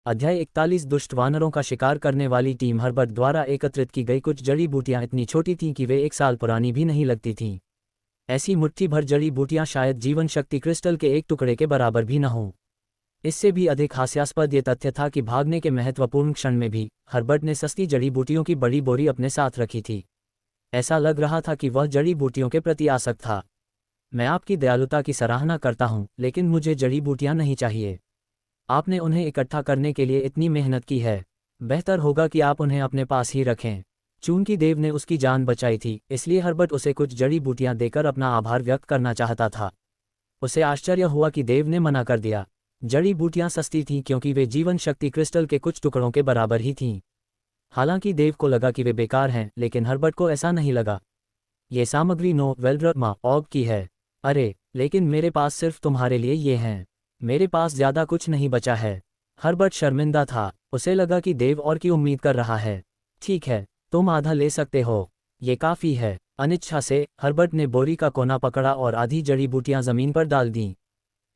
अध्याय 41 दुष्ट वानरों का शिकार करने वाली टीम हर्बर्ट द्वारा एकत्रित की गई कुछ जड़ी बूटियां इतनी छोटी थीं कि वे 1 साल पुरानी भी नहीं लगती थीं। ऐसी मुट्ठी भर जड़ी बूटियां शायद जीवन शक्ति क्रिस्टल के एक टुकड़े के बराबर भी न हों। इससे भी अधिक हास्यास्पद ये तथ्य था कि भागने के महत्वपूर्ण क्षण में भी हर्बर्ट ने सस्ती जड़ी बूटियों की बड़ी बोरी अपने साथ रखी थी। ऐसा लग रहा था कि वह जड़ी बूटियों के प्रति आसक्त था। मैं आपकी दयालुता की सराहना करता हूं, लेकिन मुझे जड़ी बूटियां नहीं चाहिए। आपने उन्हें इकट्ठा करने के लिए इतनी मेहनत की है, बेहतर होगा कि आप उन्हें अपने पास ही रखें। चूंकि देव ने उसकी जान बचाई थी, इसलिए हर्बर्ट उसे कुछ जड़ी बूटियां देकर अपना आभार व्यक्त करना चाहता था। उसे आश्चर्य हुआ कि देव ने मना कर दिया। जड़ी बूटियां सस्ती थीं क्योंकि वे जीवन शक्ति क्रिस्टल के कुछ टुकड़ों के बराबर ही थीं। हालांकि देव को लगा कि वे बेकार हैं, लेकिन हर्बर्ट को ऐसा नहीं लगा। ये सामग्री नो वेल्ड्रमा ऑग की है। अरे, लेकिन मेरे पास सिर्फ तुम्हारे लिए ये हैं। मेरे पास ज्यादा कुछ नहीं बचा है। हर्बर्ट शर्मिंदा था। उसे लगा कि देव और की उम्मीद कर रहा है। ठीक है, तुम आधा ले सकते हो, ये काफी है। अनिच्छा से हर्बर्ट ने बोरी का कोना पकड़ा और आधी जड़ी बूटियां जमीन पर डाल दीं।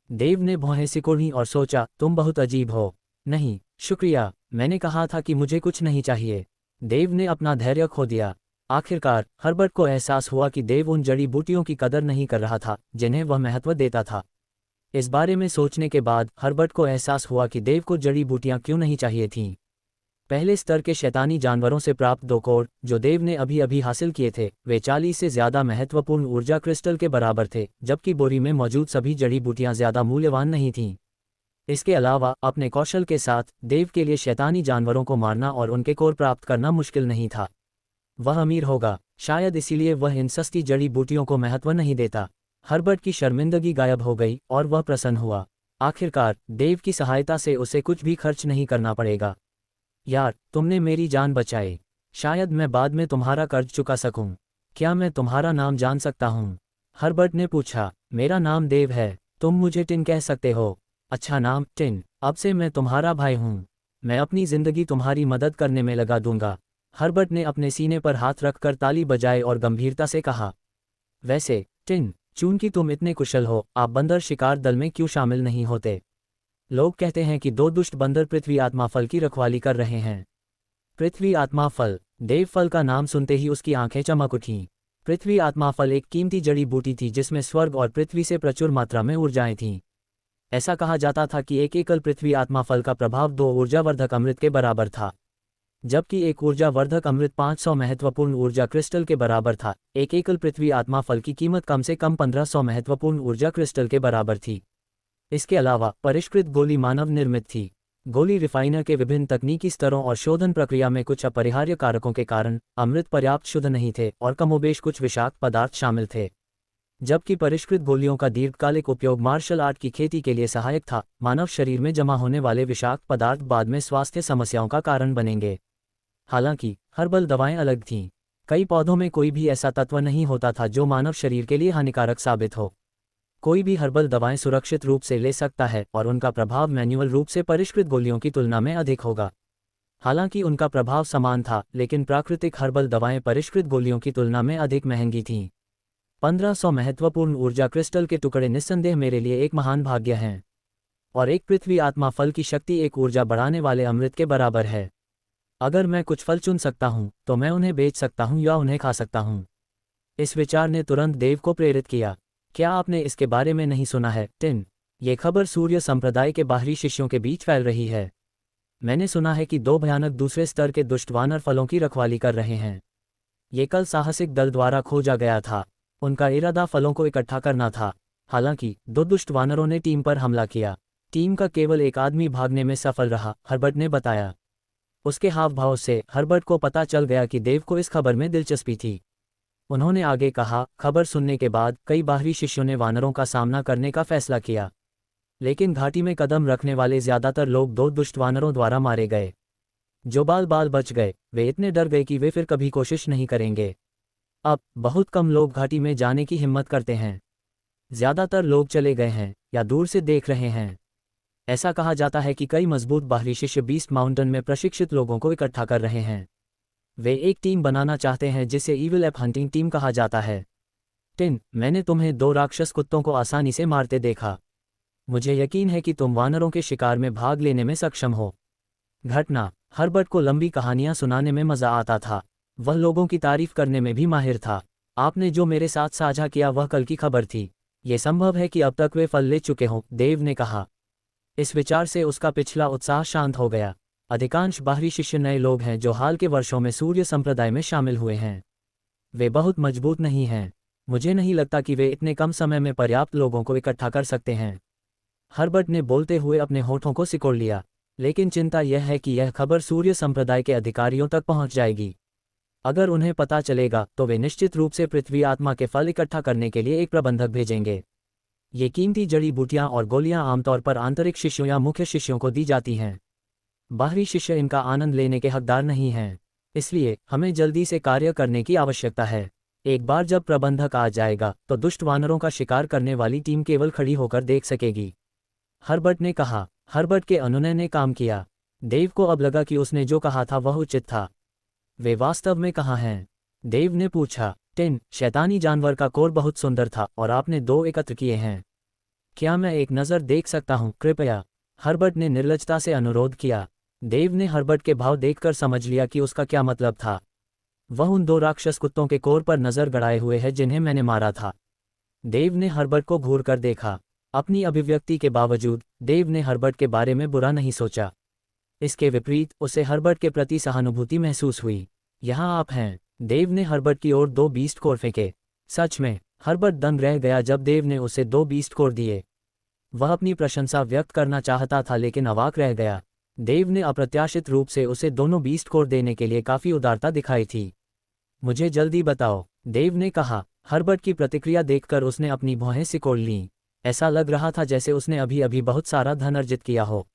देव ने भौहें सिकोड़ी और सोचा, तुम बहुत अजीब हो। नहीं, शुक्रिया, मैंने कहा था कि मुझे कुछ नहीं चाहिए। देव ने अपना धैर्य खो दिया। आखिरकार हर्बर्ट को एहसास हुआ कि देव उन जड़ी बूटियों की कदर नहीं कर रहा था जिन्हें वह महत्व देता था। इस बारे में सोचने के बाद हर्बर्ट को एहसास हुआ कि देव को जड़ी बूटियां क्यों नहीं चाहिए थीं। पहले स्तर के शैतानी जानवरों से प्राप्त 2 कोर जो देव ने अभी अभी हासिल किए थे, वे 40 से ज्यादा महत्वपूर्ण ऊर्जा क्रिस्टल के बराबर थे, जबकि बोरी में मौजूद सभी जड़ी बूटियां ज्यादा मूल्यवान नहीं थीं। इसके अलावा अपने कौशल के साथ देव के लिए शैतानी जानवरों को मारना और उनके कोर प्राप्त करना मुश्किल नहीं था। वह अमीर होगा, शायद इसीलिए वह इन सस्ती जड़ी बूटियों को महत्व नहीं देता। हर्बर्ट की शर्मिंदगी गायब हो गई और वह प्रसन्न हुआ। आखिरकार देव की सहायता से उसे कुछ भी खर्च नहीं करना पड़ेगा। यार, तुमने मेरी जान बचाई। शायद मैं बाद में तुम्हारा कर्ज चुका सकूं। क्या मैं तुम्हारा नाम जान सकता हूं? हर्बर्ट ने पूछा। मेरा नाम देव है। तुम मुझे टिन कह सकते हो। अच्छा नाम, टिन। अब से मैं तुम्हारा भाई हूं। मैं अपनी जिंदगी तुम्हारी मदद करने में लगा दूंगा। हर्बर्ट ने अपने सीने पर हाथ रखकर ताली बजाए और गंभीरता से कहा। वैसे टिन, चूंकि तुम इतने कुशल हो, आप बंदर शिकार दल में क्यों शामिल नहीं होते? लोग कहते हैं कि 2 दुष्ट बंदर पृथ्वी आत्मा फल की रखवाली कर रहे हैं। पृथ्वी आत्मा फल। देव फल का नाम सुनते ही उसकी आंखें चमक उठीं। पृथ्वी आत्मा फल एक कीमती जड़ी बूटी थी जिसमें स्वर्ग और पृथ्वी से प्रचुर मात्रा में ऊर्जाएं थीं। ऐसा कहा जाता था कि एक एकल पृथ्वी आत्मा फल का प्रभाव 2 ऊर्जावर्धक अमृत के बराबर था, जबकि एक ऊर्जावर्धक अमृत 500 महत्वपूर्ण ऊर्जा क्रिस्टल के बराबर था। एक एकल पृथ्वी आत्मा फल की कीमत कम से कम 1500 महत्वपूर्ण ऊर्जा क्रिस्टल के बराबर थी। इसके अलावा परिष्कृत गोली मानव निर्मित थी। गोली रिफाइनर के विभिन्न तकनीकी स्तरों और शोधन प्रक्रिया में कुछ अपरिहार्य कारकों के कारण अमृत पर्याप्त शुद्ध नहीं थे और कमोबेश कुछ विषाक्त पदार्थ शामिल थे। जबकि परिष्कृत गोलियों का दीर्घकालिक उपयोग मार्शल आर्ट की खेती के लिए सहायक था, मानव शरीर में जमा होने वाले विषाक्त पदार्थ बाद में स्वास्थ्य समस्याओं का कारण बनेंगे। हालांकि हर्बल दवाएं अलग थीं। कई पौधों में कोई भी ऐसा तत्व नहीं होता था जो मानव शरीर के लिए हानिकारक साबित हो। कोई भी हर्बल दवाएं सुरक्षित रूप से ले सकता है और उनका प्रभाव मैन्युअल रूप से परिष्कृत गोलियों की तुलना में अधिक होगा। हालांकि उनका प्रभाव समान था, लेकिन प्राकृतिक हर्बल दवाएं परिष्कृत गोलियों की तुलना में अधिक महंगी थीं। 1500 महत्वपूर्ण ऊर्जा क्रिस्टल के टुकड़े निस्संदेह मेरे लिए एक महान भाग्य हैं, और एक पृथ्वी आत्मा फल की शक्ति एक ऊर्जा बढ़ाने वाले अमृत के बराबर है। अगर मैं कुछ फल चुन सकता हूं, तो मैं उन्हें बेच सकता हूं या उन्हें खा सकता हूं। इस विचार ने तुरंत देव को प्रेरित किया। क्या आपने इसके बारे में नहीं सुना है, टिन? ये खबर सूर्य संप्रदाय के बाहरी शिष्यों के बीच फैल रही है। मैंने सुना है कि 2 भयानक दूसरे स्तर के दुष्ट वानर फलों की रखवाली कर रहे हैं। ये कल साहसिक दल द्वारा खोजा गया था। उनका इरादा फलों को इकट्ठा करना था। हालांकि 2 दुष्ट वानरों ने टीम पर हमला किया। टीम का केवल एक आदमी भागने में सफल रहा, हर्बर्ट ने बताया। उसके हाव भाव से हर्बर्ट को पता चल गया कि देव को इस खबर में दिलचस्पी थी। उन्होंने आगे कहा, खबर सुनने के बाद कई बाहरी शिष्यों ने वानरों का सामना करने का फैसला किया, लेकिन घाटी में कदम रखने वाले ज्यादातर लोग 2 दुष्ट वानरों द्वारा मारे गए। जो बाल बच गए, वे इतने डर गए कि वे फिर कभी कोशिश नहीं करेंगे। अब बहुत कम लोग घाटी में जाने की हिम्मत करते हैं। ज्यादातर लोग चले गए हैं या दूर से देख रहे हैं। ऐसा कहा जाता है कि कई मजबूत बाहरी शिष्य बीस्ट माउंटेन में प्रशिक्षित लोगों को इकट्ठा कर रहे हैं। वे एक टीम बनाना चाहते हैं जिसे ईविल एप हंटिंग टीम कहा जाता है। टिन, मैंने तुम्हें 2 राक्षस कुत्तों को आसानी से मारते देखा। मुझे यकीन है कि तुम वानरों के शिकार में भाग लेने में सक्षम हो। घटना। हर्बर्ट को लंबी कहानियां सुनाने में मजा आता था। वह लोगों की तारीफ करने में भी माहिर था। आपने जो मेरे साथ साझा किया वह कल की खबर थी। ये संभव है कि अब तक वे फल ले चुके हों, देव ने कहा। इस विचार से उसका पिछला उत्साह शांत हो गया। अधिकांश बाहरी शिष्य नए लोग हैं जो हाल के वर्षों में सूर्य संप्रदाय में शामिल हुए हैं। वे बहुत मजबूत नहीं हैं। मुझे नहीं लगता कि वे इतने कम समय में पर्याप्त लोगों को इकट्ठा कर सकते हैं। हर्बर्ट ने बोलते हुए अपने होठों को सिकोड़ लिया। लेकिन चिंता यह है कि यह खबर सूर्य संप्रदाय के अधिकारियों तक पहुंच जाएगी। अगर उन्हें पता चलेगा तो वे निश्चित रूप से पृथ्वी आत्मा के फल इकट्ठा करने के लिए एक प्रबंधक भेजेंगे। ये कीमती जड़ी बूटियां और गोलियां आमतौर पर आंतरिक शिष्यों या मुख्य शिष्यों को दी जाती हैं। बाहरी शिष्य इनका आनंद लेने के हकदार नहीं हैं। इसलिए हमें जल्दी से कार्य करने की आवश्यकता है। एक बार जब प्रबंधक आ जाएगा तो दुष्ट वानरों का शिकार करने वाली टीम केवल खड़ी होकर देख सकेगी, हर्बर्ट ने कहा। हर्बर्ट के अनुनय ने काम किया। देव को अब लगा कि उसने जो कहा था वह उचित था। वे वास्तव में कहाँ हैं? देव ने पूछा। टिन, शैतानी जानवर का कोर बहुत सुंदर था और आपने 2 एकत्र किए हैं। क्या मैं एक नज़र देख सकता हूँ कृपया? हर्बर्ट ने निर्लजता से अनुरोध किया। देव ने हर्बर्ट के भाव देखकर समझ लिया कि उसका क्या मतलब था। वह उन 2 राक्षस कुत्तों के कोर पर नज़र गड़ाए हुए है जिन्हें मैंने मारा था। देव ने हर्बर्ट को घूर कर देखा। अपनी अभिव्यक्ति के बावजूद देव ने हर्बर्ट के बारे में बुरा नहीं सोचा। इसके विपरीत उसे हर्बर्ट के प्रति सहानुभूति महसूस हुई। यहाँ आप हैं। देव ने हर्बर्ट की ओर 2 बीस्ट कोर फेंके। सच में, हर्बर्ट दंग रह गया जब देव ने उसे 2 बीस्ट कोर दिए। वह अपनी प्रशंसा व्यक्त करना चाहता था लेकिन अवाक रह गया। देव ने अप्रत्याशित रूप से उसे दोनों बीस्ट कोर देने के लिए काफ़ी उदारता दिखाई थी। मुझे जल्दी बताओ, देव ने कहा। हर्बर्ट की प्रतिक्रिया देखकर उसने अपनी भौहें सिकोड़ लीं। ऐसा लग रहा था जैसे उसने अभी अभी बहुत सारा धन अर्जित किया हो।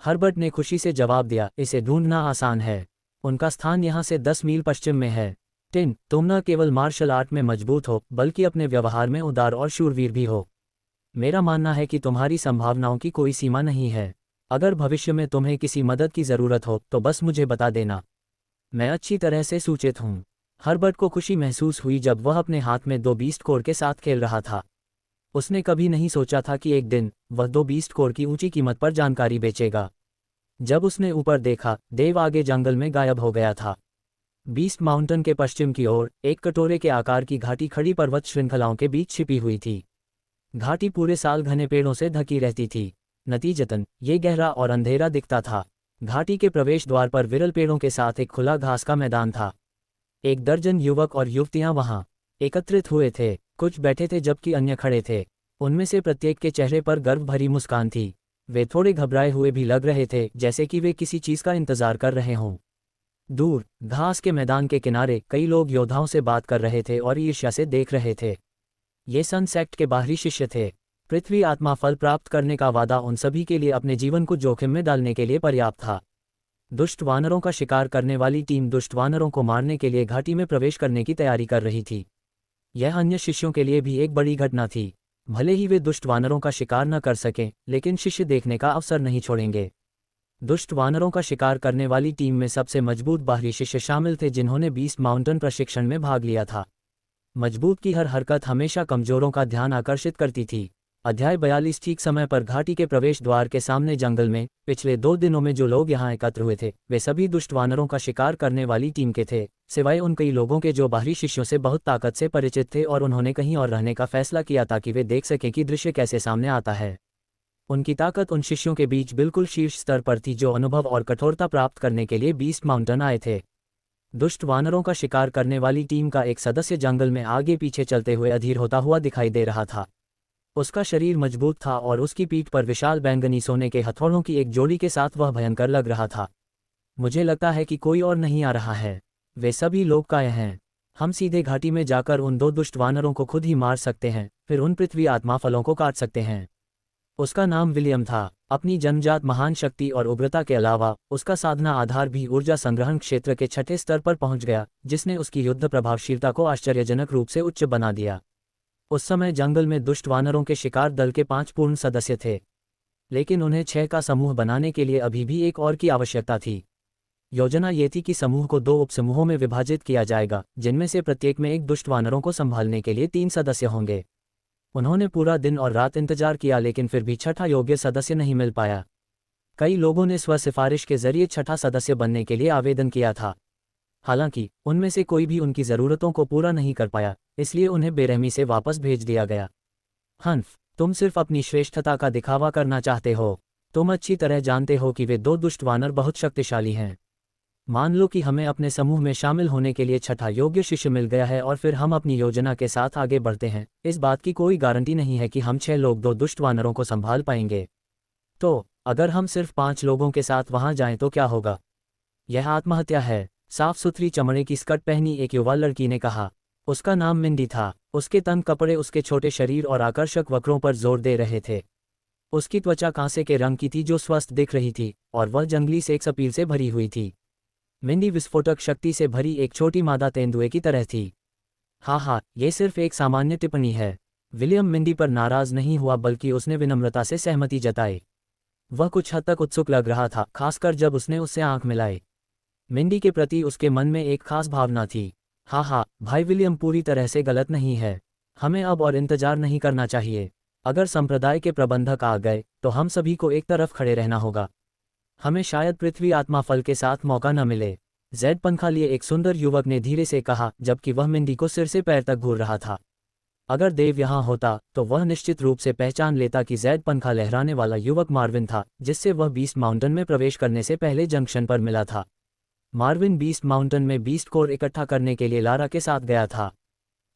हर्बर्ट ने खुशी से जवाब दिया, इसे ढूंढना आसान है। उनका स्थान यहाँ से 10 मील पश्चिम में है। टिन, तुम न केवल मार्शल आर्ट में मजबूत हो बल्कि अपने व्यवहार में उदार और शूरवीर भी हो। मेरा मानना है कि तुम्हारी संभावनाओं की कोई सीमा नहीं है। अगर भविष्य में तुम्हें किसी मदद की ज़रूरत हो तो बस मुझे बता देना। मैं अच्छी तरह से सूचित हूँ। हर्बर्ट को खुशी महसूस हुई जब वह अपने हाथ में 2 बीस्ट कोर के साथ खेल रहा था। उसने कभी नहीं सोचा था कि एक दिन वह 2 बीस्ट कोर की ऊंची कीमत पर जानकारी बेचेगा। जब उसने ऊपर देखा, देव आगे जंगल में गायब हो गया था। बीस्ट माउंटेन के पश्चिम की ओर एक कटोरे के आकार की घाटी खड़ी पर्वत श्रृंखलाओं के बीच छिपी हुई थी। घाटी पूरे साल घने पेड़ों से ढकी रहती थी। नतीजतन ये गहरा और अंधेरा दिखता था। घाटी के प्रवेश द्वार पर विरल पेड़ों के साथ एक खुला घास का मैदान था। 1 दर्जन युवक और युवतियां वहां एकत्रित हुए थे। कुछ बैठे थे जबकि अन्य खड़े थे। उनमें से प्रत्येक के चेहरे पर गर्व भरी मुस्कान थी। वे थोड़े घबराए हुए भी लग रहे थे, जैसे कि वे किसी चीज का इंतजार कर रहे हों। दूर घास के मैदान के किनारे कई लोग योद्धाओं से बात कर रहे थे और ईर्ष्या से देख रहे थे। ये सन सेक्ट के बाहरी शिष्य थे। पृथ्वी आत्मा फल प्राप्त करने का वादा उन सभी के लिए अपने जीवन को जोखिम में डालने के लिए पर्याप्त था। दुष्ट वानरों का शिकार करने वाली टीम दुष्ट वानरों को मारने के लिए घाटी में प्रवेश करने की तैयारी कर रही थी। यह अन्य शिष्यों के लिए भी एक बड़ी घटना थी। भले ही वे दुष्ट वानरों का शिकार न कर सकें, लेकिन शिष्य देखने का अवसर नहीं छोड़ेंगे। दुष्ट वानरों का शिकार करने वाली टीम में सबसे मजबूत बाहरी शिष्य शामिल थे जिन्होंने बीस्ट माउंटेन प्रशिक्षण में भाग लिया था। मजबूत की हर हरकत हमेशा कमजोरों का ध्यान आकर्षित करती थी। अध्याय 42 ठीक समय पर घाटी के प्रवेश द्वार के सामने जंगल में पिछले 2 दिनों में जो लोग यहाँ एकत्र हुए थे वे सभी दुष्ट वानरों का शिकार करने वाली टीम के थे, सिवाय उन कई लोगों के जो बाहरी शिष्यों से बहुत ताकत से परिचित थे और उन्होंने कहीं और रहने का फैसला किया ताकि वे देख सकें कि दृश्य कैसे सामने आता है। उनकी ताकत उन शिष्यों के बीच बिल्कुल शीर्ष स्तर पर थी जो अनुभव और कठोरता प्राप्त करने के लिए बीस्ट माउंटेन आए थे। दुष्ट वानरों का शिकार करने वाली टीम का एक सदस्य जंगल में आगे पीछे चलते हुए अधीर होता हुआ दिखाई दे रहा था। उसका शरीर मजबूत था और उसकी पीठ पर विशाल बैंगनी सोने के हथौड़ों की एक जोड़ी के साथ वह भयंकर लग रहा था। मुझे लगता है कि कोई और नहीं आ रहा है। वे सभी लोग काय हैं। हम सीधे घाटी में जाकर उन 2 दुष्ट वानरों को खुद ही मार सकते हैं, फिर उन पृथ्वी आत्मा फलों को काट सकते हैं। उसका नाम विलियम था। अपनी जन्मजात महान शक्ति और उग्रता के अलावा उसका साधना आधार भी ऊर्जा संग्रहण क्षेत्र के 6ठे स्तर पर पहुंच गया, जिसने उसकी युद्ध प्रभावशीलता को आश्चर्यजनक रूप से उच्च बना दिया। उस समय जंगल में दुष्ट वानरों के शिकार दल के 5 पूर्ण सदस्य थे, लेकिन उन्हें 6 का समूह बनाने के लिए अभी भी एक और की आवश्यकता थी। योजना ये थी कि समूह को 2 उपसमूहों में विभाजित किया जाएगा, जिनमें से प्रत्येक में एक दुष्ट वानरों को संभालने के लिए 3 सदस्य होंगे। उन्होंने पूरा दिन और रात इंतजार किया लेकिन फिर भी 6ठा योग्य सदस्य नहीं मिल पाया। कई लोगों ने स्वसिफारिश के जरिए छठा सदस्य बनने के लिए आवेदन किया था। हालांकि उनमें से कोई भी उनकी ज़रूरतों को पूरा नहीं कर पाया, इसलिए उन्हें बेरहमी से वापस भेज दिया गया। हन्फ, तुम सिर्फ अपनी श्रेष्ठता का दिखावा करना चाहते हो। तुम अच्छी तरह जानते हो कि वे दो दुष्ट वानर बहुत शक्तिशाली हैं। मान लो कि हमें अपने समूह में शामिल होने के लिए छठा योग्य शिष्य मिल गया है और फिर हम अपनी योजना के साथ आगे बढ़ते हैं। इस बात की कोई गारंटी नहीं है कि हम 6 लोग दो दुष्ट वानरों को संभाल पाएंगे। तो अगर हम सिर्फ 5 लोगों के साथ वहां जाएं तो क्या होगा? यह आत्महत्या है, साफ सुथरी चमड़े की स्कर्ट पहनी एक युवा लड़की ने कहा। उसका नाम मिंडी था। उसके तंग कपड़े उसके छोटे शरीर और आकर्षक वक्रों पर जोर दे रहे थे। उसकी त्वचा कांसे के रंग की थी जो स्वस्थ दिख रही थी, और वह जंगली सेक्स अपील से भरी हुई थी। मिंडी विस्फोटक शक्ति से भरी एक छोटी मादा तेंदुए की तरह थी। हाँ, ये सिर्फ एक सामान्य टिप्पणी है। विलियम मिंडी पर नाराज नहीं हुआ, बल्कि उसने विनम्रता से सहमति जताई। वह कुछ हद तक उत्सुक लग रहा था, खासकर जब उसने उससे आंख मिलाई। मिंडी के प्रति उसके मन में एक खास भावना थी। हाँ, भाई विलियम पूरी तरह से गलत नहीं है। हमें अब और इंतजार नहीं करना चाहिए। अगर संप्रदाय के प्रबंधक आ गए तो हम सभी को एक तरफ खड़े रहना होगा। हमें शायद पृथ्वी आत्मा फल के साथ मौका न मिले। जेड पंखा लिए एक सुंदर युवक ने धीरे से कहा, जबकि वह मिंडी को सिर से पैर तक घूर रहा था। अगर देव यहाँ होता तो वह निश्चित रूप से पहचान लेता कि जेड पंखा लहराने वाला युवक मार्विन था, जिससे वह बीस्ट माउंटेन में प्रवेश करने से पहले जंक्शन पर मिला था। मार्विन बीस्ट माउंटेन में बीस्ट कोर इकट्ठा करने के लिए लारा के साथ गया था।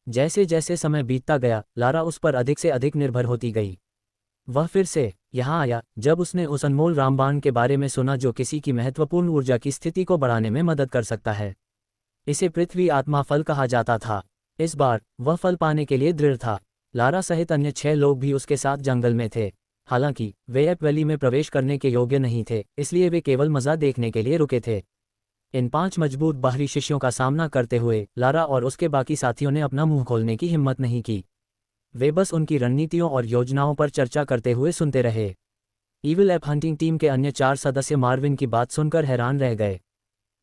जैसे जैसे समय बीतता गया, लारा उस पर अधिक से अधिक निर्भर होती गई। वह फिर से यहाँ आया जब उसने उस अनमोल रामबाण के बारे में सुना जो किसी की महत्वपूर्ण ऊर्जा की स्थिति को बढ़ाने में मदद कर सकता है। इसे पृथ्वी आत्मा फल कहा जाता था। इस बार वह फल पाने के लिए दृढ़ था। लारा सहित अन्य 6 लोग भी उसके साथ जंगल में थे। हालांकि वे एप वैली में प्रवेश करने के योग्य नहीं थे, इसलिए वे केवल मज़ा देखने के लिए रुके थे। इन 5 मजबूत बाहरी शिष्यों का सामना करते हुए लारा और उसके बाकी साथियों ने अपना मुंह खोलने की हिम्मत नहीं की। वे बस उनकी रणनीतियों और योजनाओं पर चर्चा करते हुए सुनते रहे। ईविल एप हंटिंग टीम के अन्य 4 सदस्य मार्विन की बात सुनकर हैरान रह गए,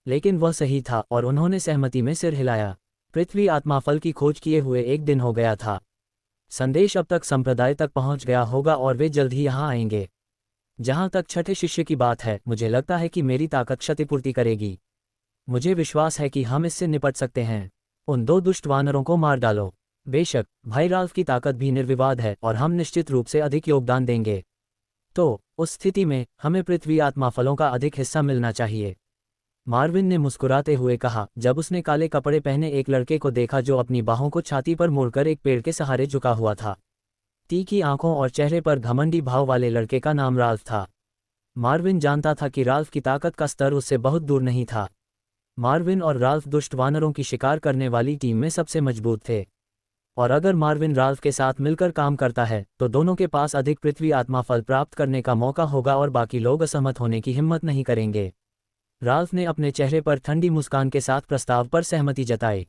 लेकिन वह सही था और उन्होंने सहमति में सिर हिलाया। पृथ्वी आत्मा फल की खोज किए हुए 1 दिन हो गया था। संदेश अब तक संप्रदाय तक पहुंच गया होगा और वे जल्द ही यहाँ आएंगे। जहां तक छठे शिष्य की बात है, मुझे लगता है कि मेरी ताकत क्षतिपूर्ति करेगी। मुझे विश्वास है कि हम इससे निपट सकते हैं। उन 2 दुष्ट वानरों को मार डालो। बेशक भाई राल्फ की ताकत भी निर्विवाद है और हम निश्चित रूप से अधिक योगदान देंगे। तो उस स्थिति में हमें पृथ्वी आत्मा फलों का अधिक हिस्सा मिलना चाहिए, मार्विन ने मुस्कुराते हुए कहा, जब उसने काले कपड़े पहने एक लड़के को देखा जो अपनी बाहों को छाती पर मोड़कर एक पेड़ के सहारे झुका हुआ था। तीखी आंखों और चेहरे पर घमंडी भाव वाले लड़के का नाम राल्फ था। मार्विन जानता था कि राल्फ की ताकत का स्तर उससे बहुत दूर नहीं था। मार्विन और राल्फ दुष्ट वानरों की शिकार करने वाली टीम में सबसे मजबूत थे, और अगर मार्विन राल्फ के साथ मिलकर काम करता है तो दोनों के पास अधिक पृथ्वी आत्मा फल प्राप्त करने का मौका होगा और बाकी लोग असहमत होने की हिम्मत नहीं करेंगे। राल्फ ने अपने चेहरे पर ठंडी मुस्कान के साथ प्रस्ताव पर सहमति जताई।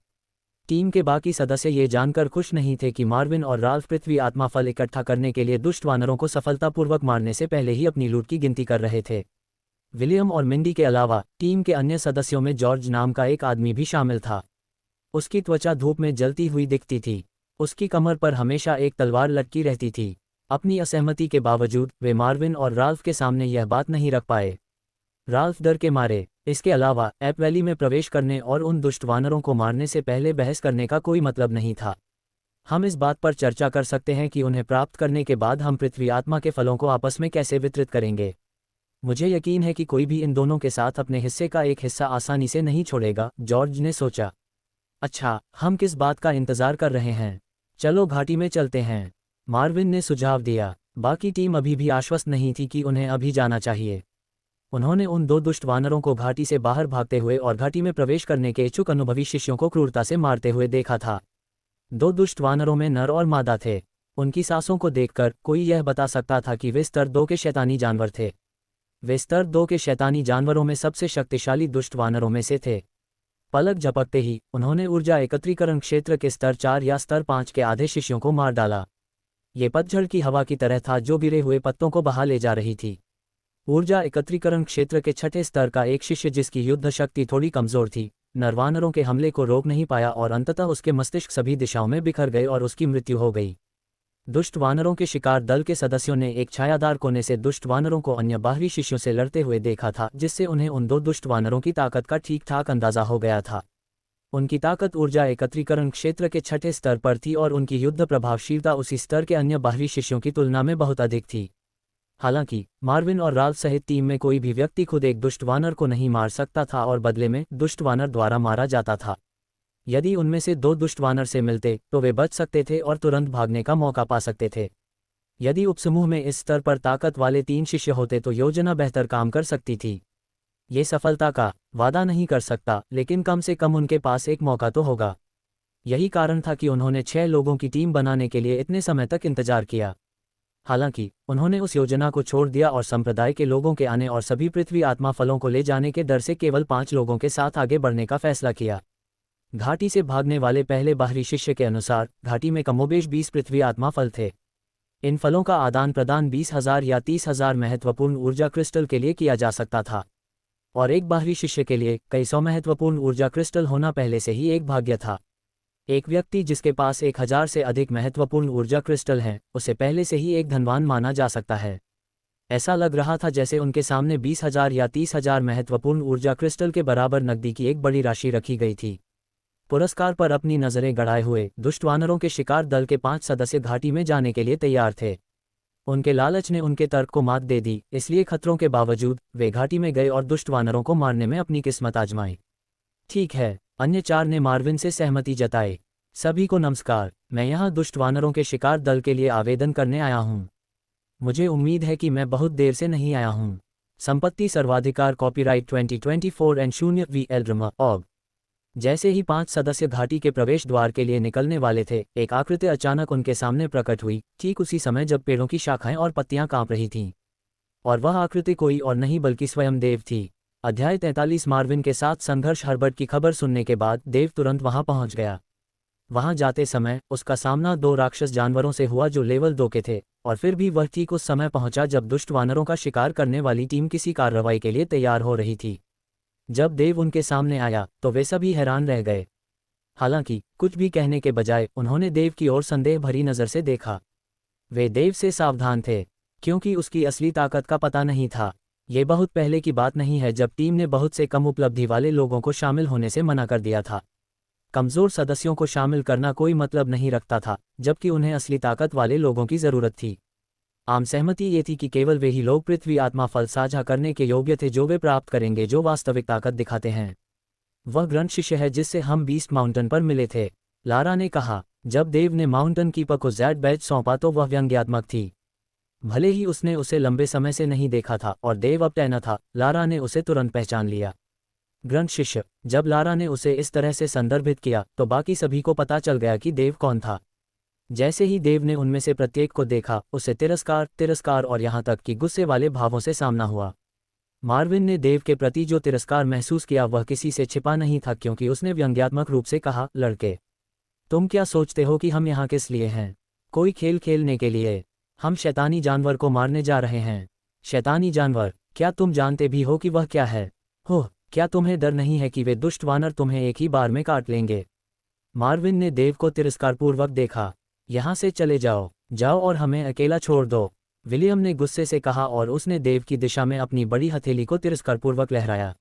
टीम के बाकी सदस्य ये जानकर खुश नहीं थे कि मार्विन और राल्फ पृथ्वी आत्मा फल इकट्ठा करने के लिए दुष्ट वानरों को सफलतापूर्वक मारने से पहले ही अपनी लूट की गिनती कर रहे थे। विलियम और मिंडी के अलावा टीम के अन्य सदस्यों में जॉर्ज नाम का एक आदमी भी शामिल था। उसकी त्वचा धूप में जलती हुई दिखती थी। उसकी कमर पर हमेशा एक तलवार लटकी रहती थी। अपनी असहमति के बावजूद वे मार्विन और राल्फ के सामने यह बात नहीं रख पाए। राल्फ डर के मारे। इसके अलावा एप वैली में प्रवेश करने और उन दुष्ट वानरों को मारने से पहले बहस करने का कोई मतलब नहीं था। हम इस बात पर चर्चा कर सकते हैं कि उन्हें प्राप्त करने के बाद हम पृथ्वी आत्मा के फलों को आपस में कैसे वितरित करेंगे। मुझे यकीन है कि कोई भी इन दोनों के साथ अपने हिस्से का एक हिस्सा आसानी से नहीं छोड़ेगा, जॉर्ज ने सोचा। अच्छा, हम किस बात का इंतजार कर रहे हैं? चलो घाटी में चलते हैं, मार्विन ने सुझाव दिया। बाकी टीम अभी भी आश्वस्त नहीं थी कि उन्हें अभी जाना चाहिए। उन्होंने उन 2 दुष्ट वानरों को घाटी से बाहर भागते हुए और घाटी में प्रवेश करने के इच्छुक अनुभवी शिष्यों को क्रूरता से मारते हुए देखा था। 2 दुष्ट वानरों में नर और मादा थे। उनकी सांसों को देखकर कोई यह बता सकता था कि वे स्तर 2 के शैतानी जानवर थे। वे स्तर 2 के शैतानी जानवरों में सबसे शक्तिशाली दुष्ट वानरों में से थे। पलक झपकते ही उन्होंने ऊर्जा एकत्रीकरण क्षेत्र के स्तर 4 या स्तर 5 के आधे शिष्यों को मार डाला। ये पतझड़ की हवा की तरह था जो गिरे हुए पत्तों को बहा ले जा रही थी। ऊर्जा एकत्रीकरण क्षेत्र के 6ठे स्तर का एक शिष्य जिसकी युद्ध शक्ति थोड़ी कमजोर थी, नरवानरों के हमले को रोक नहीं पाया और अंततः उसके मस्तिष्क सभी दिशाओं में बिखर गए और उसकी मृत्यु हो गई। दुष्ट वानरों के शिकार दल के सदस्यों ने एक छायादार कोने से दुष्ट वानरों को अन्य बाहरी शिष्यों से लड़ते हुए देखा था, जिससे उन्हें उन दो दुष्ट वानरों की ताकत का ठीक ठाक अंदाजा हो गया था। उनकी ताकत ऊर्जा एकत्रीकरण क्षेत्र के छठे स्तर पर थी और उनकी युद्ध प्रभावशीलता उसी स्तर के अन्य बाहरी शिष्यों की तुलना में बहुत अधिक थी। हालांकि मार्विन और राल्फ सहित टीम में कोई भी व्यक्ति खुद एक दुष्ट वानर को नहीं मार सकता था और बदले में दुष्ट वानर द्वारा मारा जाता था। यदि उनमें से दो दुष्ट वानर से मिलते तो वे बच सकते थे और तुरंत भागने का मौका पा सकते थे। यदि उपसमूह में इस स्तर पर ताकत वाले 3 शिष्य होते तो योजना बेहतर काम कर सकती थी। ये सफलता का वादा नहीं कर सकता, लेकिन कम से कम उनके पास एक मौका तो होगा। यही कारण था कि उन्होंने 6 लोगों की टीम बनाने के लिए इतने समय तक इंतजार किया। हालांकि उन्होंने उस योजना को छोड़ दिया और संप्रदाय के लोगों के आने और सभी पृथ्वी आत्मा फलों को ले जाने के डर से केवल 5 लोगों के साथ आगे बढ़ने का फैसला किया। घाटी से भागने वाले पहले बाहरी शिष्य के अनुसार घाटी में कमोबेश 20 पृथ्वी आत्मा फल थे। इन फलों का आदान प्रदान 20,000 या 30,000 महत्वपूर्ण ऊर्जा क्रिस्टल के लिए किया जा सकता था, और एक बाहरी शिष्य के लिए कई सौ महत्वपूर्ण ऊर्जा क्रिस्टल होना पहले से ही एक भाग्य था। एक व्यक्ति जिसके पास 1,000 से अधिक महत्वपूर्ण ऊर्जा क्रिस्टल हैं, उसे पहले से ही एक धनवान माना जा सकता है। ऐसा लग रहा था जैसे उनके सामने 20,000 या 30,000 महत्वपूर्ण ऊर्जा क्रिस्टल के बराबर नकदी की एक बड़ी राशि रखी गई थी। पुरस्कार पर अपनी नजरें गड़ाए हुए दुष्ट वानरों के शिकार दल के 5 सदस्य घाटी में जाने के लिए तैयार थे। उनके लालच ने उनके तर्क को मात दे दी, इसलिए खतरों के बावजूद वे घाटी में गए और दुष्ट वानरों को मारने में अपनी किस्मत आजमाई। ठीक है, अन्य 4 ने मार्विन से सहमति जताई। सभी को नमस्कार, मैं यहाँ दुष्ट वानरों के शिकार दल के लिए आवेदन करने आया हूँ। मुझे उम्मीद है कि मैं बहुत देर से नहीं आया हूँ। संपत्ति सर्वाधिकार कॉपीराइट 2024 एंड 0 VL ऑग। जैसे ही 5 सदस्य घाटी के प्रवेश द्वार के लिए निकलने वाले थे, एक आकृति अचानक उनके सामने प्रकट हुई, ठीक उसी समय जब पेड़ों की शाखाएं और पत्तियां कांप रही थीं। और वह आकृति कोई और नहीं बल्कि स्वयं देव थी। अध्याय 43 मार्विन के साथ संघर्ष। हर्बर्ट की खबर सुनने के बाद देव तुरंत वहां पहुंच गया। वहां जाते समय उसका सामना 2 राक्षस जानवरों से हुआ जो लेवल 2 के थे, और फिर भी वह ठीक उस समय पहुंचा जब दुष्ट वानरों का शिकार करने वाली टीम किसी कार्रवाई के लिए तैयार हो रही थी। जब देव उनके सामने आया तो वे सभी हैरान रह गए। हालांकि कुछ भी कहने के बजाय उन्होंने देव की ओर संदेह भरी नज़र से देखा। वे देव से सावधान थे, क्योंकि उसकी असली ताकत का पता नहीं था। ये बहुत पहले की बात नहीं है जब टीम ने बहुत से कम उपलब्धि वाले लोगों को शामिल होने से मना कर दिया था। कमज़ोर सदस्यों को शामिल करना कोई मतलब नहीं रखता था, जबकि उन्हें असली ताकत वाले लोगों की ज़रूरत थी। आम सहमति ये थी कि केवल वे ही लोग पृथ्वी आत्मा फल साझा करने के योग्य थे जो वे प्राप्त करेंगे जो वास्तविक ताकत दिखाते हैं। वह ग्रंथ शिष्य है जिससे हम बीस्ट माउंटेन पर मिले थे, लारा ने कहा। जब देव ने माउंटेन कीपर को ज़ैड बैज सौंपा तो वह व्यंग्यात्मक थी। भले ही उसने उसे लंबे समय से नहीं देखा था और देव अब तैना था, लारा ने उसे तुरंत पहचान लिया। ग्रंथ शिष्य। जब लारा ने उसे इस तरह से संदर्भित किया तो बाकी सभी को पता चल गया कि देव कौन था। जैसे ही देव ने उनमें से प्रत्येक को देखा, उसे तिरस्कार और यहाँ तक कि गुस्से वाले भावों से सामना हुआ। मार्विन ने देव के प्रति जो तिरस्कार महसूस किया वह किसी से छिपा नहीं था, क्योंकि उसने व्यंग्यात्मक रूप से कहा, लड़के, तुम क्या सोचते हो कि हम यहाँ किस लिए हैं? कोई खेल खेलने के लिए? हम शैतानी जानवर को मारने जा रहे हैं। शैतानी जानवर? क्या तुम जानते भी हो कि वह क्या है? हो, क्या तुम्हें डर नहीं है कि वे दुष्ट वानर तुम्हें एक ही बार में काट लेंगे? मार्विन ने देव को तिरस्कारपूर्वक देखा। यहाँ से चले जाओ और हमें अकेला छोड़ दो, विलियम ने गुस्से से कहा और उसने देव की दिशा में अपनी बड़ी हथेली को तिरस्कारपूर्वक लहराया।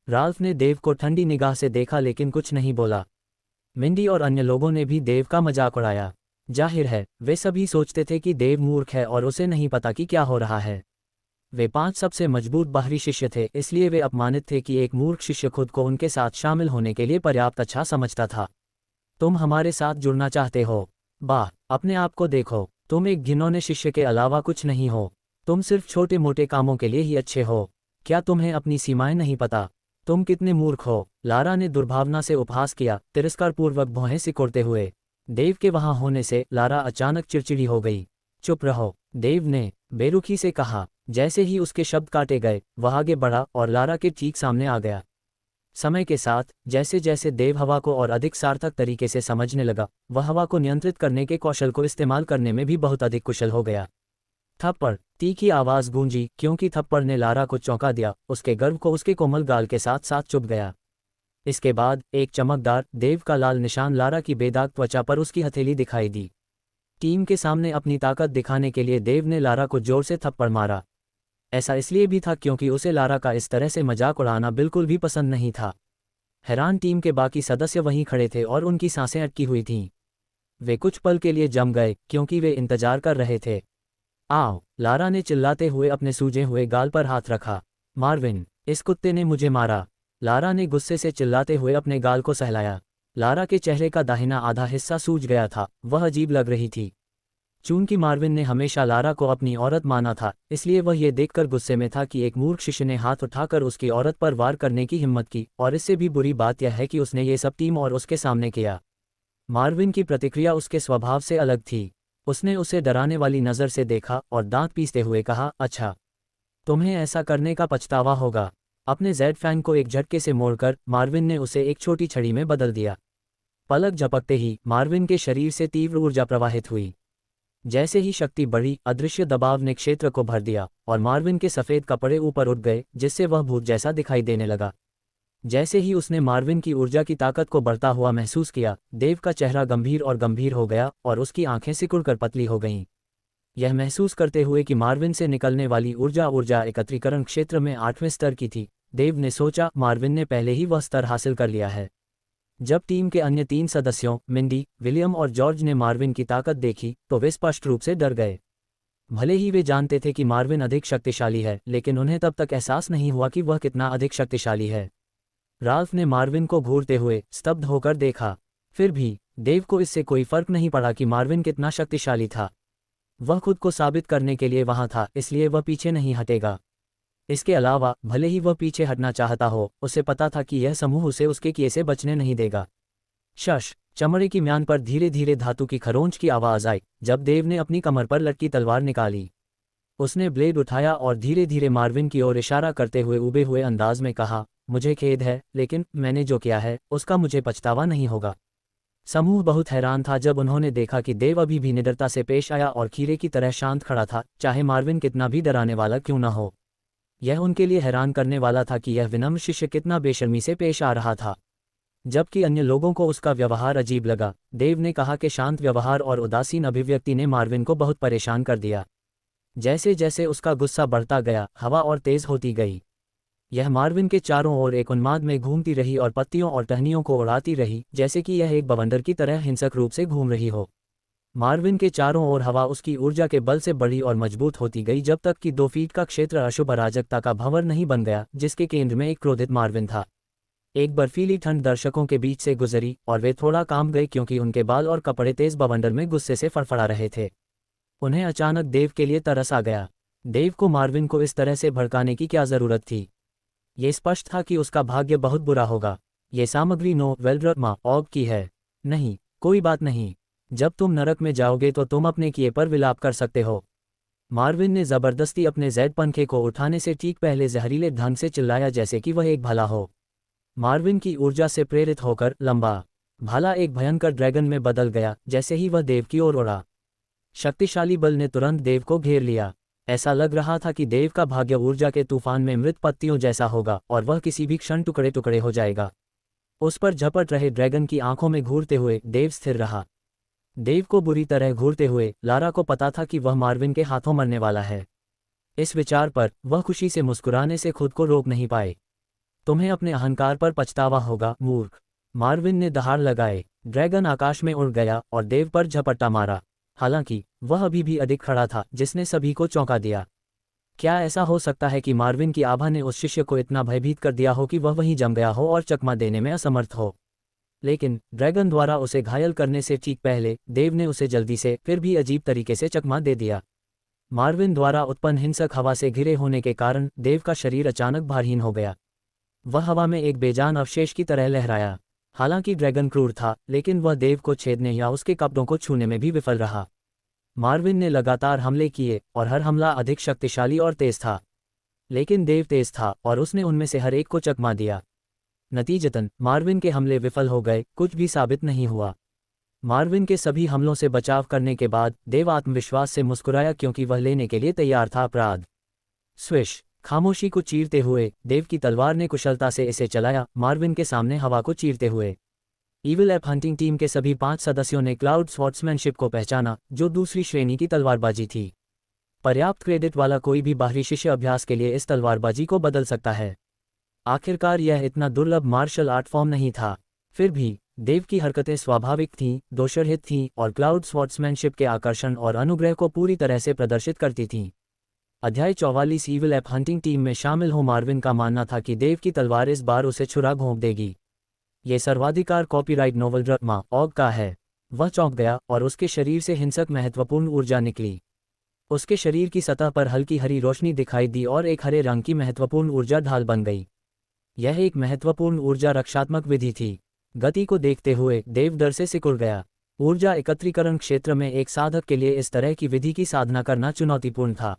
राल्फ ने देव को ठंडी निगाह से देखा लेकिन कुछ नहीं बोला। मिंडी और अन्य लोगों ने भी देव का मजाक उड़ाया। जाहिर है वे सभी सोचते थे कि देव मूर्ख है और उसे नहीं पता कि क्या हो रहा है। वे 5 सबसे मजबूत बाहरी शिष्य थे, इसलिए वे अपमानित थे कि एक मूर्ख शिष्य खुद को उनके साथ शामिल होने के लिए पर्याप्त अच्छा समझता था। तुम हमारे साथ जुड़ना चाहते हो? वाह, अपने आप को देखो, तुम एक घिनौने शिष्य के अलावा कुछ नहीं हो। तुम सिर्फ छोटे मोटे कामों के लिए ही अच्छे हो। क्या तुम्हें अपनी सीमाएं नहीं पता? तुम कितने मूर्ख हो? लारा ने दुर्भावना से उपहास किया, तिरस्कारपूर्वक भौहें सिकोड़ते हुए। देव के वहां होने से लारा अचानक चिड़चिड़ी हो गई। चुप रहो, देव ने बेरुखी से कहा। जैसे ही उसके शब्द काटे गए वह आगे बढ़ा और लारा के ठीक सामने आ गया। समय के साथ जैसे जैसे देव हवा को और अधिक सार्थक तरीके से समझने लगा, वह हवा को नियंत्रित करने के कौशल को इस्तेमाल करने में भी बहुत अधिक कुशल हो गया। थप्पड़, तीखी आवाज गूंजी, क्योंकि थप्पड़ ने लारा को चौंका दिया। उसके गर्व को उसके कोमल गाल के साथ साथ चुभ गया। इसके बाद एक चमकदार देव का लाल निशान लारा की बेदाग त्वचा पर उसकी हथेली दिखाई दी। टीम के सामने अपनी ताकत दिखाने के लिए देव ने लारा को जोर से थप्पड़ मारा। ऐसा इसलिए भी था क्योंकि उसे लारा का इस तरह से मजाक उड़ाना बिल्कुल भी पसंद नहीं था। हैरान टीम के बाकी सदस्य वहीं खड़े थे और उनकी सांसें अटकी हुई थीं। वे कुछ पल के लिए जम गए क्योंकि वे इंतजार कर रहे थे। आओ, लारा ने चिल्लाते हुए अपने सूजे हुए गाल पर हाथ रखा। मार्विन, इस कुत्ते ने मुझे मारा। लारा ने गुस्से से चिल्लाते हुए अपने गाल को सहलाया। लारा के चेहरे का दाहिना आधा हिस्सा सूज गया था, वह अजीब लग रही थी। चूंकि मार्विन ने हमेशा लारा को अपनी औरत माना था, इसलिए वह ये देखकर गुस्से में था कि एक मूर्ख शिष्य ने हाथ उठाकर उसकी औरत पर वार करने की हिम्मत की, और इससे भी बुरी बात यह है कि उसने ये सब टीम और उसके सामने किया। मार्विन की प्रतिक्रिया उसके स्वभाव से अलग थी। उसने उसे डराने वाली नज़र से देखा और दांत पीसते हुए कहा, अच्छा, तुम्हें ऐसा करने का पछतावा होगा। अपने जेड फैंग को एक झटके से मोड़कर मार्विन ने उसे एक छोटी छड़ी में बदल दिया। पलक झपकते ही मार्विन के शरीर से तीव्र ऊर्जा प्रवाहित हुई। जैसे ही शक्ति बढ़ी, अदृश्य दबाव ने क्षेत्र को भर दिया और मार्विन के सफ़ेद कपड़े ऊपर उठ गए, जिससे वह भूत जैसा दिखाई देने लगा। जैसे ही उसने मार्विन की ऊर्जा की ताकत को बढ़ता हुआ महसूस किया, देव का चेहरा गंभीर और गंभीर हो गया और उसकी आंखें सिकुड़कर पतली हो गईं। यह महसूस करते हुए कि मार्विन से निकलने वाली ऊर्जा एकत्रीकरण क्षेत्र में 8वें स्तर की थी, देव ने सोचा, मार्विन ने पहले ही वह स्तर हासिल कर लिया है। जब टीम के अन्य 3 सदस्यों मिंडी, विलियम और जॉर्ज ने मार्विन की ताकत देखी तो वे स्पष्ट रूप से डर गए। भले ही वे जानते थे कि मार्विन अधिक शक्तिशाली है, लेकिन उन्हें तब तक एहसास नहीं हुआ कि वह कितना अधिक शक्तिशाली है। राल्फ ने मार्विन को घूरते हुए स्तब्ध होकर देखा। फिर भी देव को इससे कोई फर्क नहीं पड़ा कि मार्विन कितना शक्तिशाली था। वह खुद को साबित करने के लिए वहां था, इसलिए वह पीछे नहीं हटेगा। इसके अलावा भले ही वह पीछे हटना चाहता हो, उसे पता था कि यह समूह उसे उसके किए से बचने नहीं देगा। शश, चमड़े की म्यान पर धीरे धीरे धातु की खरोंच की आवाज आई जब देव ने अपनी कमर पर लटकी तलवार निकाली। उसने ब्लेड उठाया और धीरे धीरे मार्विन की ओर इशारा करते हुए उबे हुए अंदाज में कहा, मुझे खेद है, लेकिन मैंने जो किया है उसका मुझे पछतावा नहीं होगा। समूह बहुत हैरान था जब उन्होंने देखा कि देव अभी भी निडरता से पेश आया और खीरे की तरह शांत खड़ा था, चाहे मार्विन कितना भी डराने वाला क्यों न हो। यह उनके लिए हैरान करने वाला था कि यह विनम्र शिष्य कितना बेशर्मी से पेश आ रहा था। जबकि अन्य लोगों को उसका व्यवहार अजीब लगा, देव ने कहा कि शांत व्यवहार और उदासीन अभिव्यक्ति ने मार्विन को बहुत परेशान कर दिया। जैसे जैसे उसका गुस्सा बढ़ता गया, हवा और तेज होती गई। यह मार्विन के चारों ओर एक उन्माद में घूमती रही और पत्तियों और टहनियों को उड़ाती रही, जैसे कि यह एक बवंडर की तरह हिंसक रूप से घूम रही हो। मार्विन के चारों ओर हवा उसकी ऊर्जा के बल से बढ़ी और मजबूत होती गई जब तक कि 2 फीट का क्षेत्र अशुभ अराजकता का भंवर नहीं बन गया, जिसके केंद्र में एक क्रोधित मार्विन था। एक बर्फीली ठंड दर्शकों के बीच से गुजरी और वे थोड़ा कांप गए क्योंकि उनके बाल और कपड़े तेज बवंडर में गुस्से से फड़फड़ा रहे थे। उन्हें अचानक देव के लिए तरस आ गया। देव को मार्विन को इस तरह से भड़काने की क्या जरूरत थी? ये स्पष्ट था कि उसका भाग्य बहुत बुरा होगा। ये सामग्री नो वेल्ड्रमा ऑग की है। नहीं, कोई बात नहीं। जब तुम नरक में जाओगे तो तुम अपने किए पर विलाप कर सकते हो। मार्विन ने जबरदस्ती अपने जैद पंखे को उठाने से ठीक पहले जहरीले ढंग से चिल्लाया जैसे कि वह एक भाला हो। मार्विन की ऊर्जा से प्रेरित होकर लंबा भाला एक भयंकर ड्रैगन में बदल गया जैसे ही वह देव की ओर उड़ा। शक्तिशाली बल ने तुरंत देव को घेर लिया। ऐसा लग रहा था कि देव का भाग्य ऊर्जा के तूफान में मृत पत्तियों जैसा होगा और वह किसी भी क्षण टुकड़े टुकड़े हो जाएगा। उस पर झपट रहे ड्रैगन की आंखों में घूरते हुए देव स्थिर रहा। देव को बुरी तरह घूरते हुए लारा को पता था कि वह मार्विन के हाथों मरने वाला है। इस विचार पर वह खुशी से मुस्कुराने से खुद को रोक नहीं पाए। तुम्हें अपने अहंकार पर पछतावा होगा, मूर्ख। मार्विन ने दहाड़ लगाए। ड्रैगन आकाश में उड़ गया और देव पर झपट्टा मारा। हालांकि वह अभी भी अधिक खड़ा था, जिसने सभी को चौंका दिया। क्या ऐसा हो सकता है कि मार्विन की आभा ने उस शिष्य को इतना भयभीत कर दिया हो कि वह वहीं जम गया हो और चकमा देने में असमर्थ हो? लेकिन ड्रैगन द्वारा उसे घायल करने से ठीक पहले देव ने उसे जल्दी से फिर भी अजीब तरीके से चकमा दे दिया। मार्विन द्वारा उत्पन्न हिंसक हवा से घिरे होने के कारण देव का शरीर अचानक भारहीन हो गया। वह हवा में एक बेजान अवशेष की तरह लहराया। हालांकि ड्रैगन क्रूर था, लेकिन वह देव को छेदने या उसके कपड़ों को छूने में भी विफल रहा। मार्विन ने लगातार हमले किए और हर हमला अधिक शक्तिशाली और तेज था। लेकिन देव तेज था और उसने उनमें से हर एक को चकमा दिया। नतीजतन मार्विन के हमले विफल हो गए, कुछ भी साबित नहीं हुआ। मार्विन के सभी हमलों से बचाव करने के बाद देव आत्मविश्वास से मुस्कुराया क्योंकि वह लेने के लिए तैयार था अपराध। स्विश, खामोशी को चीरते हुए देव की तलवार ने कुशलता से इसे चलाया, मार्विन के सामने हवा को चीरते हुए। ईविल एप हंटिंग टीम के सभी 5 सदस्यों ने क्लाउड स्वॉर्ड्समैनशिप को पहचाना, जो दूसरी श्रेणी की तलवारबाजी थी। पर्याप्त क्रेडिट वाला कोई भी बाहरी शिष्य अभ्यास के लिए इस तलवारबाजी को बदल सकता है। आखिरकार यह इतना दुर्लभ मार्शल आर्ट फॉर्म नहीं था। फिर भी देव की हरकतें स्वाभाविक थीं, दोषरहित थीं और क्लाउड स्वॉर्ड्समैनशिप के आकर्षण और अनुग्रह को पूरी तरह से प्रदर्शित करती थीं। अध्याय 44 ईविल एप हंटिंग टीम में शामिल हो मार्विन का मानना था कि देव की तलवार इस बार उसे छुरा घोंप देगी। ये सर्वाधिकार कॉपीराइट नोवेल ड्रामा ऑग का है। वह चौंक गया और उसके शरीर से हिंसक महत्वपूर्ण ऊर्जा निकली। उसके शरीर की सतह पर हल्की हरी रोशनी दिखाई दी और एक हरे रंग की महत्वपूर्ण ऊर्जा ढाल बन गई। यह एक महत्वपूर्ण ऊर्जा रक्षात्मक विधि थी। गति को देखते हुए देव डर से सिकुड़ गया। ऊर्जा एकत्रीकरण क्षेत्र में एक साधक के लिए इस तरह की विधि की साधना करना चुनौतीपूर्ण था,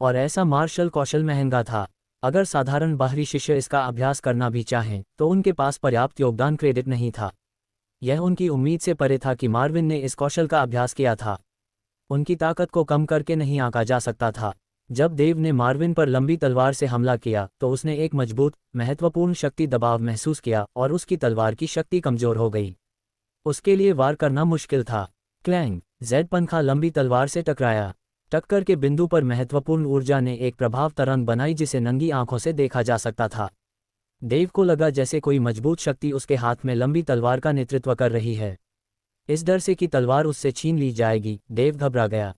और ऐसा मार्शल कौशल महंगा था। अगर साधारण बाहरी शिष्य इसका अभ्यास करना भी चाहें तो उनके पास पर्याप्त योगदान क्रेडिट नहीं था। यह उनकी उम्मीद से परे था कि मार्विन ने इस कौशल का अभ्यास किया था। उनकी ताकत को कम करके नहीं आंका जा सकता था। जब देव ने मार्विन पर लंबी तलवार से हमला किया तो उसने एक मजबूत, महत्वपूर्ण शक्ति दबाव महसूस किया और उसकी तलवार की शक्ति कमजोर हो गई। उसके लिए वार करना मुश्किल था। क्लैंग! जेड पंखा लंबी तलवार से टकराया। टक्कर के बिंदु पर महत्वपूर्ण ऊर्जा ने एक प्रभाव तरंग बनाई जिसे नंगी आंखों से देखा जा सकता था। देव को लगा जैसे कोई मजबूत शक्ति उसके हाथ में लंबी तलवार का नेतृत्व कर रही है। इस डर से कि तलवार उससे छीन ली जाएगी, देव घबरा गया।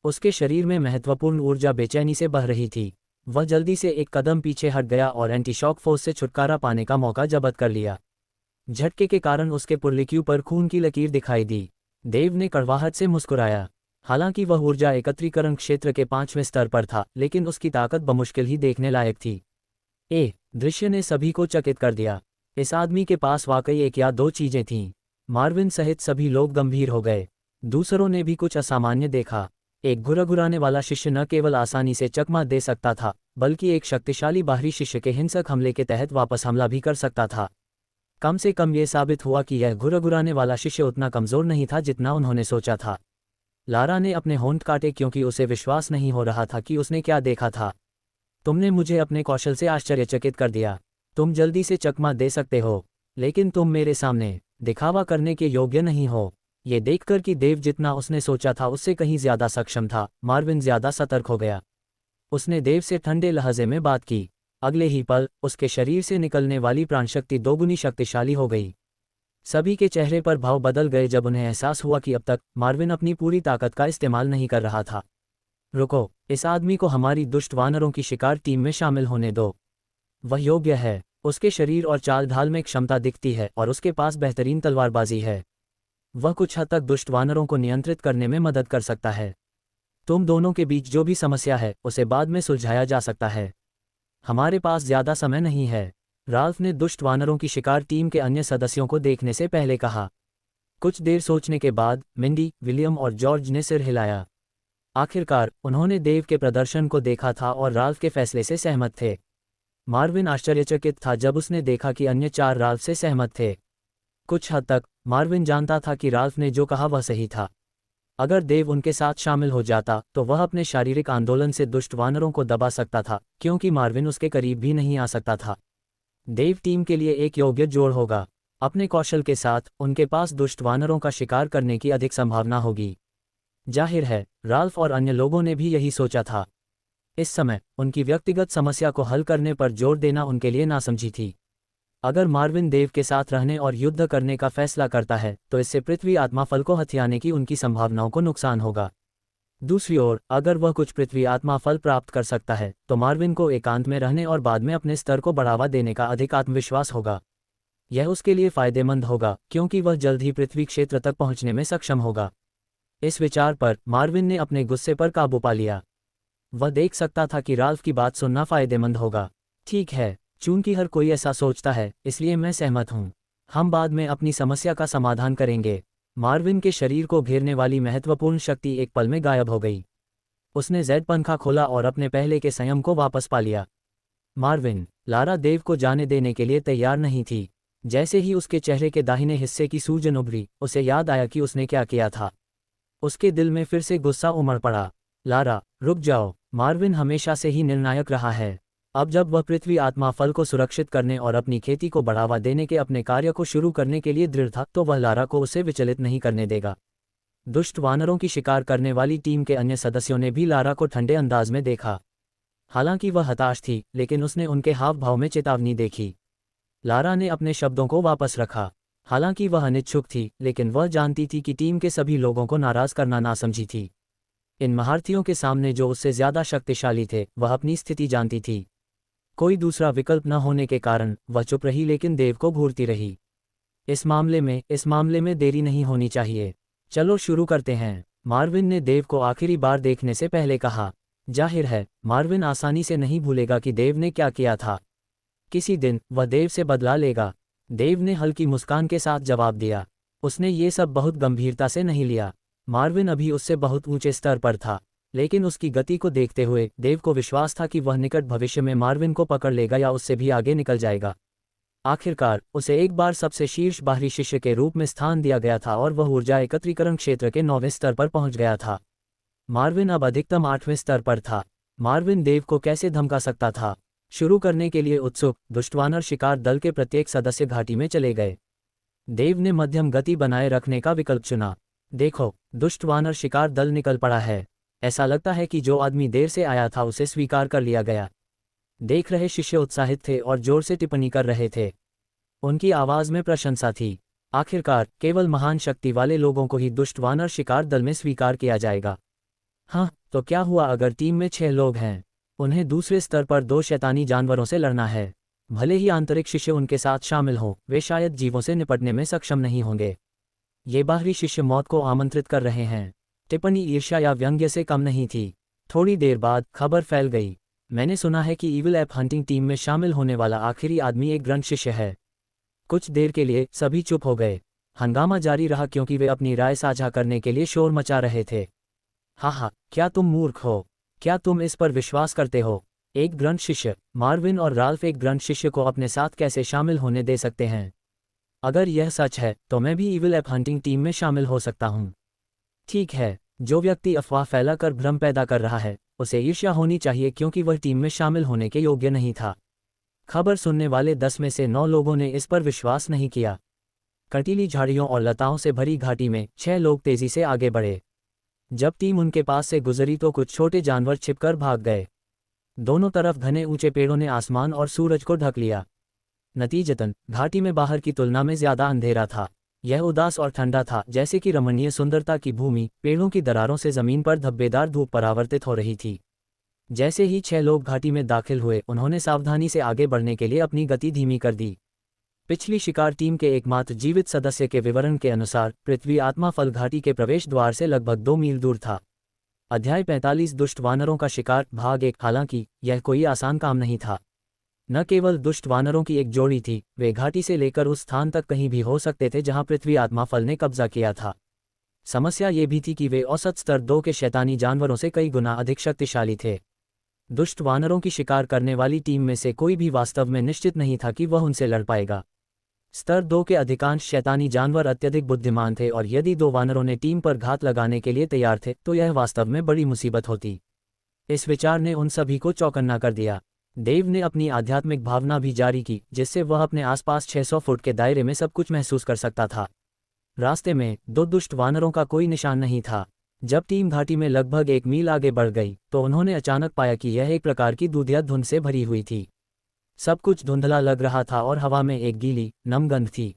उसके शरीर में महत्वपूर्ण ऊर्जा बेचैनी से बह रही थी। वह जल्दी से एक कदम पीछे हट गया और एंटी शॉक फोर्स से छुटकारा पाने का मौका जब्त कर लिया। झटके के कारण उसके पुर्लिक्यू पर खून की लकीर दिखाई दी। देव ने कड़वाहट से मुस्कुराया। हालांकि वह ऊर्जा एकत्रीकरण क्षेत्र के 5वें स्तर पर था, लेकिन उसकी ताकत बमुश्किल ही देखने लायक थी। दृश्य ने सभी को चकित कर दिया। इस आदमी के पास वाकई एक या दो चीजें थीं। मार्विन सहित सभी लोग गंभीर हो गए। दूसरों ने भी कुछ असामान्य देखा। एक घुरघुराने वाला शिष्य न केवल आसानी से चकमा दे सकता था, बल्कि एक शक्तिशाली बाहरी शिष्य के हिंसक हमले के तहत वापस हमला भी कर सकता था। कम से कम ये साबित हुआ कि यह घुरघुराने वाला शिष्य उतना कमजोर नहीं था जितना उन्होंने सोचा था। लारा ने अपने होंठ काटे क्योंकि उसे विश्वास नहीं हो रहा था कि उसने क्या देखा था। तुमने मुझे अपने कौशल से आश्चर्यचकित कर दिया। तुम जल्दी से चकमा दे सकते हो, लेकिन तुम मेरे सामने दिखावा करने के योग्य नहीं हो। ये देखकर कि देव जितना उसने सोचा था उससे कहीं ज्यादा सक्षम था, मार्विन ज्यादा सतर्क हो गया। उसने देव से ठंडे लहजे में बात की। अगले ही पल उसके शरीर से निकलने वाली प्राणशक्ति दोगुनी शक्तिशाली हो गई। सभी के चेहरे पर भाव बदल गए जब उन्हें एहसास हुआ कि अब तक मार्विन अपनी पूरी ताकत का इस्तेमाल नहीं कर रहा था। रुको, इस आदमी को हमारी दुष्ट वानरों की शिकार टीम में शामिल होने दो। वह योग्य है। उसके शरीर और चाल ढाल में क्षमता दिखती है और उसके पास बेहतरीन तलवारबाजी है। वह कुछ हद तक दुष्ट वानरों को नियंत्रित करने में मदद कर सकता है। तुम दोनों के बीच जो भी समस्या है उसे बाद में सुलझाया जा सकता है। हमारे पास ज्यादा समय नहीं है, राल्फ ने दुष्ट वानरों की शिकार टीम के अन्य सदस्यों को देखने से पहले कहा। कुछ देर सोचने के बाद मिंडी, विलियम और जॉर्ज ने सिर हिलाया। आखिरकार उन्होंने देव के प्रदर्शन को देखा था और राल्फ के फैसले से सहमत थे। मार्विन आश्चर्यचकित था जब उसने देखा कि अन्य 4 राल्फ से सहमत थे। कुछ हद तक मार्विन जानता था कि राल्फ ने जो कहा वह सही था। अगर देव उनके साथ शामिल हो जाता तो वह अपने शारीरिक आंदोलन से दुष्ट वानरों को दबा सकता था, क्योंकि मार्विन उसके करीब भी नहीं आ सकता था। देव टीम के लिए एक योग्य जोड़ होगा। अपने कौशल के साथ उनके पास दुष्ट वानरों का शिकार करने की अधिक संभावना होगी। जाहिर है राल्फ और अन्य लोगों ने भी यही सोचा था। इस समय उनकी व्यक्तिगत समस्या को हल करने पर जोर देना उनके लिए नासमझी थी। अगर मार्विन देव के साथ रहने और युद्ध करने का फैसला करता है तो इससे पृथ्वी आत्मा फल को हथियाने की उनकी संभावनाओं को नुकसान होगा। दूसरी ओर अगर वह कुछ पृथ्वी आत्मा फल प्राप्त कर सकता है तो मार्विन को एकांत में रहने और बाद में अपने स्तर को बढ़ावा देने का अधिक आत्मविश्वास होगा। यह उसके लिए फायदेमंद होगा क्योंकि वह जल्द ही पृथ्वी क्षेत्र तक पहुंचने में सक्षम होगा। इस विचार पर मार्विन ने अपने गुस्से पर काबू पा लिया। वह देख सकता था कि राल्फ की बात सुनना फायदेमंद होगा। ठीक है, चूंकि हर कोई ऐसा सोचता है इसलिए मैं सहमत हूं। हम बाद में अपनी समस्या का समाधान करेंगे। मार्विन के शरीर को घेरने वाली महत्वपूर्ण शक्ति एक पल में गायब हो गई। उसने जेड पंखा खोला और अपने पहले के संयम को वापस पा लिया। मार्विन, लारा देव को जाने देने के लिए तैयार नहीं थी। जैसे ही उसके चेहरे के दाहिने हिस्से की सूजन उभरी, उसे याद आया कि उसने क्या किया था। उसके दिल में फिर से गुस्सा उमड़ पड़ा। लारा, रुक जाओ। मार्विन हमेशा से ही निर्णायक रहा है। अब जब वह पृथ्वी आत्मा फल को सुरक्षित करने और अपनी खेती को बढ़ावा देने के अपने कार्य को शुरू करने के लिए दृढ़ था, तो वह लारा को उसे विचलित नहीं करने देगा। दुष्ट वानरों की शिकार करने वाली टीम के अन्य सदस्यों ने भी लारा को ठंडे अंदाज में देखा। हालांकि वह हताश थी, लेकिन उसने उनके हाव भाव में चेतावनी देखी। लारा ने अपने शब्दों को वापस रखा। हालांकि वह अनिच्छुक थी, लेकिन वह जानती थी कि टीम के सभी लोगों को नाराज करना नासमझी थी। इन महारथियों के सामने जो उससे ज्यादा शक्तिशाली थे, वह अपनी स्थिति जानती थी। कोई दूसरा विकल्प न होने के कारण वह चुप रही, लेकिन देव को घूरती रही। इस मामले में देरी नहीं होनी चाहिए। चलो शुरू करते हैं, मार्विन ने देव को आखिरी बार देखने से पहले कहा। जाहिर है, मार्विन आसानी से नहीं भूलेगा कि देव ने क्या किया था। किसी दिन वह देव से बदला लेगा। देव ने हल्की मुस्कान के साथ जवाब दिया। उसने ये सब बहुत गंभीरता से नहीं लिया। मार्विन अभी उससे बहुत ऊंचे स्तर पर था, लेकिन उसकी गति को देखते हुए देव को विश्वास था कि वह निकट भविष्य में मार्विन को पकड़ लेगा या उससे भी आगे निकल जाएगा। आखिरकार उसे एक बार सबसे शीर्ष बाहरी शिष्य के रूप में स्थान दिया गया था और वह ऊर्जा एकत्रीकरण क्षेत्र के 9वें स्तर पर पहुंच गया था। मार्विन अब अधिकतम 8वें स्तर पर था। मार्विन देव को कैसे धमका सकता था? शुरू करने के लिए उत्सुक दुष्टवानर शिकार दल के प्रत्येक सदस्य घाटी में चले गए। देव ने मध्यम गति बनाए रखने का विकल्प चुना। देखो, दुष्टवानर शिकार दल निकल पड़ा है। ऐसा लगता है कि जो आदमी देर से आया था उसे स्वीकार कर लिया गया। देख रहे शिष्य उत्साहित थे और जोर से टिप्पणी कर रहे थे। उनकी आवाज में प्रशंसा थी। आखिरकार केवल महान शक्ति वाले लोगों को ही दुष्टवानर शिकार दल में स्वीकार किया जाएगा। हाँ, तो क्या हुआ अगर टीम में 6 लोग हैं? उन्हें दूसरे स्तर पर 2 शैतानी जानवरों से लड़ना है। भले ही आंतरिक शिष्य उनके साथ शामिल हों, वे शायद जीवों से निपटने में सक्षम नहीं होंगे। ये बाहरी शिष्य मौत को आमंत्रित कर रहे हैं। टिप्पणी ईर्ष्या या व्यंग्य से कम नहीं थी। थोड़ी देर बाद खबर फैल गई। मैंने सुना है कि ईविल एप हंटिंग टीम में शामिल होने वाला आखिरी आदमी एक ग्रंथ शिष्य है। कुछ देर के लिए सभी चुप हो गए। हंगामा जारी रहा क्योंकि वे अपनी राय साझा करने के लिए शोर मचा रहे थे। हाँ, क्या तुम मूर्ख हो? क्या तुम इस पर विश्वास करते हो? एक ग्रंथ शिष्य, मार्विन और राल्फ एक ग्रंथ शिष्य को अपने साथ कैसे शामिल होने दे सकते हैं? अगर यह सच है तो मैं भी ईविल एप हंटिंग टीम में शामिल हो सकता हूँ। ठीक है, जो व्यक्ति अफवाह फैलाकर भ्रम पैदा कर रहा है, उसे ईर्ष्या होनी चाहिए क्योंकि वह टीम में शामिल होने के योग्य नहीं था। खबर सुनने वाले 10 में से 9 लोगों ने इस पर विश्वास नहीं किया। कंटीली झाड़ियों और लताओं से भरी घाटी में 6 लोग तेजी से आगे बढ़े। जब टीम उनके पास से गुजरी तो कुछ छोटे जानवर छिपकर भाग गए। दोनों तरफ घने ऊंचे पेड़ों ने आसमान और सूरज को ढक लिया। नतीजतन घाटी में बाहर की तुलना में ज्यादा अंधेरा था। यह उदास और ठंडा था, जैसे कि रमणीय सुंदरता की भूमि पेड़ों की दरारों से जमीन पर धब्बेदार धूप परावर्तित हो रही थी। जैसे ही 6 लोग घाटी में दाखिल हुए, उन्होंने सावधानी से आगे बढ़ने के लिए अपनी गति धीमी कर दी। पिछली शिकार टीम के एकमात्र जीवित सदस्य के विवरण के अनुसार पृथ्वी आत्मा फल घाटी के प्रवेश द्वार से लगभग 2 मील दूर था। अध्याय 45 दुष्ट वानरों का शिकार भाग 1। हालांकि यह कोई आसान काम नहीं था। न केवल दुष्ट वानरों की एक जोड़ी थी, वे घाटी से लेकर उस स्थान तक कहीं भी हो सकते थे जहां पृथ्वी आत्मा फल ने कब्जा किया था। समस्या ये भी थी कि वे औसत स्तर 2 के शैतानी जानवरों से कई गुना अधिक शक्तिशाली थे। दुष्ट वानरों की शिकार करने वाली टीम में से कोई भी वास्तव में निश्चित नहीं था कि वह उनसे लड़ पाएगा। स्तर 2 के अधिकांश शैतानी जानवर अत्यधिक बुद्धिमान थे और यदि 2 वानरों ने टीम पर घात लगाने के लिए तैयार थे तो यह वास्तव में बड़ी मुसीबत होती। इस विचार ने उन सभी को चौकन्ना कर दिया। देव ने अपनी आध्यात्मिक भावना भी जारी की, जिससे वह अपने आसपास 600 फुट के दायरे में सब कुछ महसूस कर सकता था। रास्ते में 2 दुष्ट वानरों का कोई निशान नहीं था। जब टीम घाटी में लगभग 1 मील आगे बढ़ गई तो उन्होंने अचानक पाया कि यह एक प्रकार की दूधिया धुंध से भरी हुई थी। सब कुछ धुंधला लग रहा था और हवा में एक गीली, नम गंध थी।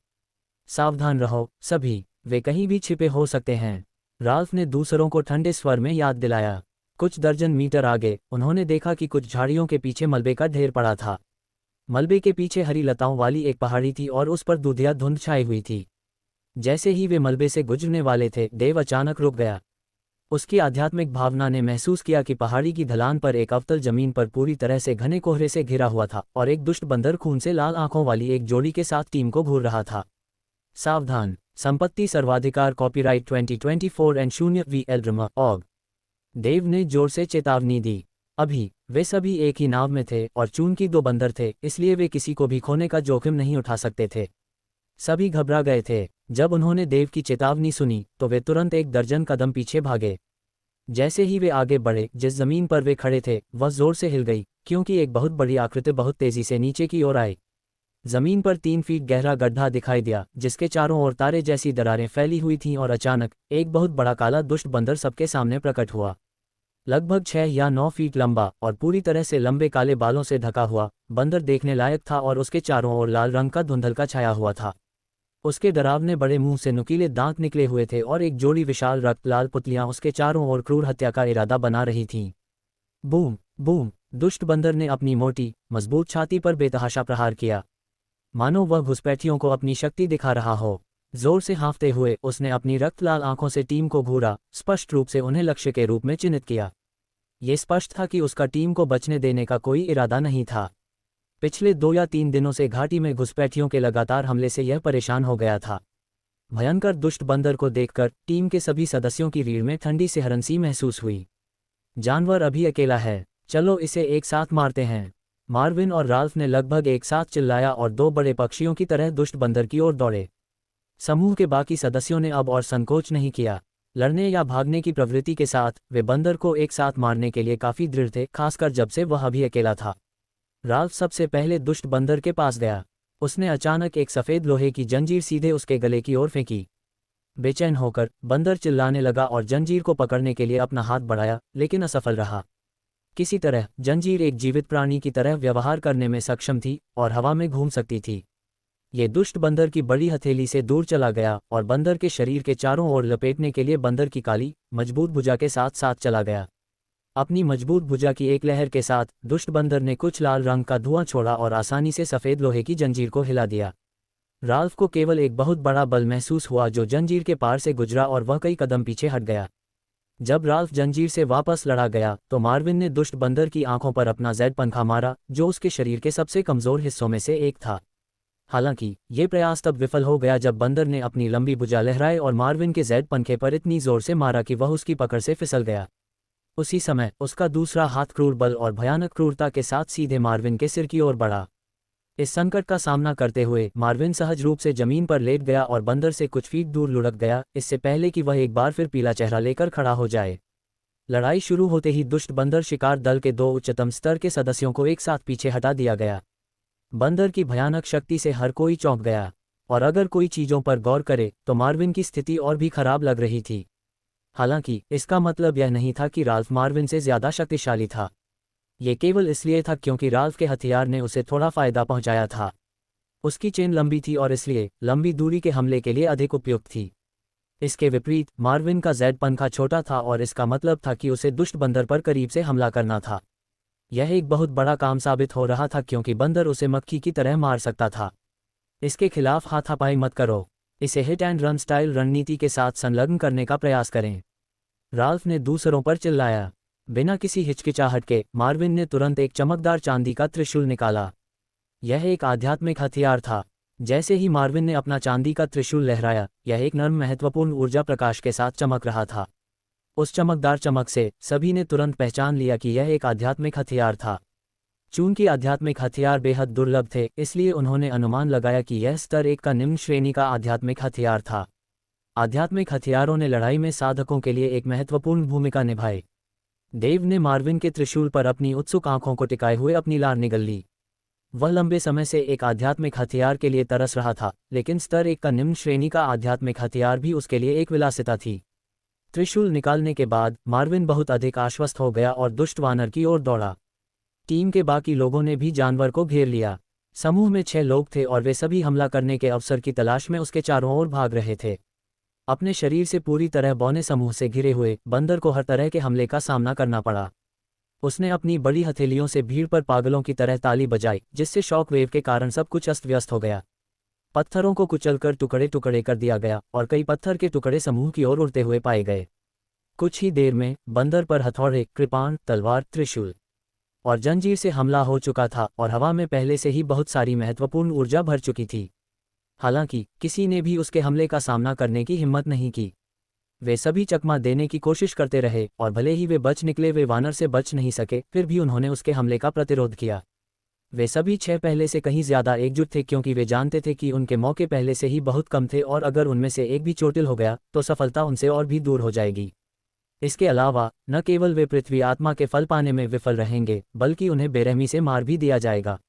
सावधान रहो सभी, वे कहीं भी छिपे हो सकते हैं, राल्फ ने दूसरों को ठंडे स्वर में याद दिलाया। कुछ दर्जन मीटर आगे उन्होंने देखा कि कुछ झाड़ियों के पीछे मलबे का ढेर पड़ा था। मलबे के पीछे हरी लताओं वाली एक पहाड़ी थी और उस पर दूधिया धुंध छाई हुई थी। जैसे ही वे मलबे से गुजरने वाले थे, देव अचानक रुक गया। उसकी आध्यात्मिक भावना ने महसूस किया कि पहाड़ी की ढलान पर एक अवतल जमीन पर पूरी तरह से घने कोहरे से घिरा हुआ था और एक दुष्ट बंदर खून से लाल आंखों वाली एक जोड़ी के साथ टीम को घूर रहा था। सावधान, संपत्ति सर्वाधिकार कॉपीराइट 2024 एंड 0 VL देव ने जोर से चेतावनी दी। अभी वे सभी एक ही नाव में थे और चूंकि 2 बंदर थे, इसलिए वे किसी को भी खोने का जोखिम नहीं उठा सकते थे। सभी घबरा गए थे। जब उन्होंने देव की चेतावनी सुनी तो वे तुरंत 1 दर्जन कदम पीछे भागे। जैसे ही वे आगे बढ़े, जिस जमीन पर वे खड़े थे वह जोर से हिल गई, क्योंकि एक बहुत बड़ी आकृति बहुत तेजी से नीचे की ओर आई। जमीन पर 3 फीट गहरा गड्ढा दिखाई दिया, जिसके चारों ओर तारे जैसी दरारें फैली हुई थीं, और अचानक एक बहुत बड़ा काला दुष्ट बंदर सबके सामने प्रकट हुआ। लगभग 6 या 9 फीट लंबा और पूरी तरह से लंबे काले बालों से ढका हुआ बंदर देखने लायक था, और उसके चारों ओर लाल रंग का धुंधलका छाया हुआ था। उसके डरावने बड़े मुंह से नुकीले दांत निकले हुए थे, और एक जोड़ी विशाल रक्त लाल पुतलियां उसके चारों ओर क्रूर हत्या का इरादा बना रही थीं। बूम बूम, दुष्ट बंदर ने अपनी मोटी मजबूत छाती पर बेतहाशा प्रहार किया, मानो वह घुसपैठियों को अपनी शक्ति दिखा रहा हो। जोर से हाँफते हुए उसने अपनी रक्तलाल आंखों से टीम को घूरा, स्पष्ट रूप से उन्हें लक्ष्य के रूप में चिन्हित किया। ये स्पष्ट था कि उसका टीम को बचने देने का कोई इरादा नहीं था। पिछले 2 या 3 दिनों से घाटी में घुसपैठियों के लगातार हमले से यह परेशान हो गया था। भयंकर दुष्ट बंदर को देखकर टीम के सभी सदस्यों की रीढ़ में ठंडी सिहरन सी महसूस हुई। जानवर अभी अकेला है, चलो इसे एक साथ मारते हैं। मार्विन और राल्फ ने लगभग एक साथ चिल्लाया और 2 बड़े पक्षियों की तरह दुष्ट बंदर की ओर दौड़े। समूह के बाकी सदस्यों ने अब और संकोच नहीं किया। लड़ने या भागने की प्रवृत्ति के साथ वे बंदर को एक साथ मारने के लिए काफी दृढ़ थे, खासकर जब से वह अभी अकेला था। राल्फ सबसे पहले दुष्ट बंदर के पास गया। उसने अचानक एक सफेद लोहे की जंजीर सीधे उसके गले की ओर फेंकी। बेचैन होकर बंदर चिल्लाने लगा और जंजीर को पकड़ने के लिए अपना हाथ बढ़ाया, लेकिन असफल रहा। किसी तरह जंजीर एक जीवित प्राणी की तरह व्यवहार करने में सक्षम थी और हवा में घूम सकती थी। ये दुष्ट बंदर की बड़ी हथेली से दूर चला गया और बंदर के शरीर के चारों ओर लपेटने के लिए बंदर की काली मजबूत भुजा के साथ साथ चला गया। अपनी मजबूत भुजा की एक लहर के साथ दुष्ट बंदर ने कुछ लाल रंग का धुआं छोड़ा और आसानी से सफेद लोहे की जंजीर को हिला दिया। राल्फ को केवल एक बहुत बड़ा बल महसूस हुआ जो जंजीर के पार से गुजरा, और वह कई कदम पीछे हट गया। जब राल्फ जंजीर से वापस लड़ा गया तो मार्विन ने दुष्ट बंदर की आंखों पर अपना जैड पंखा मारा, जो उसके शरीर के सबसे कमजोर हिस्सों में से एक था। हालांकि ये प्रयास तब विफल हो गया जब बंदर ने अपनी लंबी भुजा लहराए और मार्विन के जैड पंखे पर इतनी जोर से मारा कि वह उसकी पकड़ से फिसल गया। उसी समय उसका दूसरा हाथ क्रूर बल और भयानक क्रूरता के साथ सीधे मार्विन के सिर की ओर बढ़ा। इस संकट का सामना करते हुए मार्विन सहज रूप से जमीन पर लेट गया और बंदर से कुछ फीट दूर लुढ़क गया, इससे पहले कि वह एक बार फिर पीला चेहरा लेकर खड़ा हो जाए। लड़ाई शुरू होते ही दुष्ट बंदर शिकार दल के 2 उच्चतम स्तर के सदस्यों को एक साथ पीछे हटा दिया गया। बंदर की भयानक शक्ति से हर कोई चौंक गया, और अगर कोई चीजों पर गौर करे तो मार्विन की स्थिति और भी खराब लग रही थी। हालांकि इसका मतलब यह नहीं था कि राल्फ मार्विन से ज्यादा शक्तिशाली था। ये केवल इसलिए था क्योंकि राल्फ के हथियार ने उसे थोड़ा फायदा पहुंचाया था। उसकी चेन लंबी थी और इसलिए लंबी दूरी के हमले के लिए अधिक उपयुक्त थी। इसके विपरीत मार्विन का जैड पंखा छोटा था, और इसका मतलब था कि उसे दुष्ट बंदर पर करीब से हमला करना था। यह एक बहुत बड़ा काम साबित हो रहा था क्योंकि बंदर उसे मक्खी की तरह मार सकता था। इसके खिलाफ हाथापाई मत करो, इसे हिट एंड रन स्टाइल रणनीति के साथ संलग्न करने का प्रयास करें। राल्फ ने दूसरों पर चिल्लाया। बिना किसी हिचकिचाहट के मार्विन ने तुरंत एक चमकदार चांदी का त्रिशूल निकाला। यह एक आध्यात्मिक हथियार था। जैसे ही मार्विन ने अपना चांदी का त्रिशूल लहराया, यह एक नर्म महत्वपूर्ण ऊर्जा प्रकाश के साथ चमक रहा था। उस चमकदार चमक से सभी ने तुरंत पहचान लिया कि यह एक आध्यात्मिक हथियार था। चूंकि आध्यात्मिक हथियार बेहद दुर्लभ थे, इसलिए उन्होंने अनुमान लगाया कि यह स्तर 1 का निम्न श्रेणी का आध्यात्मिक हथियार था। आध्यात्मिक हथियारों ने लड़ाई में साधकों के लिए एक महत्वपूर्ण भूमिका निभाई। देव ने मार्विन के त्रिशूल पर अपनी उत्सुक आंखों को टिकाए हुए अपनी लार निगल ली। वह लंबे समय से एक आध्यात्मिक हथियार के लिए तरस रहा था, लेकिन स्तर 1 का निम्न श्रेणी का आध्यात्मिक हथियार भी उसके लिए एक विलासिता थी। त्रिशूल निकालने के बाद मार्विन बहुत अधिक आश्वस्त हो गया और दुष्ट वानर की ओर दौड़ा। टीम के बाकी लोगों ने भी जानवर को घेर लिया। समूह में 6 लोग थे और वे सभी हमला करने के अवसर की तलाश में उसके चारों ओर भाग रहे थे। अपने शरीर से पूरी तरह बौने समूह से घिरे हुए बंदर को हर तरह के हमले का सामना करना पड़ा। उसने अपनी बड़ी हथेलियों से भीड़ पर पागलों की तरह ताली बजाई, जिससे शॉक वेव के कारण सब कुछ अस्त व्यस्त हो गया। पत्थरों को कुचलकर टुकड़े टुकड़े कर दिया गया और कई पत्थर के टुकड़े समूह की ओर उड़ते हुए पाए गए। कुछ ही देर में बंदर पर हथौड़े, कृपाण, तलवार, त्रिशूल और जंजीर से हमला हो चुका था और हवा में पहले से ही बहुत सारी महत्वपूर्ण ऊर्जा भर चुकी थी। हालांकि किसी ने भी उसके हमले का सामना करने की हिम्मत नहीं की। वे सभी चकमा देने की कोशिश करते रहे और भले ही वे बच निकले, वे वानर से बच नहीं सके, फिर भी उन्होंने उसके हमले का प्रतिरोध किया। वे सभी 6 पहले से कहीं ज्यादा एकजुट थे क्योंकि वे जानते थे कि उनके मौके पहले से ही बहुत कम थे और अगर उनमें से एक भी चोटिल हो गया तो सफलता उनसे और भी दूर हो जाएगी। इसके अलावा न केवल वे पृथ्वी आत्मा के फल पाने में विफल रहेंगे, बल्कि उन्हें बेरहमी से मार भी दिया जाएगा।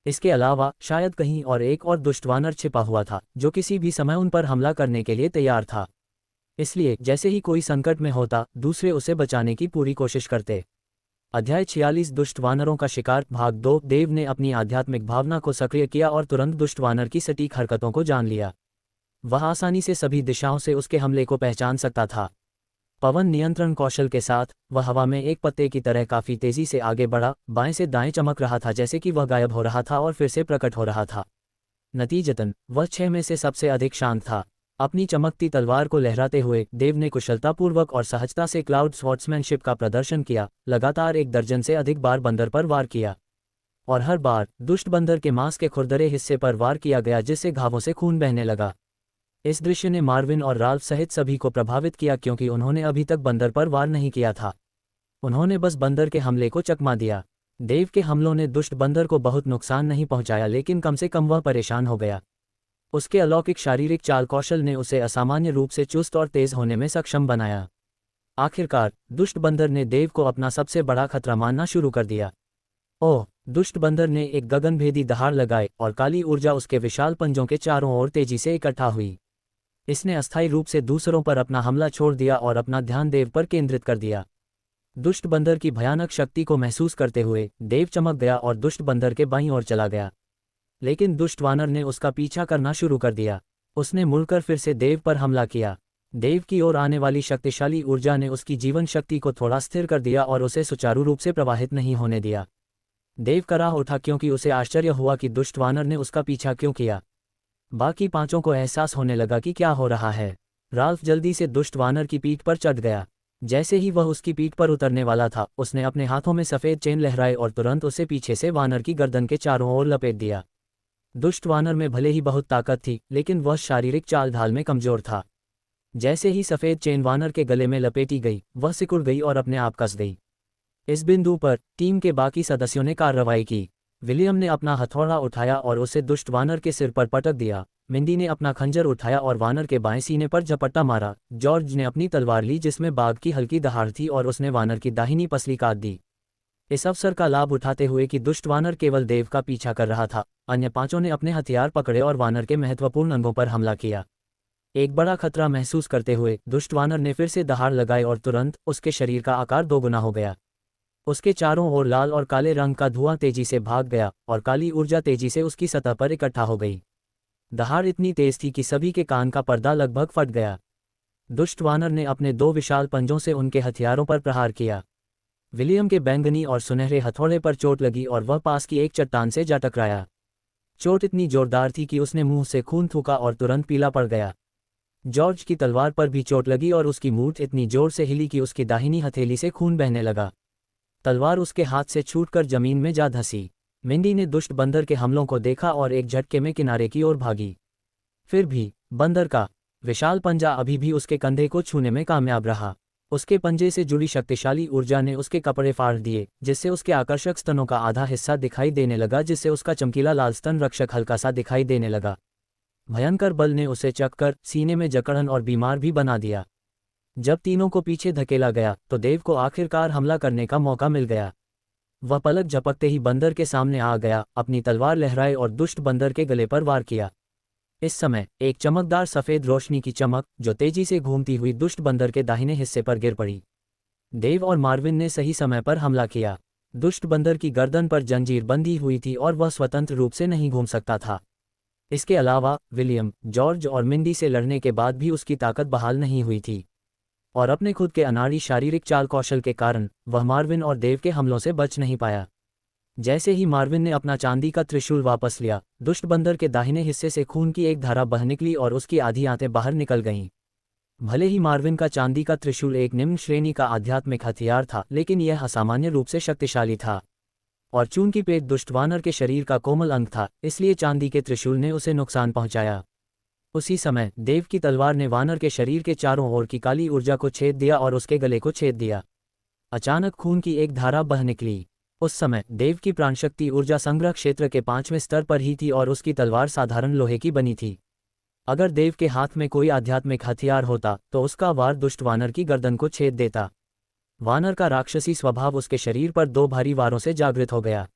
इसके अलावा शायद कहीं और एक और दुष्ट वानर छिपा हुआ था, जो किसी भी समय उन पर हमला करने के लिए तैयार था। इसलिए जैसे ही कोई संकट में होता, दूसरे उसे बचाने की पूरी कोशिश करते। अध्याय 46 दुष्ट वानरों का शिकार भाग 2। देव ने अपनी आध्यात्मिक भावना को सक्रिय किया और तुरंत दुष्ट वानर की सटीक हरकतों को जान लिया। वह आसानी से सभी दिशाओं से उसके हमले को पहचान सकता था। पवन नियंत्रण कौशल के साथ वह हवा में एक पत्ते की तरह काफी तेजी से आगे बढ़ा, बाएं से दाएं चमक रहा था, जैसे कि वह गायब हो रहा था और फिर से प्रकट हो रहा था। नतीजतन वह 6 में से सबसे अधिक शांत था। अपनी चमकती तलवार को लहराते हुए देव ने कुशलतापूर्वक और सहजता से क्लाउड स्वॉर्ड्समैनशिप का प्रदर्शन किया, लगातार 1 दर्जन से अधिक बार बंदर पर वार किया। और हर बार दुष्ट बंदर के मांस के खुरदरे हिस्से पर वार किया गया, जिससे घावों से खून बहने लगा। इस दृश्य ने मार्विन और राल्फ सहित सभी को प्रभावित किया, क्योंकि उन्होंने अभी तक बंदर पर वार नहीं किया था। उन्होंने बस बंदर के हमले को चकमा दिया। देव के हमलों ने दुष्ट बंदर को बहुत नुकसान नहीं पहुंचाया, लेकिन कम से कम वह परेशान हो गया। उसके अलौकिक शारीरिक चाल कौशल ने उसे असामान्य रूप से चुस्त और तेज होने में सक्षम बनाया। आखिरकार दुष्ट बंदर ने देव को अपना सबसे बड़ा खतरा मानना शुरू कर दिया। ओह! दुष्ट बंदर ने एक गगनभेदी दहाड़ लगाई और काली ऊर्जा उसके विशाल पंजों के चारों ओर तेजी से इकट्ठा हुई। इसने अस्थायी रूप से दूसरों पर अपना हमला छोड़ दिया और अपना ध्यान देव पर केंद्रित कर दिया। दुष्ट बंदर की भयानक शक्ति को महसूस करते हुए देव चमक गया और दुष्ट बंदर के बाईं ओर चला गया। लेकिन दुष्ट वानर ने उसका पीछा करना शुरू कर दिया। उसने मुड़कर फिर से देव पर हमला किया। देव की ओर आने वाली शक्तिशाली ऊर्जा ने उसकी जीवन शक्ति को थोड़ा स्थिर कर दिया और उसे सुचारू रूप से प्रवाहित नहीं होने दिया। देव कराह उठा, क्योंकि उसे आश्चर्य हुआ कि दुष्ट वानर ने उसका पीछा क्यों किया। बाकी पांचों को एहसास होने लगा कि क्या हो रहा है। राल्फ जल्दी से दुष्ट वानर की पीठ पर चढ़ गया। जैसे ही वह उसकी पीठ पर उतरने वाला था, उसने अपने हाथों में सफ़ेद चेन लहराए और तुरंत उसे पीछे से वानर की गर्दन के चारों ओर लपेट दिया। दुष्ट वानर में भले ही बहुत ताकत थी, लेकिन वह शारीरिक चाल ढाल में कमजोर था। जैसे ही सफ़ेद चेन वानर के गले में लपेटी गई, वह सिकुड़ गई और अपने आप कस गई। इस बिंदु पर टीम के बाकी सदस्यों ने कार्रवाई की। विलियम ने अपना हथौड़ा उठाया और उसे दुष्ट वानर के सिर पर पटक दिया। मिंडी ने अपना खंजर उठाया और वानर के बाएं सीने पर झपट्टा मारा। जॉर्ज ने अपनी तलवार ली, जिसमें बाघ की हल्की दहाड़ थी, और उसने वानर की दाहिनी पसली काट दी। इस अवसर का लाभ उठाते हुए कि दुष्ट वानर केवल देव का पीछा कर रहा था, अन्य पांचों ने अपने हथियार पकड़े और वानर के महत्वपूर्ण अंगों पर हमला किया। एक बड़ा खतरा महसूस करते हुए दुष्ट वानर ने फिर से दहाड़ लगाई और तुरंत उसके शरीर का आकार दोगुना हो गया। उसके चारों ओर लाल और काले रंग का धुआं तेजी से भाग गया और काली ऊर्जा तेजी से उसकी सतह पर इकट्ठा हो गई। दहाड़ इतनी तेज थी कि सभी के कान का पर्दा लगभग फट गया। दुष्ट वानर ने अपने 2 विशाल पंजों से उनके हथियारों पर प्रहार किया। विलियम के बैंगनी और सुनहरे हथौड़े पर चोट लगी और वह पास की एक चट्टान से जा टकराया। चोट इतनी जोरदार थी कि उसने मुंह से खून थूका और तुरंत पीला पड़ गया। जॉर्ज की तलवार पर भी चोट लगी और उसकी मूठ इतनी जोर से हिली कि उसकी दाहिनी हथेली से खून बहने लगा। तलवार उसके हाथ से छूटकर जमीन में जा धंसी। मिंडी ने दुष्ट बंदर के हमलों को देखा और एक झटके में किनारे की ओर भागी। फिर भी बंदर का विशाल पंजा अभी भी उसके कंधे को छूने में कामयाब रहा। उसके पंजे से जुड़ी शक्तिशाली ऊर्जा ने उसके कपड़े फाड़ दिए, जिससे उसके आकर्षक स्तनों का आधा हिस्सा दिखाई देने लगा, जिससे उसका चमकीला लाल स्तन रक्षक हल्का सा दिखाई देने लगा। भयंकर बल ने उसे चककर सीने में जकड़न और बीमार भी बना दिया। जब तीनों को पीछे धकेला गया तो देव को आखिरकार हमला करने का मौका मिल गया। वह पलक झपकते ही बंदर के सामने आ गया, अपनी तलवार लहराए और दुष्ट बंदर के गले पर वार किया। इस समय एक चमकदार सफ़ेद रोशनी की चमक, जो तेजी से घूमती हुई दुष्ट बंदर के दाहिने हिस्से पर गिर पड़ी। देव और मार्विन ने सही समय पर हमला किया। दुष्ट बंदर की गर्दन पर जंजीर बंधी हुई थी और वह स्वतंत्र रूप से नहीं घूम सकता था। इसके अलावा विलियम, जॉर्ज और मिंडी से लड़ने के बाद भी उसकी ताकत बहाल नहीं हुई थी, और अपने खुद के अनाड़ी शारीरिक चाल कौशल के कारण वह मार्विन और देव के हमलों से बच नहीं पाया। जैसे ही मार्विन ने अपना चांदी का त्रिशूल वापस लिया, दुष्ट बंदर के दाहिने हिस्से से खून की एक धारा बह निकली और उसकी आधी आंतें बाहर निकल गईं। भले ही मार्विन का चांदी का त्रिशूल एक निम्न श्रेणी का आध्यात्मिक हथियार था, लेकिन यह असामान्य रूप से शक्तिशाली था। और चूंकि पेट दुष्ट वानर के शरीर का कोमल अंग था, इसलिए चांदी के त्रिशूल ने उसे नुकसान पहुंचाया। उसी समय देव की तलवार ने वानर के शरीर के चारों ओर की काली ऊर्जा को छेद दिया और उसके गले को छेद दिया। अचानक खून की एक धारा बह निकली। उस समय देव की प्राणशक्ति ऊर्जा संग्रह क्षेत्र के 5वें स्तर पर ही थी और उसकी तलवार साधारण लोहे की बनी थी। अगर देव के हाथ में कोई आध्यात्मिक हथियार होता तो उसका वार दुष्ट वानर की गर्दन को छेद देता। वानर का राक्षसी स्वभाव उसके शरीर पर 2 भारी वारों से जागृत हो गया।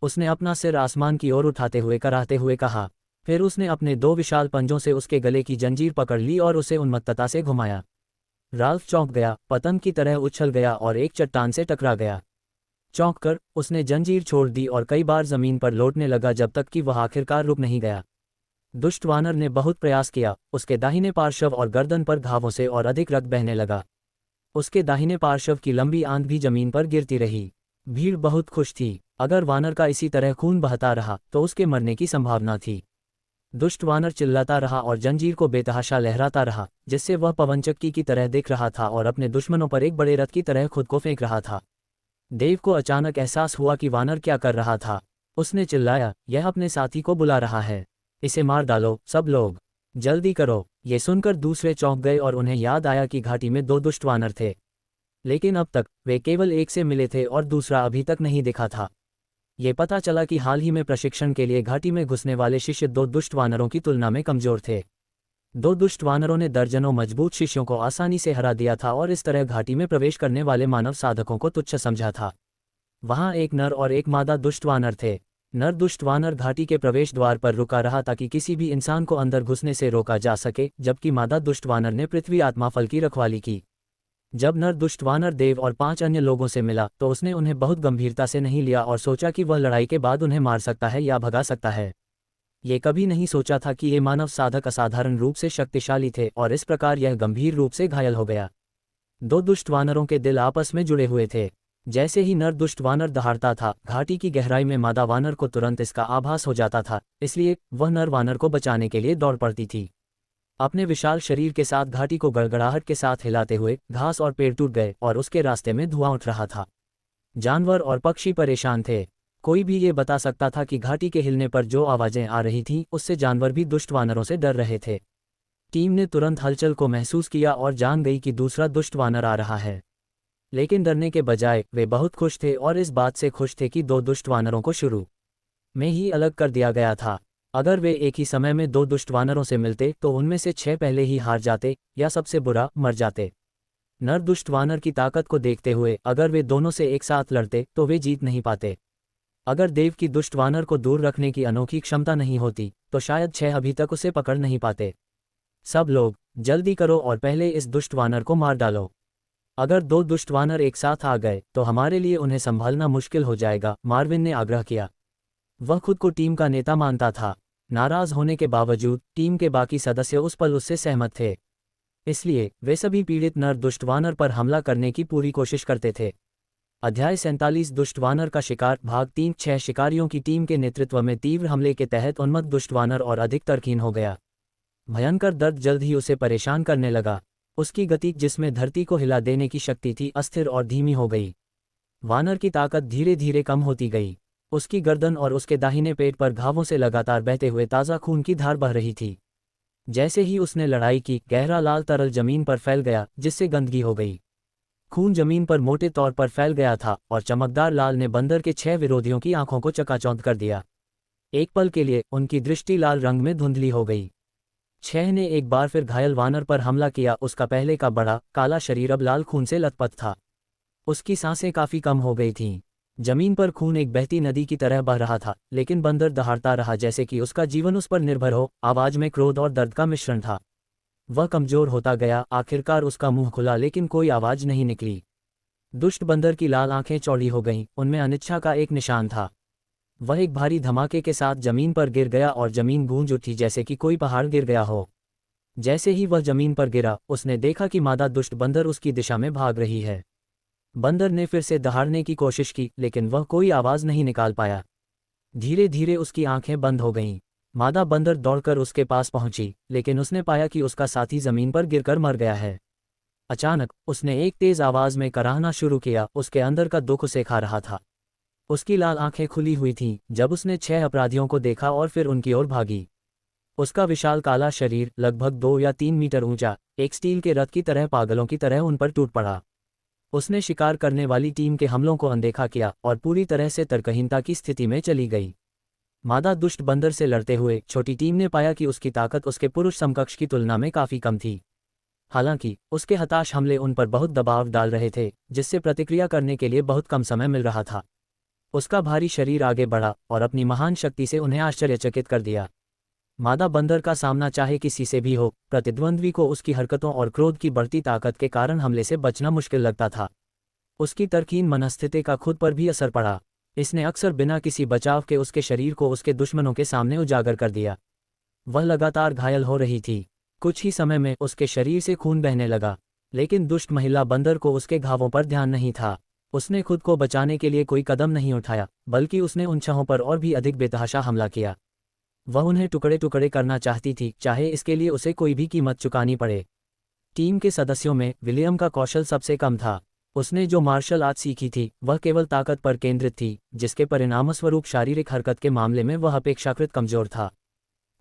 उसने अपना सिर आसमान की ओर उठाते हुए कराहते हुए कहा। फिर उसने अपने 2 विशाल पंजों से उसके गले की जंजीर पकड़ ली और उसे उन्मत्तता से घुमाया। राल्फ चौंक गया, पतंग की तरह उछल गया और एक चट्टान से टकरा गया। चौंक कर उसने जंजीर छोड़ दी और कई बार जमीन पर लौटने लगा जब तक कि वह आखिरकार रुक नहीं गया। दुष्ट वानर ने बहुत प्रयास किया, उसके दाहिने पार्श्व और गर्दन पर घावों से और अधिक रक्त बहने लगा। उसके दाहिने पार्श्व की लंबी आंत भी जमीन पर गिरती रही। भीड़ बहुत खुश थी। अगर वानर का इसी तरह खून बहता रहा तो उसके मरने की संभावना थी। दुष्ट वानर चिल्लाता रहा और जंजीर को बेतहाशा लहराता रहा, जिससे वह पवनचक्की की तरह दिख रहा था और अपने दुश्मनों पर एक बड़े रथ की तरह खुद को फेंक रहा था। देव को अचानक एहसास हुआ कि वानर क्या कर रहा था। उसने चिल्लाया, यह अपने साथी को बुला रहा है, इसे मार डालो सब लोग, जल्दी करो। ये सुनकर दूसरे चौंक गए और उन्हें याद आया कि घाटी में 2 दुष्ट वानर थे, लेकिन अब तक वे केवल एक से मिले थे और दूसरा अभी तक नहीं दिखा था। ये पता चला कि हाल ही में प्रशिक्षण के लिए घाटी में घुसने वाले शिष्य 2 दुष्ट वानरों की तुलना में कमजोर थे। 2 दुष्ट वानरों ने दर्जनों मजबूत शिष्यों को आसानी से हरा दिया था और इस तरह घाटी में प्रवेश करने वाले मानव साधकों को तुच्छ समझा था। वहां एक नर और एक मादा दुष्ट वानर थे। नर दुष्ट वानर घाटी के प्रवेश द्वार पर रुका रहा ताकि किसी भी इंसान को अंदर घुसने से रोका जा सके, जबकि मादा दुष्ट वानर ने पृथ्वी आत्मा फल की रखवाली की। जब नर दुष्ट वानर देव और 5 अन्य लोगों से मिला तो उसने उन्हें बहुत गंभीरता से नहीं लिया और सोचा कि वह लड़ाई के बाद उन्हें मार सकता है या भगा सकता है। ये कभी नहीं सोचा था कि ये मानव साधक असाधारण रूप से शक्तिशाली थे और इस प्रकार यह गंभीर रूप से घायल हो गया। 2 दुष्ट वानरों के दिल आपस में जुड़े हुए थे। जैसे ही नर दुष्ट वानर दहाड़ता था, घाटी की गहराई में मादा वानर को तुरंत इसका आभास हो जाता था, इसलिए वह नर वानर को बचाने के लिए दौड़ पड़ती थी। अपने विशाल शरीर के साथ घाटी को गड़गड़ाहट के साथ हिलाते हुए घास और पेड़ टूट गए और उसके रास्ते में धुआं उठ रहा था। जानवर और पक्षी परेशान थे। कोई भी ये बता सकता था कि घाटी के हिलने पर जो आवाजें आ रही थीं उससे जानवर भी दुष्ट वानरों से डर रहे थे। टीम ने तुरंत हलचल को महसूस किया और जान गई कि दूसरा दुष्ट वानर आ रहा है। लेकिन डरने के बजाय वे बहुत खुश थे और इस बात से खुश थे कि 2 दुष्ट वानरों को शुरू में ही अलग कर दिया गया था। अगर वे एक ही समय में 2 दुष्ट वानरों से मिलते तो उनमें से 6 पहले ही हार जाते या सबसे बुरा मर जाते। नर दुष्ट वानर की ताकत को देखते हुए अगर वे दोनों से एक साथ लड़ते तो वे जीत नहीं पाते। अगर देव की दुष्ट वानर को दूर रखने की अनोखी क्षमता नहीं होती तो शायद 6 अभी तक उसे पकड़ नहीं पाते। सब लोग जल्दी करो और पहले इस दुष्ट वानर को मार डालो। अगर 2 दुष्ट वानर एक साथ आ गए तो हमारे लिए उन्हें संभालना मुश्किल हो जाएगा, मार्विन ने आग्रह किया। वह खुद को टीम का नेता मानता था। नाराज होने के बावजूद टीम के बाकी सदस्य उस पल उससे सहमत थे, इसलिए वे सभी पीड़ित नर दुष्ट वानर पर हमला करने की पूरी कोशिश करते थे। अध्याय 47 दुष्ट वानर का शिकार भाग 3। 6 शिकारियों की टीम के नेतृत्व में तीव्र हमले के तहत उन्मत्त दुष्ट वानर और अधिक तरकीन हो गया। भयंकर दर्द जल्द ही उसे परेशान करने लगा। उसकी गति, जिसमें धरती को हिला देने की शक्ति थी, अस्थिर और धीमी हो गई। वानर की ताकत धीरे धीरे कम होती गई। उसकी गर्दन और उसके दाहिने पेट पर घावों से लगातार बहते हुए ताज़ा खून की धार बह रही थी। जैसे ही उसने लड़ाई की, गहरा लाल तरल जमीन पर फैल गया, जिससे गंदगी हो गई। खून जमीन पर मोटे तौर पर फैल गया था और चमकदार लाल ने बंदर के 6 विरोधियों की आंखों को चकाचौंध कर दिया। एक पल के लिए उनकी दृष्टि लाल रंग में धुंधली हो गई। 6 ने एक बार फिर घायल वानर पर हमला किया। उसका पहले का बड़ा काला शरीर अब लाल खून से लथपथ था। उसकी सांसें काफी कम हो गई थीं। जमीन पर खून एक बहती नदी की तरह बह रहा था, लेकिन बंदर दहाड़ता रहा जैसे कि उसका जीवन उस पर निर्भर हो। आवाज में क्रोध और दर्द का मिश्रण था। वह कमजोर होता गया। आखिरकार उसका मुंह खुला लेकिन कोई आवाज नहीं निकली। दुष्ट बंदर की लाल आंखें चौड़ी हो गईं, उनमें अनिच्छा का एक निशान था। वह एक भारी धमाके के साथ जमीन पर गिर गया और जमीन गूंज उठी जैसे कि कोई पहाड़ गिर गया हो। जैसे ही वह जमीन पर गिरा, उसने देखा कि मादा दुष्ट बंदर उसकी दिशा में भाग रही है। बंदर ने फिर से दहाड़ने की कोशिश की, लेकिन वह कोई आवाज नहीं निकाल पाया। धीरे धीरे उसकी आंखें बंद हो गईं। मादा बंदर दौड़कर उसके पास पहुंची, लेकिन उसने पाया कि उसका साथी जमीन पर गिरकर मर गया है। अचानक उसने एक तेज आवाज में कराहना शुरू किया। उसके अंदर का दुख उसे खा रहा था। उसकी लाल आंखें खुली हुई थीं जब उसने 6 अपराधियों को देखा और फिर उनकी ओर भागी। उसका विशाल काला शरीर, लगभग 2 या 3 मीटर ऊंचा, एक स्टील के रथ की तरह पागलों की तरह उन पर टूट पड़ा। उसने शिकार करने वाली टीम के हमलों को अनदेखा किया और पूरी तरह से तर्कहीनता की स्थिति में चली गई। मादा दुष्ट बंदर से लड़ते हुए छोटी टीम ने पाया कि उसकी ताकत उसके पुरुष समकक्ष की तुलना में काफ़ी कम थी। हालांकि उसके हताश हमले उन पर बहुत दबाव डाल रहे थे, जिससे प्रतिक्रिया करने के लिए बहुत कम समय मिल रहा था। उसका भारी शरीर आगे बढ़ा और अपनी महान शक्ति से उन्हें आश्चर्यचकित कर दिया। मादा बंदर का सामना चाहे किसी से भी हो, प्रतिद्वंद्वी को उसकी हरकतों और क्रोध की बढ़ती ताकत के कारण हमले से बचना मुश्किल लगता था। उसकी तरकीन मनस्थिति का खुद पर भी असर पड़ा। इसने अक्सर बिना किसी बचाव के उसके शरीर को उसके दुश्मनों के सामने उजागर कर दिया। वह लगातार घायल हो रही थी। कुछ ही समय में उसके शरीर से खून बहने लगा, लेकिन दुष्ट महिला बंदर को उसके घावों पर ध्यान नहीं था। उसने खुद को बचाने के लिए कोई कदम नहीं उठाया, बल्कि उसने उन छहों पर और भी अधिक बेतहाशा हमला किया। वह उन्हें टुकड़े टुकड़े करना चाहती थी, चाहे इसके लिए उसे कोई भी कीमत चुकानी पड़े। टीम के सदस्यों में विलियम का कौशल सबसे कम था। उसने जो मार्शल आर्ट सीखी थी वह केवल ताकत पर केंद्रित थी, जिसके परिणामस्वरूप शारीरिक हरकत के मामले में वह अपेक्षाकृत कमजोर था।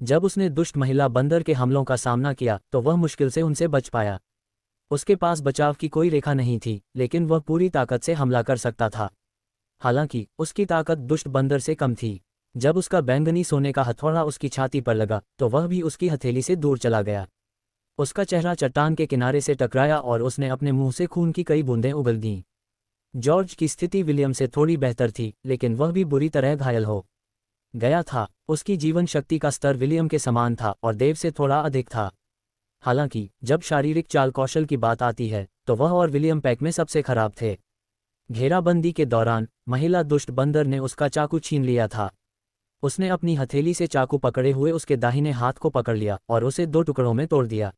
जब उसने दुष्ट महिला बंदर के हमलों का सामना किया तो वह मुश्किल से उनसे बच पाया। उसके पास बचाव की कोई रेखा नहीं थी, लेकिन वह पूरी ताकत से हमला कर सकता था। हालांकि उसकी ताकत दुष्ट बंदर से कम थी। जब उसका बैंगनी सोने का हथौड़ा उसकी छाती पर लगा तो वह भी उसकी हथेली से दूर चला गया। उसका चेहरा चट्टान के किनारे से टकराया और उसने अपने मुंह से खून की कई बूंदें उगल दीं। जॉर्ज की स्थिति विलियम से थोड़ी बेहतर थी, लेकिन वह भी बुरी तरह घायल हो गया था। उसकी जीवन शक्ति का स्तर विलियम के समान था और देव से थोड़ा अधिक था। हालांकि जब शारीरिक चाल कौशल की बात आती है तो वह और विलियम पैक में सबसे खराब थे। घेराबंदी के दौरान महिला दुष्ट बंदर ने उसका चाकू छीन लिया था। उसने अपनी हथेली से चाकू पकड़े हुए उसके दाहिने हाथ को पकड़ लिया और उसे 2 टुकड़ों में तोड़ दिया।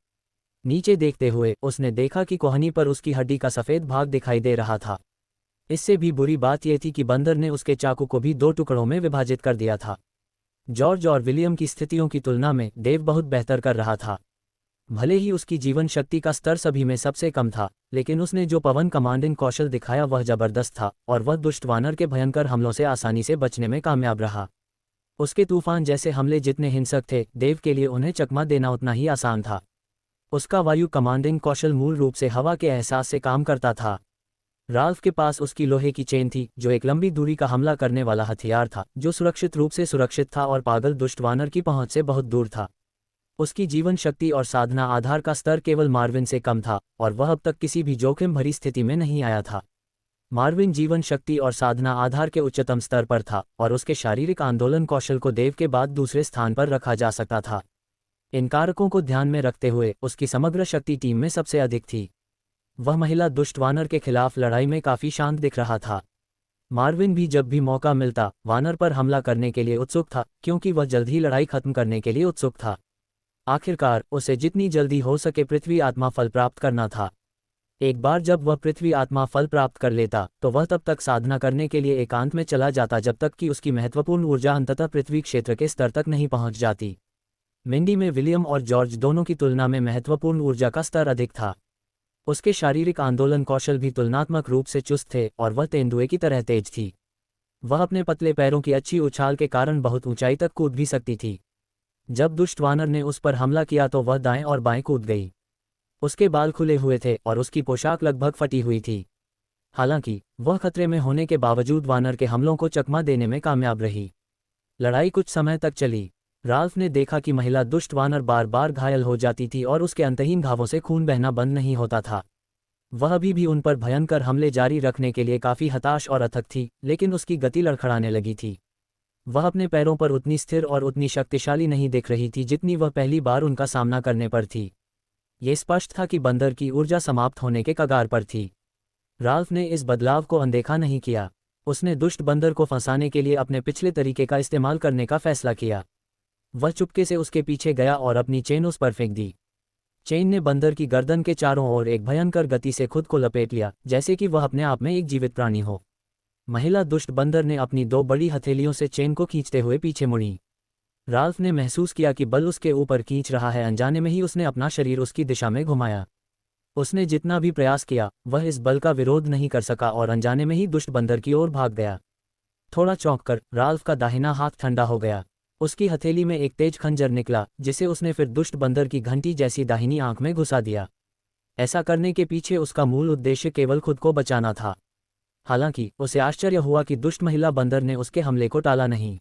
नीचे देखते हुए उसने देखा कि कोहनी पर उसकी हड्डी का सफ़ेद भाग दिखाई दे रहा था। इससे भी बुरी बात यह थी कि बंदर ने उसके चाकू को भी 2 टुकड़ों में विभाजित कर दिया था। जॉर्ज और विलियम की स्थितियों की तुलना में डेव बहुत बेहतर कर रहा था। भले ही उसकी जीवन शक्ति का स्तर सभी में सबसे कम था, लेकिन उसने जो पवन कमांडिंग कौशल दिखाया वह जबरदस्त था और वह दुष्ट वानर के भयंकर हमलों से आसानी से बचने में कामयाब रहा। उसके तूफान जैसे हमले जितने हिंसक थे, डेव के लिए उन्हें चकमा देना उतना ही आसान था। उसका वायु कमांडिंग कौशल मूल रूप से हवा के एहसास से काम करता था। राल्फ के पास उसकी लोहे की चेन थी, जो एक लंबी दूरी का हमला करने वाला हथियार था, जो सुरक्षित रूप से सुरक्षित था और पागल दुष्ट वानर की पहुंच से बहुत दूर था। उसकी जीवन शक्ति और साधना आधार का स्तर केवल मार्विन से कम था और वह अब तक किसी भी जोखिम भरी स्थिति में नहीं आया था। मार्विन जीवन शक्ति और साधना आधार के उच्चतम स्तर पर था और उसके शारीरिक आंदोलन कौशल को देव के बाद दूसरे स्थान पर रखा जा सकता था। इन कारकों को ध्यान में रखते हुए उसकी समग्र शक्ति टीम में सबसे अधिक थी। वह महिला दुष्ट वानर के खिलाफ लड़ाई में काफ़ी शांत दिख रहा था। मार्विन भी जब भी मौका मिलता वानर पर हमला करने के लिए उत्सुक था, क्योंकि वह जल्द ही लड़ाई खत्म करने के लिए उत्सुक था। आखिरकार उसे जितनी जल्दी हो सके पृथ्वी आत्मा फल प्राप्त करना था। एक बार जब वह पृथ्वी आत्मा फल प्राप्त कर लेता तो वह तब तक साधना करने के लिए एकांत में चला जाता जब तक कि उसकी महत्वपूर्ण ऊर्जा अंततः पृथ्वी क्षेत्र के स्तर तक नहीं पहुंच जाती। मिंडी में विलियम और जॉर्ज दोनों की तुलना में महत्वपूर्ण ऊर्जा का स्तर अधिक था। उसके शारीरिक आंदोलन कौशल भी तुलनात्मक रूप से चुस्त थे और वह तेंदुए की तरह तेज थी। वह अपने पतले पैरों की अच्छी उछाल के कारण बहुत ऊंचाई तक कूद भी सकती थी। जब दुष्ट वानर ने उस पर हमला किया तो वह दाएं और बाएं कूद गई। उसके बाल खुले हुए थे और उसकी पोशाक लगभग फटी हुई थी। हालांकि वह खतरे में होने के बावजूद वानर के हमलों को चकमा देने में कामयाब रही। लड़ाई कुछ समय तक चली। राल्फ ने देखा कि महिला दुष्ट वानर बार बार घायल हो जाती थी और उसके अंतहीन घावों से खून बहना बंद नहीं होता था। वह अभी भी उन पर भयंकर हमले जारी रखने के लिए काफ़ी हताश और अथक थी, लेकिन उसकी गति लड़खड़ाने लगी थी। वह अपने पैरों पर उतनी स्थिर और उतनी शक्तिशाली नहीं दिख रही थी जितनी वह पहली बार उनका सामना करने पर थी। ये स्पष्ट था कि बंदर की ऊर्जा समाप्त होने के कगार पर थी। राल्फ ने इस बदलाव को अनदेखा नहीं किया। उसने दुष्ट बंदर को फंसाने के लिए अपने पिछले तरीके का इस्तेमाल करने का फैसला किया। वह चुपके से उसके पीछे गया और अपनी चेन उस पर फेंक दी। चेन ने बंदर की गर्दन के चारों ओर एक भयंकर गति से खुद को लपेट लिया, जैसे कि वह अपने आप में एक जीवित प्राणी हो। महिला दुष्ट बंदर ने अपनी 2 बड़ी हथेलियों से चेन को खींचते हुए पीछे मुड़ी। राल्फ ने महसूस किया कि बल उसके ऊपर खींच रहा है। अनजाने में ही उसने अपना शरीर उसकी दिशा में घुमाया। उसने जितना भी प्रयास किया वह इस बल का विरोध नहीं कर सका और अनजाने में ही दुष्ट बंदर की ओर भाग गया। थोड़ा चौंककर राल्फ का दाहिना हाथ ठंडा हो गया। उसकी हथेली में एक तेज खंजर निकला, जिसे उसने फिर दुष्ट बंदर की घंटी जैसी दाहिनी आंख में घुसा दिया। ऐसा करने के पीछे उसका मूल उद्देश्य केवल खुद को बचाना था। हालांकि उसे आश्चर्य हुआ कि दुष्ट महिला बंदर ने उसके हमले को टाला नहीं।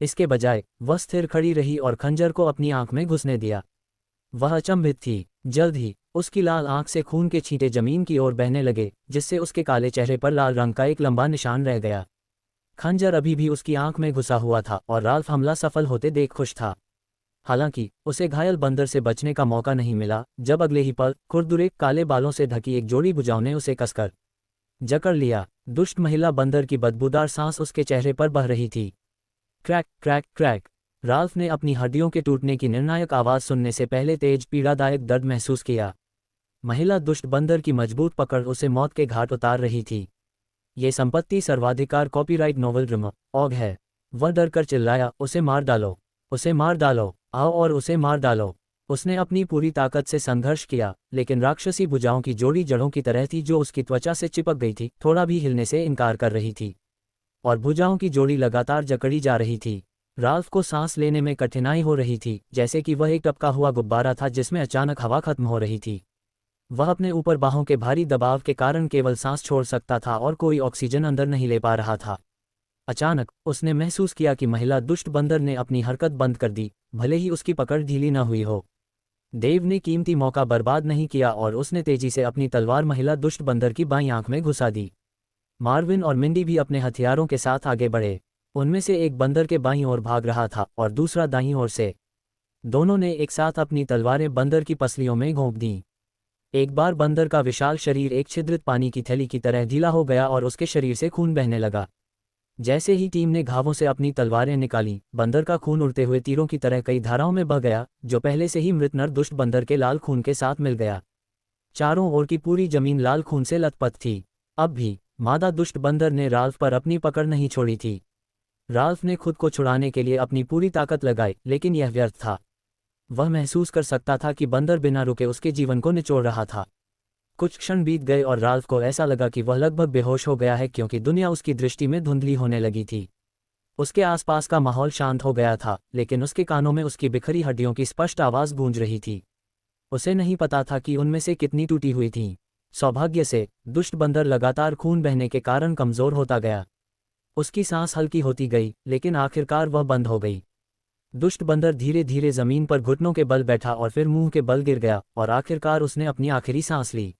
इसके बजाय वह स्थिर खड़ी रही और खंजर को अपनी आंख में घुसने दिया। वह अचंभित थी। जल्द ही उसकी लाल आंख से खून के छींटे जमीन की ओर बहने लगे, जिससे उसके काले चेहरे पर लाल रंग का एक लंबा निशान रह गया। खंजर अभी भी उसकी आंख में घुसा हुआ था और राल्फ हमला सफल होते देख खुश था। हालांकि उसे घायल बंदर से बचने का मौका नहीं मिला, जब अगले ही पल खुरदुरे काले बालों से ढकी एक जोड़ी भुजाओं ने उसे कसकर जकड़ लिया। दुष्ट महिला बंदर की बदबूदार सांस उसके चेहरे पर बह रही थी। Crack crack crack. राल्फ ने अपनी हड्डियों के टूटने की निर्णायक आवाज़ सुनने से पहले तेज पीड़ादायक दर्द महसूस किया। महिला दुष्ट बंदर की मजबूत पकड़ उसे मौत के घाट उतार रही थी। ये संपत्ति सर्वाधिकार कॉपीराइट नोवेल रिम ऑग है। वह डरकर चिल्लाया, उसे मार डालो, उसे मार डालो, आओ और उसे मार डालो। उसने अपनी पूरी ताकत से संघर्ष किया, लेकिन राक्षसी भुजाओं की जोड़ी जड़ों की तरह थी जो उसकी त्वचा से चिपक गई थी, थोड़ा भी हिलने से इनकार कर रही थी। और भुजाओं की जोड़ी लगातार जकड़ी जा रही थी। राल्फ को सांस लेने में कठिनाई हो रही थी, जैसे कि वह एक टपका हुआ गुब्बारा था जिसमें अचानक हवा खत्म हो रही थी। वह अपने ऊपर बाहों के भारी दबाव के कारण केवल सांस छोड़ सकता था और कोई ऑक्सीजन अंदर नहीं ले पा रहा था। अचानक उसने महसूस किया कि महिला दुष्ट बंदर ने अपनी हरकत बंद कर दी, भले ही उसकी पकड़ ढीली न हुई हो। देव ने कीमती मौका बर्बाद नहीं किया और उसने तेजी से अपनी तलवार महिला दुष्ट बंदर की बाईं आंख में घुसा दी। मार्विन और मिंडी भी अपने हथियारों के साथ आगे बढ़े। उनमें से एक बंदर के बाईं ओर भाग रहा था और दूसरा दाईं ओर से। दोनों ने एक साथ अपनी तलवारें बंदर की पसलियों में घोंप दीं। एक बार बंदर का विशाल शरीर एक छिद्रित पानी की थैली की तरह ढीला हो गया और उसके शरीर से खून बहने लगा। जैसे ही टीम ने घावों से अपनी तलवारें निकाली, बंदर का खून उड़ते हुए तीरों की तरह कई धाराओं में बह गया, जो पहले से ही मृत नर दुष्ट बंदर के लाल खून के साथ मिल गया। चारों ओर की पूरी जमीन लाल खून से लथपथ थी। अब भी मादा दुष्ट बंदर ने राल्फ पर अपनी पकड़ नहीं छोड़ी थी। राल्फ ने खुद को छुड़ाने के लिए अपनी पूरी ताकत लगाई, लेकिन यह व्यर्थ था। वह महसूस कर सकता था कि बंदर बिना रुके उसके जीवन को निचोड़ रहा था। कुछ क्षण बीत गए और राल्फ को ऐसा लगा कि वह लगभग बेहोश हो गया है, क्योंकि दुनिया उसकी दृष्टि में धुंधली होने लगी थी। उसके आसपास का माहौल शांत हो गया था, लेकिन उसके कानों में उसकी बिखरी हड्डियों की स्पष्ट आवाज़ गूंज रही थी। उसे नहीं पता था कि उनमें से कितनी टूटी हुई थीं। सौभाग्य से दुष्ट बंदर लगातार खून बहने के कारण कमज़ोर होता गया। उसकी सांस हल्की होती गई, लेकिन आखिरकार वह बंद हो गई। दुष्ट बंदर धीरे धीरे जमीन पर घुटनों के बल बैठा और फिर मुंह के बल गिर गया, और आखिरकार उसने अपनी आखिरी सांस ली।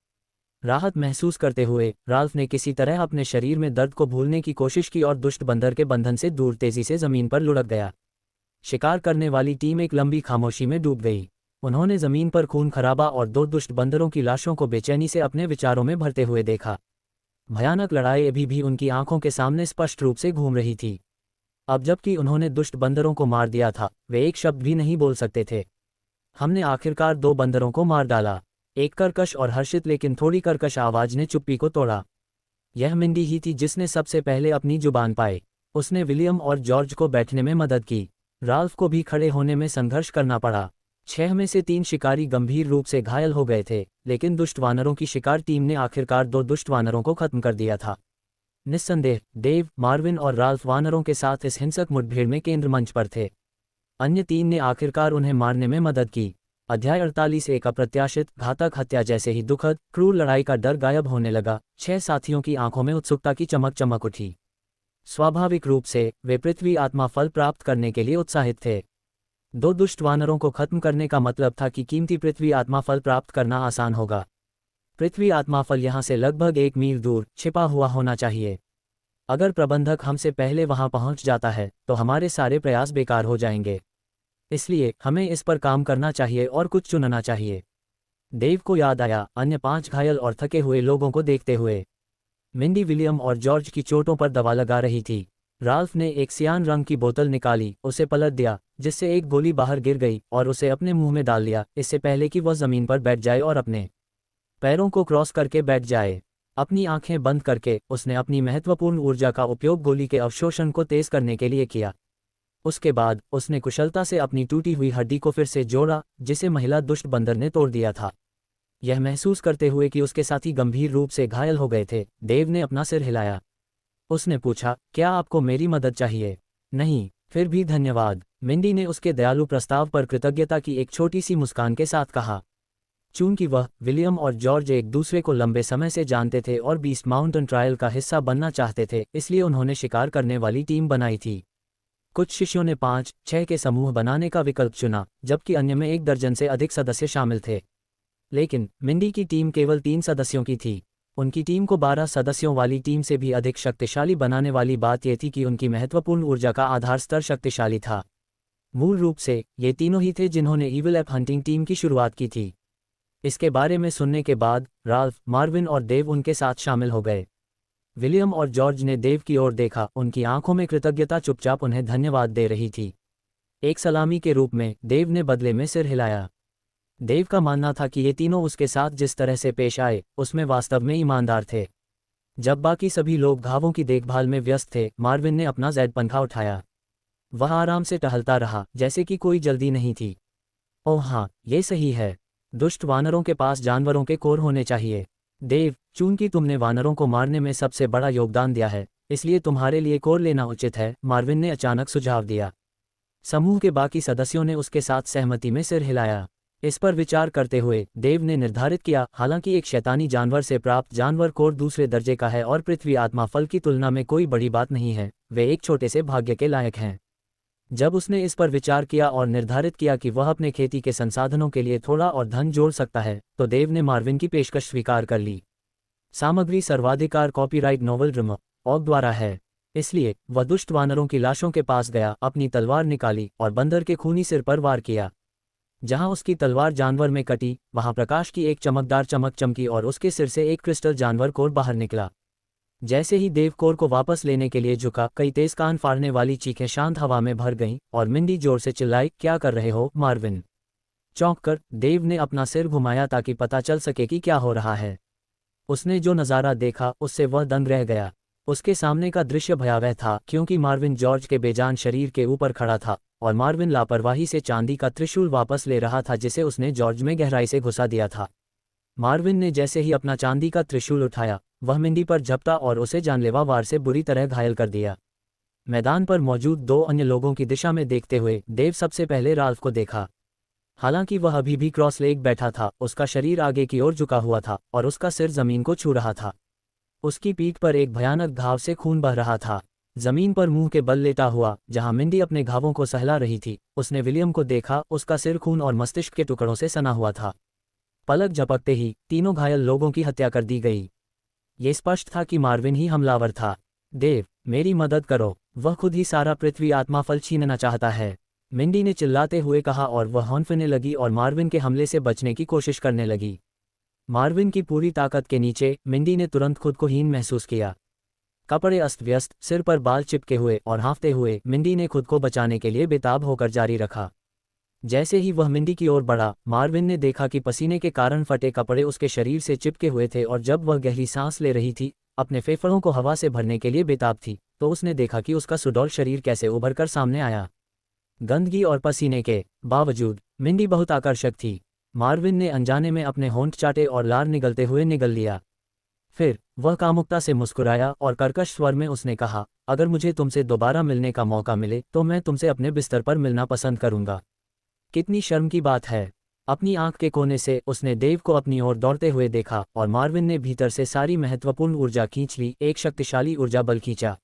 राहत महसूस करते हुए राल्फ ने किसी तरह अपने शरीर में दर्द को भूलने की कोशिश की और दुष्ट बंदर के बंधन से दूर तेजी से जमीन पर लुढ़क गया। शिकार करने वाली टीम एक लंबी खामोशी में डूब गई। उन्होंने जमीन पर खून खराबा और दो दुष्ट बंदरों की लाशों को बेचैनी से अपने विचारों में भरते हुए देखा। भयानक लड़ाई अभी भी उनकी आंखों के सामने स्पष्ट रूप से घूम रही थी। अब जबकि उन्होंने दुष्ट बंदरों को मार दिया था, वे एक शब्द भी नहीं बोल सकते थे। हमने आखिरकार दो बंदरों को मार डाला, एक कर्कश और हर्षित लेकिन थोड़ी कर्कश आवाज ने चुप्पी को तोड़ा। यह मिंडी ही थी जिसने सबसे पहले अपनी जुबान पाई। उसने विलियम और जॉर्ज को बैठने में मदद की। राल्फ को भी खड़े होने में संघर्ष करना पड़ा। 6 में से 3 शिकारी गंभीर रूप से घायल हो गए थे, लेकिन दुष्ट वानरों की शिकार टीम ने आखिरकार 2 दुष्ट वानरों को खत्म कर दिया था। निस्संदेह डेव, मार्विन और राल्फ वानरों के साथ इस हिंसक मुठभेड़ में केंद्र मंच पर थे। अन्य 3 ने आखिरकार उन्हें मारने में मदद की। अध्याय 48 एक अप्रत्याशित घातक हत्या। जैसे ही दुखद क्रूर लड़ाई का डर गायब होने लगा, 6 साथियों की आंखों में उत्सुकता की चमक चमक उठी। स्वाभाविक रूप से वे पृथ्वी आत्मा फल प्राप्त करने के लिए उत्साहित थे। 2 दुष्ट वानरों को खत्म करने का मतलब था कि कीमती पृथ्वी आत्मा फल प्राप्त करना आसान होगा। पृथ्वी आत्मा फल यहाँ से लगभग 1 मील दूर छिपा हुआ होना चाहिए। अगर प्रबंधक हमसे पहले वहां पहुंच जाता है तो हमारे सारे प्रयास बेकार हो जाएंगे। इसलिए हमें इस पर काम करना चाहिए और कुछ चुनना चाहिए। देव को याद आया, अन्य 5 घायल और थके हुए लोगों को देखते हुए। मिंडी विलियम और जॉर्ज की चोटों पर दवा लगा रही थी। राल्फ ने एक सियान रंग की बोतल निकाली, उसे पलट दिया, जिससे एक गोली बाहर गिर गई, और उसे अपने मुंह में डाल लिया, इससे पहले कि वह जमीन पर बैठ जाए और अपने पैरों को क्रॉस करके बैठ जाए। अपनी आंखें बंद करके उसने अपनी महत्वपूर्ण ऊर्जा का उपयोग गोली के अवशोषण को तेज करने के लिए किया। उसके बाद उसने कुशलता से अपनी टूटी हुई हड्डी को फिर से जोड़ा, जिसे महिला दुष्ट बंदर ने तोड़ दिया था। यह महसूस करते हुए कि उसके साथी गंभीर रूप से घायल हो गए थे, देव ने अपना सिर हिलाया। उसने पूछा, क्या आपको मेरी मदद चाहिए? नहीं, फिर भी धन्यवाद, मिंडी ने उसके दयालु प्रस्ताव पर कृतज्ञता की एक छोटी सी मुस्कान के साथ कहा। चूंकि वह, विलियम और जॉर्ज एक दूसरे को लंबे समय से जानते थे और बीस्ट माउंटेन ट्रायल का हिस्सा बनना चाहते थे, इसलिए उन्होंने शिकार करने वाली टीम बनाई थी। कुछ शिष्यों ने 5-6 के समूह बनाने का विकल्प चुना, जबकि अन्य में 1 दर्जन से अधिक सदस्य शामिल थे। लेकिन मिंडी की टीम केवल 3 सदस्यों की थी। उनकी टीम को 12 सदस्यों वाली टीम से भी अधिक शक्तिशाली बनाने वाली बात यह थी कि उनकी महत्वपूर्ण ऊर्जा का आधार स्तर शक्तिशाली था। मूल रूप से ये तीनों ही थे जिन्होंने ईविल एप हंटिंग टीम की शुरुआत की थी। इसके बारे में सुनने के बाद राल्फ, मार्विन और देव उनके साथ शामिल हो गए। विलियम और जॉर्ज ने देव की ओर देखा, उनकी आंखों में कृतज्ञता चुपचाप उन्हें धन्यवाद दे रही थी। एक सलामी के रूप में देव ने बदले में सिर हिलाया। देव का मानना था कि ये तीनों उसके साथ जिस तरह से पेश आए उसमें वास्तव में ईमानदार थे। जब बाकी सभी लोग घावों की देखभाल में व्यस्त थे, मार्विन ने अपना जेड पंखा उठाया। वह आराम से टहलता रहा, जैसे कि कोई जल्दी नहीं थी। ओह हाँ, ये सही है। दुष्ट वानरों के पास जानवरों के कोर होने चाहिए। देव, चूंकि तुमने वानरों को मारने में सबसे बड़ा योगदान दिया है, इसलिए तुम्हारे लिए कोर लेना उचित है, मार्विन ने अचानक सुझाव दिया। समूह के बाकी सदस्यों ने उसके साथ सहमति में सिर हिलाया। इस पर विचार करते हुए देव ने निर्धारित किया, हालांकि एक शैतानी जानवर से प्राप्त जानवर कोर दूसरे दर्जे का है और पृथ्वी आत्मा फल की तुलना में कोई बड़ी बात नहीं है, वे एक छोटे से भाग्य के लायक हैं। जब उसने इस पर विचार किया और निर्धारित किया कि वह अपने खेती के संसाधनों के लिए थोड़ा और धन जोड़ सकता है, तो देव ने मार्विन की पेशकश स्वीकार कर ली। सामग्री सर्वाधिकार कॉपीराइट नोवेल ड्रम ऑग द्वारा है, इसलिए वह दुष्ट वानरों की लाशों के पास गया, अपनी तलवार निकाली और बंदर के खूनी सिर पर वार किया। जहां उसकी तलवार जानवर में कटी, वहां प्रकाश की एक चमकदार चमक चमकी और उसके सिर से एक क्रिस्टल जानवर कोर बाहर निकला। जैसे ही देव कोर को वापस लेने के लिए झुका, कई तेज कान फाड़ने वाली चीखें शांत हवा में भर गईं और मिंडी जोर से चिल्लाई, क्या कर रहे हो मार्विन? चौंककर देव ने अपना सिर घुमाया ताकि पता चल सके कि क्या हो रहा है। उसने जो नज़ारा देखा उससे वह दंग रह गया। उसके सामने का दृश्य भयावह था, क्योंकि मार्विन जॉर्ज के बेजान शरीर के ऊपर खड़ा था और मार्विन लापरवाही से चांदी का त्रिशूल वापस ले रहा था जिसे उसने जॉर्ज में गहराई से घुसा दिया था। मार्विन ने जैसे ही अपना चांदी का त्रिशूल उठाया, वह मिंडी पर झपटा और उसे जानलेवा वार से बुरी तरह घायल कर दिया। मैदान पर मौजूद 2 अन्य लोगों की दिशा में देखते हुए देव सबसे पहले राल्फ को देखा। हालांकि वह अभी भी क्रॉस लेग बैठा था, उसका शरीर आगे की ओर झुका हुआ था और उसका सिर जमीन को छू रहा था। उसकी पीठ पर एक भयानक घाव से खून बह रहा था। जमीन पर मुंह के बल लेटा हुआ, जहां मिंडी अपने घावों को सहला रही थी, उसने विलियम को देखा। उसका सिर खून और मस्तिष्क के टुकड़ों से सना हुआ था। पलक झपकते ही तीनों घायल लोगों की हत्या कर दी गई। ये स्पष्ट था कि मार्विन ही हमलावर था। देव, मेरी मदद करो, वह खुद ही सारा पृथ्वी आत्मा फल छीनना चाहता है, मिंडी ने चिल्लाते हुए कहा और वह हौंफने लगी और मार्विन के हमले से बचने की कोशिश करने लगी। मार्विन की पूरी ताकत के नीचे मिंडी ने तुरंत खुद को हीन महसूस किया। कपड़े अस्त व्यस्त, सिर पर बाल चिपके हुए और हाँफते हुए मिंडी ने खुद को बचाने के लिए बेताब होकर जारी रखा। जैसे ही वह मिंडी की ओर बढ़ा, मार्विन ने देखा कि पसीने के कारण फटे कपड़े उसके शरीर से चिपके हुए थे और जब वह गहरी सांस ले रही थी, अपने फेफड़ों को हवा से भरने के लिए बेताब थी, तो उसने देखा कि उसका सुडौल शरीर कैसे उभरकर सामने आया। गंदगी और पसीने के बावजूद मिंडी बहुत आकर्षक थी। मार्विन ने अनजाने में अपने होंठ चाटे और लार निगलते हुए निगल लिया। फिर वह कामुकता से मुस्कुराया और कर्कश स्वर में उसने कहा, अगर मुझे तुमसे दोबारा मिलने का मौका मिले तो मैं तुमसे अपने बिस्तर पर मिलना पसंद करूंगा। कितनी शर्म की बात है। अपनी आंख के कोने से उसने देव को अपनी ओर दौड़ते हुए देखा और मार्विन ने भीतर से सारी महत्वपूर्ण ऊर्जा खींच ली, एक शक्तिशाली ऊर्जा बल खींचा।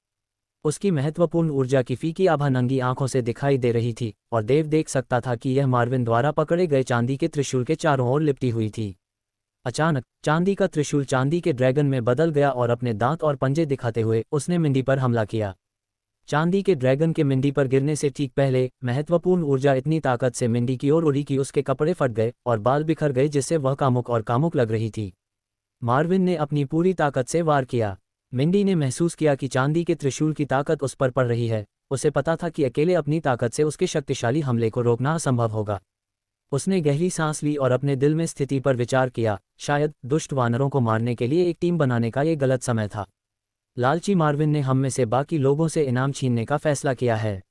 उसकी महत्वपूर्ण ऊर्जा की फीकी आभा नंगी आंखों से दिखाई दे रही थी और देव देख सकता था कि यह मार्विन द्वारा पकड़े गए चांदी के त्रिशूल के चारों ओर लिपटी हुई थी। अचानक चांदी का त्रिशूल चांदी के ड्रैगन में बदल गया और अपने दांत और पंजे दिखाते हुए उसने मिंडी पर हमला किया। चांदी के ड्रैगन के मिंडी पर गिरने से ठीक पहले महत्वपूर्ण ऊर्जा इतनी ताकत से मिंडी की ओर उड़ी कि उसके कपड़े फट गए और बाल बिखर गए, जिससे वह कामुक लग रही थी। मार्विन ने अपनी पूरी ताकत से वार किया। मिंडी ने महसूस किया कि चांदी के त्रिशूल की ताकत उस पर पड़ रही है। उसे पता था कि अकेले अपनी ताकत से उसके शक्तिशाली हमले को रोकना असंभव होगा। उसने गहरी सांस ली और अपने दिल में स्थिति पर विचार किया। शायद दुष्ट वानरों को मारने के लिए एक टीम बनाने का ये गलत समय था। लालची मार्विन ने हम में से बाकी लोगों से इनाम छीनने का फैसला किया है।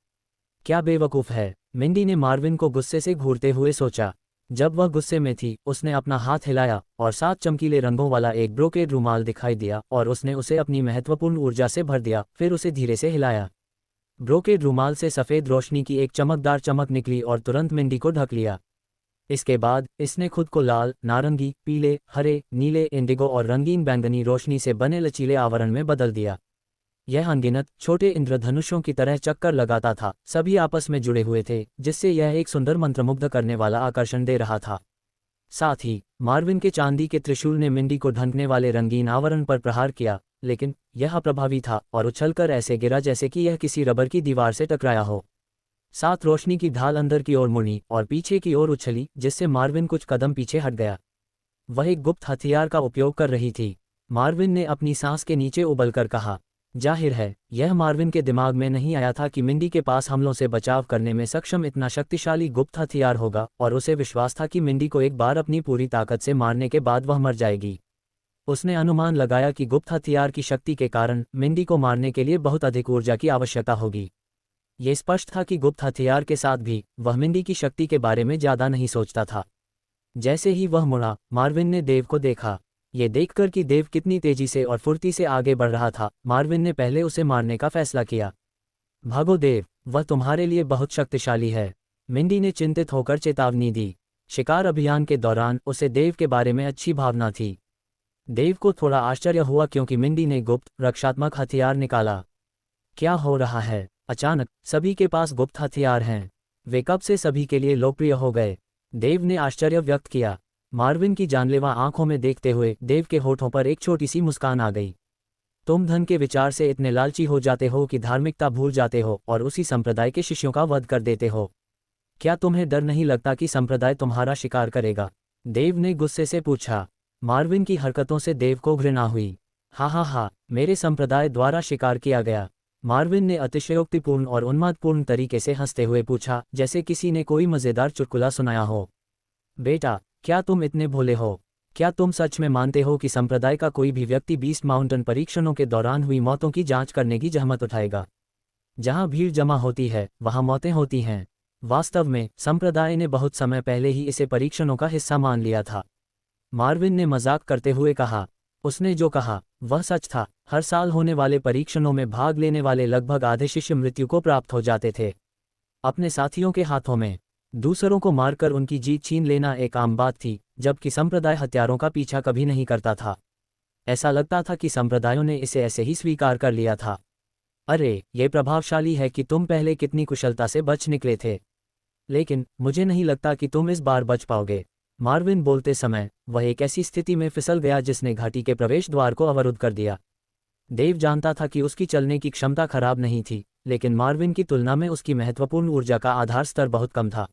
क्या बेवकूफ़ है, मिंडी ने मार्विन को गुस्से से घूरते हुए सोचा। जब वह गुस्से में थी, उसने अपना हाथ हिलाया और 7 चमकीले रंगों वाला एक ब्रोकेड रुमाल दिखाई दिया और उसने उसे अपनी महत्वपूर्ण ऊर्जा से भर दिया। फिर उसे धीरे से हिलाया। ब्रोकेड रुमाल से सफ़ेद रोशनी की एक चमकदार चमक निकली और तुरंत मिंडी को ढक लिया। इसके बाद इसने खुद को लाल, नारंगी, पीले, हरे, नीले, इंडिगो और रंगीन बैंगनी रोशनी से बने लचीले आवरण में बदल दिया। यह अनगिनत छोटे इंद्रधनुषों की तरह चक्कर लगाता था, सभी आपस में जुड़े हुए थे, जिससे यह एक सुंदर मंत्रमुग्ध करने वाला आकर्षण दे रहा था। साथ ही मार्विन के चांदी के त्रिशूल ने मिंडी को ढंकने वाले रंगीन आवरण पर प्रहार किया, लेकिन यह अप्रभावी था और उछलकर ऐसे गिरा जैसे कि यह किसी रबर की दीवार से टकराया हो। साथ रोशनी की ढाल अंदर की ओर मुड़ी और पीछे की ओर उछली, जिससे मार्विन कुछ कदम पीछे हट गया। वह एक गुप्त हथियार का उपयोग कर रही थी। मार्विन ने अपनी सांस के नीचे उबलकर कहा। जाहिर है, यह मार्विन के दिमाग में नहीं आया था कि मिंडी के पास हमलों से बचाव करने में सक्षम इतना शक्तिशाली गुप्त हथियार होगा, और उसे विश्वास था कि मिंडी को एक बार अपनी पूरी ताकत से मारने के बाद वह मर जाएगी। उसने अनुमान लगाया कि गुप्त हथियार की शक्ति के कारण मिंडी को मारने के लिए बहुत अधिक ऊर्जा की आवश्यकता होगी। ये स्पष्ट था कि गुप्त हथियार के साथ भी वह मिंडी की शक्ति के बारे में ज्यादा नहीं सोचता था। जैसे ही वह मुड़ा, मार्विन ने देव को देखा। ये देखकर कि देव कितनी तेजी से और फुर्ती से आगे बढ़ रहा था, मार्विन ने पहले उसे मारने का फैसला किया। भागो देव, वह तुम्हारे लिए बहुत शक्तिशाली है, मिंडी ने चिंतित होकर चेतावनी दी। शिकार अभियान के दौरान उसे देव के बारे में अच्छी भावना थी। देव को थोड़ा आश्चर्य हुआ क्योंकि मिंडी ने गुप्त रक्षात्मक हथियार निकाला। क्या हो रहा है? अचानक सभी के पास गुप्त हथियार हैं। वे कब से सभी के लिए लोकप्रिय हो गए? देव ने आश्चर्य व्यक्त किया। मार्विन की जानलेवा आंखों में देखते हुए देव के होठों पर एक छोटी सी मुस्कान आ गई। तुम धन के विचार से इतने लालची हो जाते हो कि धार्मिकता भूल जाते हो और उसी संप्रदाय के शिष्यों का वध कर देते हो। क्या तुम्हें डर नहीं लगता कि संप्रदाय तुम्हारा शिकार करेगा? देव ने गुस्से से पूछा। मार्विन की हरकतों से देव को घृणा हुई। हा, मेरे संप्रदाय द्वारा शिकार किया गया? मार्विन ने अतिशयोक्तिपूर्ण और उन्मादपूर्ण तरीके से हंसते हुए पूछा, जैसे किसी ने कोई मजेदार चुटकुला सुनाया हो। बेटा, क्या तुम इतने भोले हो? क्या तुम सच में मानते हो कि संप्रदाय का कोई भी व्यक्ति बीस्ट माउंटेन परीक्षणों के दौरान हुई मौतों की जांच करने की जहमत उठाएगा? जहां भीड़ जमा होती है वहां मौतें होती हैं। वास्तव में संप्रदाय ने बहुत समय पहले ही इसे परीक्षणों का हिस्सा मान लिया था। मार्विन ने मजाक करते हुए कहा। उसने जो कहा वह सच था। हर साल होने वाले परीक्षणों में भाग लेने वाले लगभग आधे शिष्य मृत्यु को प्राप्त हो जाते थे। अपने साथियों के हाथों में दूसरों को मारकर उनकी जीत छीन लेना एक आम बात थी, जबकि संप्रदाय हथियारों का पीछा कभी नहीं करता था। ऐसा लगता था कि संप्रदायों ने इसे ऐसे ही स्वीकार कर लिया था। अरे, ये प्रभावशाली है कि तुम पहले कितनी कुशलता से बच निकले थे, लेकिन मुझे नहीं लगता कि तुम इस बार बच पाओगे। मार्विन बोलते समय वह एक ऐसी स्थिति में फिसल गया जिसने घाटी के प्रवेश द्वार को अवरुद्ध कर दिया। देव जानता था कि उसकी चलने की क्षमता खराब नहीं थी, लेकिन मार्विन की तुलना में उसकी महत्वपूर्ण ऊर्जा का आधार स्तर बहुत कम था।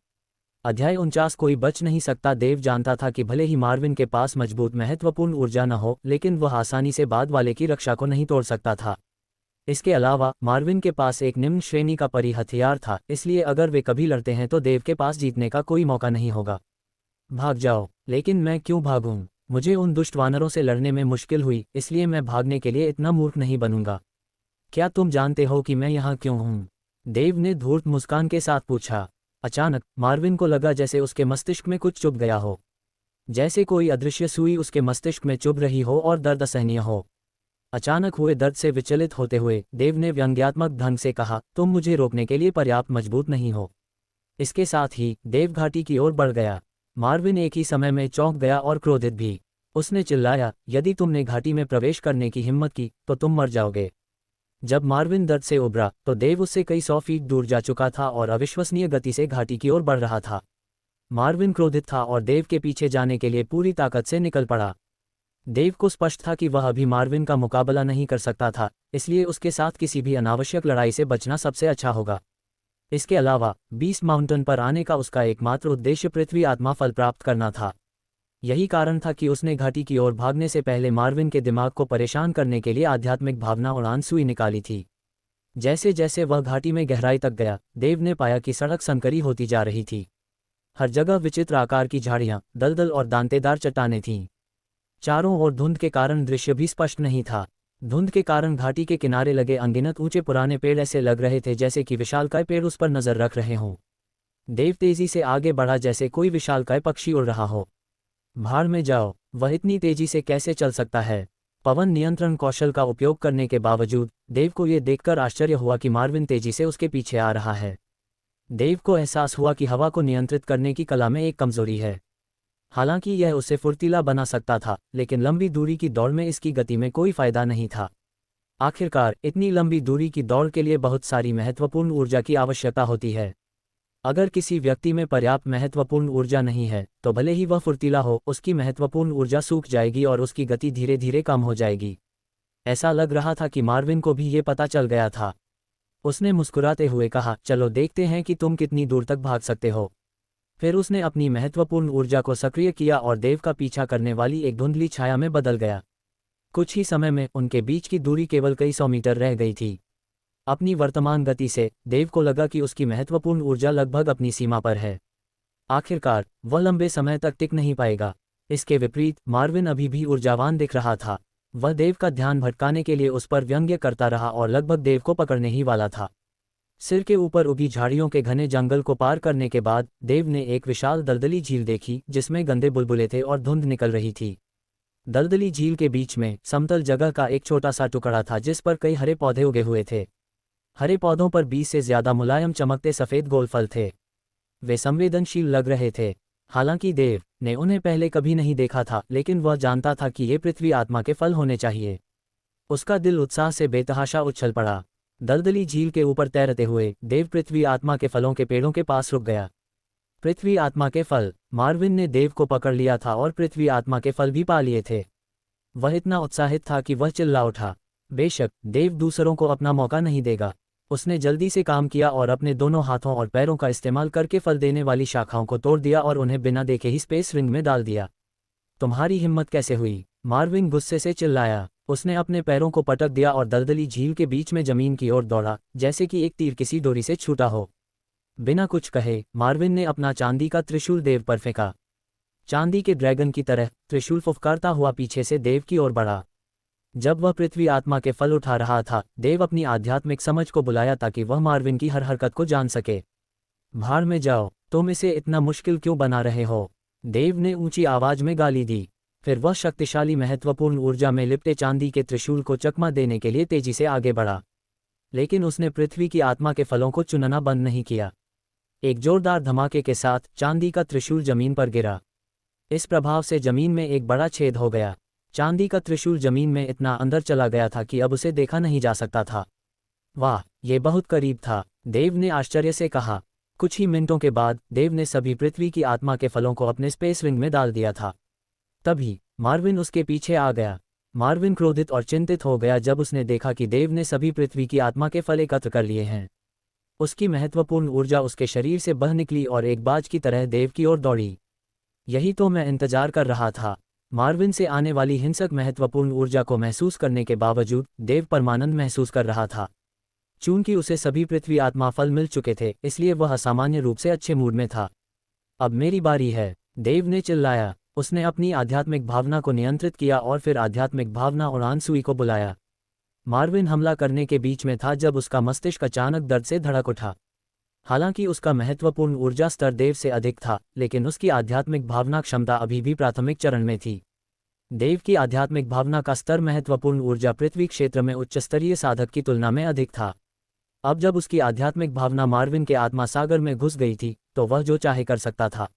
अध्याय 49 कोई बच नहीं सकता। देव जानता था कि भले ही मार्विन के पास मजबूत महत्वपूर्ण ऊर्जा न हो, लेकिन वह आसानी से बाद वाले की रक्षा को नहीं तोड़ सकता था। इसके अलावा मार्विन के पास एक निम्न श्रेणी का परी हथियार था, इसलिए अगर वे कभी लड़ते हैं तो देव के पास जीतने का कोई मौका नहीं होगा। भाग जाओ। लेकिन मैं क्यों भागूं? मुझे उन दुष्ट वानरों से लड़ने में मुश्किल हुई, इसलिए मैं भागने के लिए इतना मूर्ख नहीं बनूंगा। क्या तुम जानते हो कि मैं यहाँ क्यों हूँ? देव ने धूर्त मुस्कान के साथ पूछा। अचानक मार्विन को लगा जैसे उसके मस्तिष्क में कुछ चुभ गया हो, जैसे कोई अदृश्य सुई उसके मस्तिष्क में चुभ रही हो और दर्द असहनीय हो। अचानक हुए दर्द से विचलित होते हुए देव ने व्यंग्यात्मक ढंग से कहा, तुम मुझे रोकने के लिए पर्याप्त मजबूत नहीं हो। इसके साथ ही देव घाटी की ओर बढ़ गया। मार्विन एक ही समय में चौंक गया और क्रोधित भी। उसने चिल्लाया, यदि तुमने घाटी में प्रवेश करने की हिम्मत की तो तुम मर जाओगे। जब मार्विन दर्द से उबरा तो देव उससे कई 100 फीट दूर जा चुका था और अविश्वसनीय गति से घाटी की ओर बढ़ रहा था। मार्विन क्रोधित था और देव के पीछे जाने के लिए पूरी ताकत से निकल पड़ा। देव को स्पष्ट था कि वह अभी मार्विन का मुकाबला नहीं कर सकता था, इसलिए उसके साथ किसी भी अनावश्यक लड़ाई से बचना सबसे अच्छा होगा। इसके अलावा बीस्ट माउंटेन पर आने का उसका एकमात्र उद्देश्य पृथ्वी आत्मा फल प्राप्त करना था। यही कारण था कि उसने घाटी की ओर भागने से पहले मार्विन के दिमाग को परेशान करने के लिए आध्यात्मिक भावना उड़ान सुई निकाली थी। जैसे जैसे वह घाटी में गहराई तक गया, देव ने पाया कि सड़क संकरी होती जा रही थी। हर जगह विचित्र आकार की झाड़ियां, दलदल और दांतेदार चट्टानें थीं। चारों ओर धुंध के कारण दृश्य भी स्पष्ट नहीं था। धुंध के कारण घाटी के किनारे लगे अनगिनत ऊंचे पुराने पेड़ ऐसे लग रहे थे जैसे कि विशालकाय पेड़ उस पर नजर रख रहे हों। देव तेजी से आगे बढ़ा जैसे कोई विशालकाय पक्षी उड़ रहा हो। भाड़ में जाओ, वह इतनी तेजी से कैसे चल सकता है? पवन नियंत्रण कौशल का उपयोग करने के बावजूद देव को यह देखकर आश्चर्य हुआ कि मार्विन तेजी से उसके पीछे आ रहा है। देव को एहसास हुआ कि हवा को नियंत्रित करने की कला में एक कमजोरी है। हालांकि यह उसे फुर्तीला बना सकता था, लेकिन लंबी दूरी की दौड़ में इसकी गति में कोई फायदा नहीं था। आखिरकार इतनी लंबी दूरी की दौड़ के लिए बहुत सारी महत्वपूर्ण ऊर्जा की आवश्यकता होती है। अगर किसी व्यक्ति में पर्याप्त महत्वपूर्ण ऊर्जा नहीं है तो भले ही वह फुर्तीला हो, उसकी महत्वपूर्ण ऊर्जा सूख जाएगी और उसकी गति धीरे धीरे कम हो जाएगी। ऐसा लग रहा था कि मार्विन को भी ये पता चल गया था। उसने मुस्कुराते हुए कहा, चलो देखते हैं कि तुम कितनी दूर तक भाग सकते हो। फिर उसने अपनी महत्वपूर्ण ऊर्जा को सक्रिय किया और देव का पीछा करने वाली एक धुंधली छाया में बदल गया। कुछ ही समय में उनके बीच की दूरी केवल कई सौ मीटर रह गई थी। अपनी वर्तमान गति से देव को लगा कि उसकी महत्वपूर्ण ऊर्जा लगभग अपनी सीमा पर है। आखिरकार वह लंबे समय तक टिक नहीं पाएगा। इसके विपरीत मार्विन अभी भी ऊर्जावान दिख रहा था। वह देव का ध्यान भटकाने के लिए उस पर व्यंग्य करता रहा और लगभग देव को पकड़ने ही वाला था। सिर के ऊपर उगी झाड़ियों के घने जंगल को पार करने के बाद देव ने एक विशाल दलदली झील देखी जिसमें गंदे बुलबुले थे और धुंध निकल रही थी। दलदली झील के बीच में समतल जगह का एक छोटा सा टुकड़ा था जिस पर कई हरे पौधे उगे हुए थे। हरे पौधों पर 20 से ज्यादा मुलायम चमकते सफ़ेद गोल फल थे। वे संवेदनशील लग रहे थे। हालांकि देव ने उन्हें पहले कभी नहीं देखा था, लेकिन वह जानता था कि ये पृथ्वी आत्मा के फल होने चाहिए। उसका दिल उत्साह से बेतहाशा उछल पड़ा। दलदली झील के ऊपर तैरते हुए देव पृथ्वी आत्मा के फलों के पेड़ों के पास रुक गया। पृथ्वी आत्मा के फल। मार्विन ने देव को पकड़ लिया था और पृथ्वी आत्मा के फल भी पा लिए थे। वह इतना उत्साहित था कि वह चिल्ला उठा, बेशक देव दूसरों को अपना मौका नहीं देगा। उसने जल्दी से काम किया और अपने दोनों हाथों और पैरों का इस्तेमाल करके फल देने वाली शाखाओं को तोड़ दिया और उन्हें बिना देखे ही स्पेस रिंग में डाल दिया। तुम्हारी हिम्मत कैसे हुई? मार्विन गुस्से से चिल्लाया। उसने अपने पैरों को पटक दिया और दलदली झील के बीच में जमीन की ओर दौड़ा, जैसे कि एक तीर किसी डोरी से छूटा हो। बिना कुछ कहे मार्विन ने अपना चांदी का त्रिशूल देव पर फेंका। चांदी के ड्रैगन की तरह त्रिशूल फुफकारता हुआ पीछे से देव की ओर बढ़ा। जब वह पृथ्वी आत्मा के फल उठा रहा था, देव अपनी आध्यात्मिक समझ को बुलाया ताकि वह मार्विन की हर हरकत को जान सके। भाड़ में जाओ, तुम इसे इतना मुश्किल क्यों बना रहे हो? देव ने ऊंची आवाज में गाली दी। फिर वह शक्तिशाली महत्वपूर्ण ऊर्जा में लिपटे चांदी के त्रिशूल को चकमा देने के लिए तेजी से आगे बढ़ा। लेकिन उसने पृथ्वी की आत्मा के फलों को चुनना बंद नहीं किया। एक जोरदार धमाके के साथ चांदी का त्रिशूल जमीन पर गिरा। इस प्रभाव से जमीन में एक बड़ा छेद हो गया। चांदी का त्रिशूल जमीन में इतना अंदर चला गया था कि अब उसे देखा नहीं जा सकता था। वाह, ये बहुत करीब था, देव ने आश्चर्य से कहा। कुछ ही मिनटों के बाद देव ने सभी पृथ्वी की आत्मा के फलों को अपने स्पेस रिंग में डाल दिया था। तभी मार्विन उसके पीछे आ गया। मार्विन क्रोधित और चिंतित हो गया जब उसने देखा कि देव ने सभी पृथ्वी की आत्मा के फल एकत्र कर लिए हैं। उसकी महत्वपूर्ण ऊर्जा उसके शरीर से बह निकली और एक बाज की तरह देव की ओर दौड़ी। यही तो मैं इंतजार कर रहा था। मार्विन से आने वाली हिंसक महत्वपूर्ण ऊर्जा को महसूस करने के बावजूद देव परमानंद महसूस कर रहा था। चूंकि उसे सभी पृथ्वी आत्मा फल मिल चुके थे, इसलिए वह असामान्य रूप से अच्छे मूड में था। अब मेरी बारी है, देव ने चिल्लाया। उसने अपनी आध्यात्मिक भावना को नियंत्रित किया और फिर आध्यात्मिक भावना और आनसुई को बुलाया। मार्विन हमला करने के बीच में था जब उसका मस्तिष्क अचानक दर्द से धड़क उठा। हालांकि उसका महत्वपूर्ण ऊर्जा स्तर देव से अधिक था, लेकिन उसकी आध्यात्मिक भावना क्षमता अभी भी प्राथमिक चरण में थी। देव की आध्यात्मिक भावना का स्तर महत्वपूर्ण ऊर्जा पृथ्वी क्षेत्र में उच्च स्तरीय साधक की तुलना में अधिक था। अब जब उसकी आध्यात्मिक भावना मार्विन के आत्मा सागर में घुस गई थी, तो वह जो चाहे कर सकता था।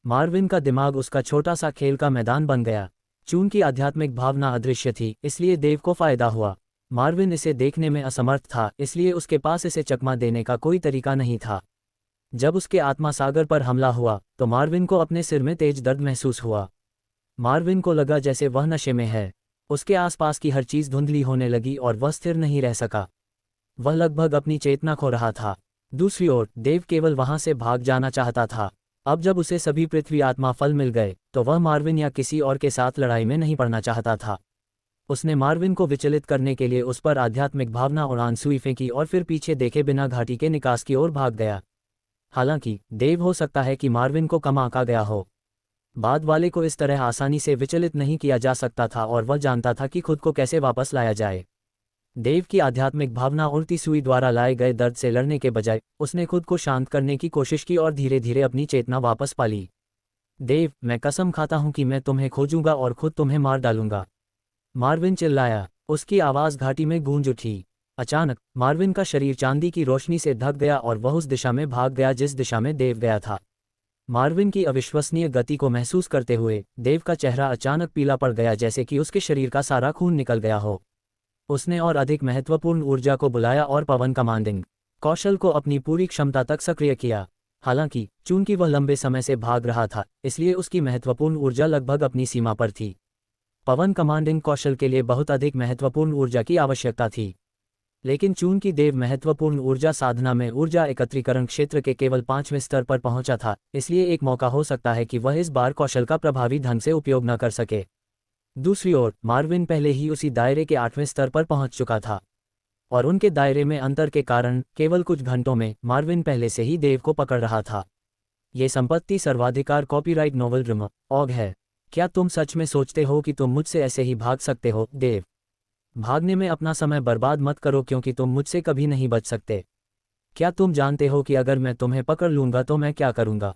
मार्विन का दिमाग उसका छोटा सा खेल का मैदान बन गया। चूंकि आध्यात्मिक भावना अदृश्य थी, इसलिए देव को फायदा हुआ। मार्विन इसे देखने में असमर्थ था, इसलिए उसके पास इसे चकमा देने का कोई तरीका नहीं था। जब उसके आत्मा सागर पर हमला हुआ तो मार्विन को अपने सिर में तेज दर्द महसूस हुआ। मार्विन को लगा जैसे वह नशे में है। उसके आसपास की हर चीज धुंधली होने लगी और वह स्थिर नहीं रह सका। वह लगभग अपनी चेतना खो रहा था। दूसरी ओर देव केवल वहां से भाग जाना चाहता था। अब जब उसे सभी पृथ्वी आत्मा फल मिल गए तो वह मार्विन या किसी और के साथ लड़ाई में नहीं पड़ना चाहता था। उसने मार्विन को विचलित करने के लिए उस पर आध्यात्मिक भावना और आनसुई फेंकी और फिर पीछे देखे बिना घाटी के निकास की ओर भाग गया। हालांकि देव हो सकता है कि मार्विन को कम आंका गया हो। बाद वाले को इस तरह आसानी से विचलित नहीं किया जा सकता था और वह जानता था कि खुद को कैसे वापस लाया जाए। देव की आध्यात्मिक भावना उल्टी सुई द्वारा लाए गए दर्द से लड़ने के बजाय उसने खुद को शांत करने की कोशिश की और धीरे धीरे अपनी चेतना वापस पा ली। देव, मैं कसम खाता हूं कि मैं तुम्हें खोजूंगा और खुद तुम्हें मार डालूंगा, मार्विन चिल्लाया। उसकी आवाज घाटी में गूंज उठी। अचानक मार्विन का शरीर चांदी की रोशनी से ढक गया और वह उस दिशा में भाग गया जिस दिशा में देव गया था। मार्विन की अविश्वसनीय गति को महसूस करते हुए देव का चेहरा अचानक पीला पड़ गया, जैसे कि उसके शरीर का सारा खून निकल गया हो। उसने और अधिक महत्वपूर्ण ऊर्जा को बुलाया और पवन कमांडिंग कौशल को अपनी पूरी क्षमता तक सक्रिय किया। हालांकि चूंकि वह लंबे समय से भाग रहा था, इसलिए उसकी महत्वपूर्ण ऊर्जा लगभग अपनी सीमा पर थी। पवन कमांडिंग कौशल के लिए बहुत अधिक महत्वपूर्ण ऊर्जा की आवश्यकता थी। लेकिन चूंकि देव महत्वपूर्ण ऊर्जा साधना में ऊर्जा एकत्रीकरण क्षेत्र के केवल 5वें स्तर पर पहुंचा था, इसलिए एक मौका हो सकता है कि वह इस बार कौशल का प्रभावी ढंग से उपयोग न कर सके। दूसरी ओर मार्विन पहले ही उसी दायरे के 8वें स्तर पर पहुंच चुका था, और उनके दायरे में अंतर के कारण केवल कुछ घंटों में मार्विन पहले से ही देव को पकड़ रहा था। ये संपत्ति सर्वाधिकार कॉपीराइट नोवेल रिम ऑग है। क्या तुम सच में सोचते हो कि तुम मुझसे ऐसे ही भाग सकते हो, देव? भागने में अपना समय बर्बाद मत करो, क्योंकि तुम मुझसे कभी नहीं बच सकते। क्या तुम जानते हो कि अगर मैं तुम्हें पकड़ लूंगा तो मैं क्या करूंगा?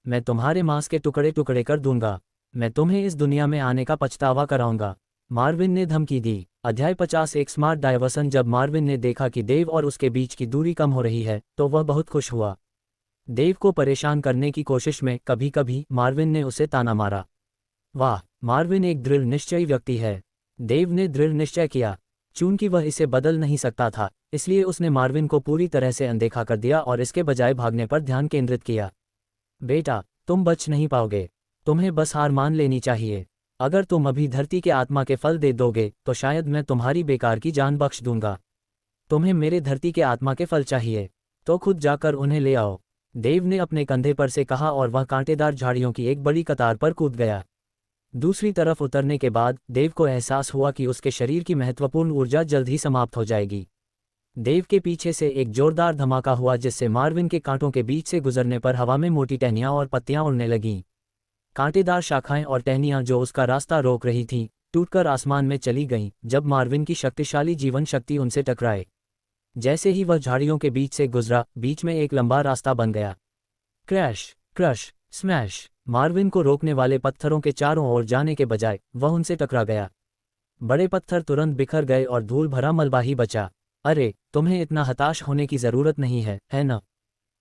मैं तुम्हारे मांस के टुकड़े टुकड़े कर दूंगा। मैं तुम्हें इस दुनिया में आने का पछतावा कराऊंगा, मार्विन ने धमकी दी। अध्याय 50 एक स्मार्ट डायवर्सन। जब मार्विन ने देखा कि देव और उसके बीच की दूरी कम हो रही है, तो वह बहुत खुश हुआ। देव को परेशान करने की कोशिश में कभी कभी मार्विन ने उसे ताना मारा। वाह, मार्विन एक दृढ़ निश्चयी व्यक्ति है, देव ने दृढ़ निश्चय किया। चूंकि वह इसे बदल नहीं सकता था, इसलिए उसने मार्विन को पूरी तरह से अनदेखा कर दिया और इसके बजाय भागने पर ध्यान केंद्रित किया। बेटा, तुम बच नहीं पाओगे, तुम्हें बस हार मान लेनी चाहिए। अगर तुम अभी धरती के आत्मा के फल दे दोगे तो शायद मैं तुम्हारी बेकार की जान बख्श दूंगा। तुम्हें मेरे धरती के आत्मा के फल चाहिए तो खुद जाकर उन्हें ले आओ, देव ने अपने कंधे पर से कहा और वह कांटेदार झाड़ियों की एक बड़ी कतार पर कूद गया। दूसरी तरफ उतरने के बाद देव को एहसास हुआ कि उसके शरीर की महत्वपूर्ण ऊर्जा जल्द ही समाप्त हो जाएगी। देव के पीछे से एक जोरदार धमाका हुआ, जिससे मार्विन के कांटों के बीच से गुजरने पर हवा में मोटी टहनियां और पत्तियां उड़ने लगीं। कांटेदार शाखाएं और टहनियां जो उसका रास्ता रोक रही थीं, टूटकर आसमान में चली गईं जब मार्विन की शक्तिशाली जीवन शक्ति उनसे टकराए। जैसे ही वह झाड़ियों के बीच से गुजरा, बीच में एक लंबा रास्ता बन गया। Crash, crush, smash. मार्विन को रोकने वाले पत्थरों के चारों ओर जाने के बजाय वह उनसे टकरा गया। बड़े पत्थर तुरंत बिखर गए और धूल भरा मलबा ही बचा। अरे, तुम्हें इतना हताश होने की जरूरत नहीं है ना?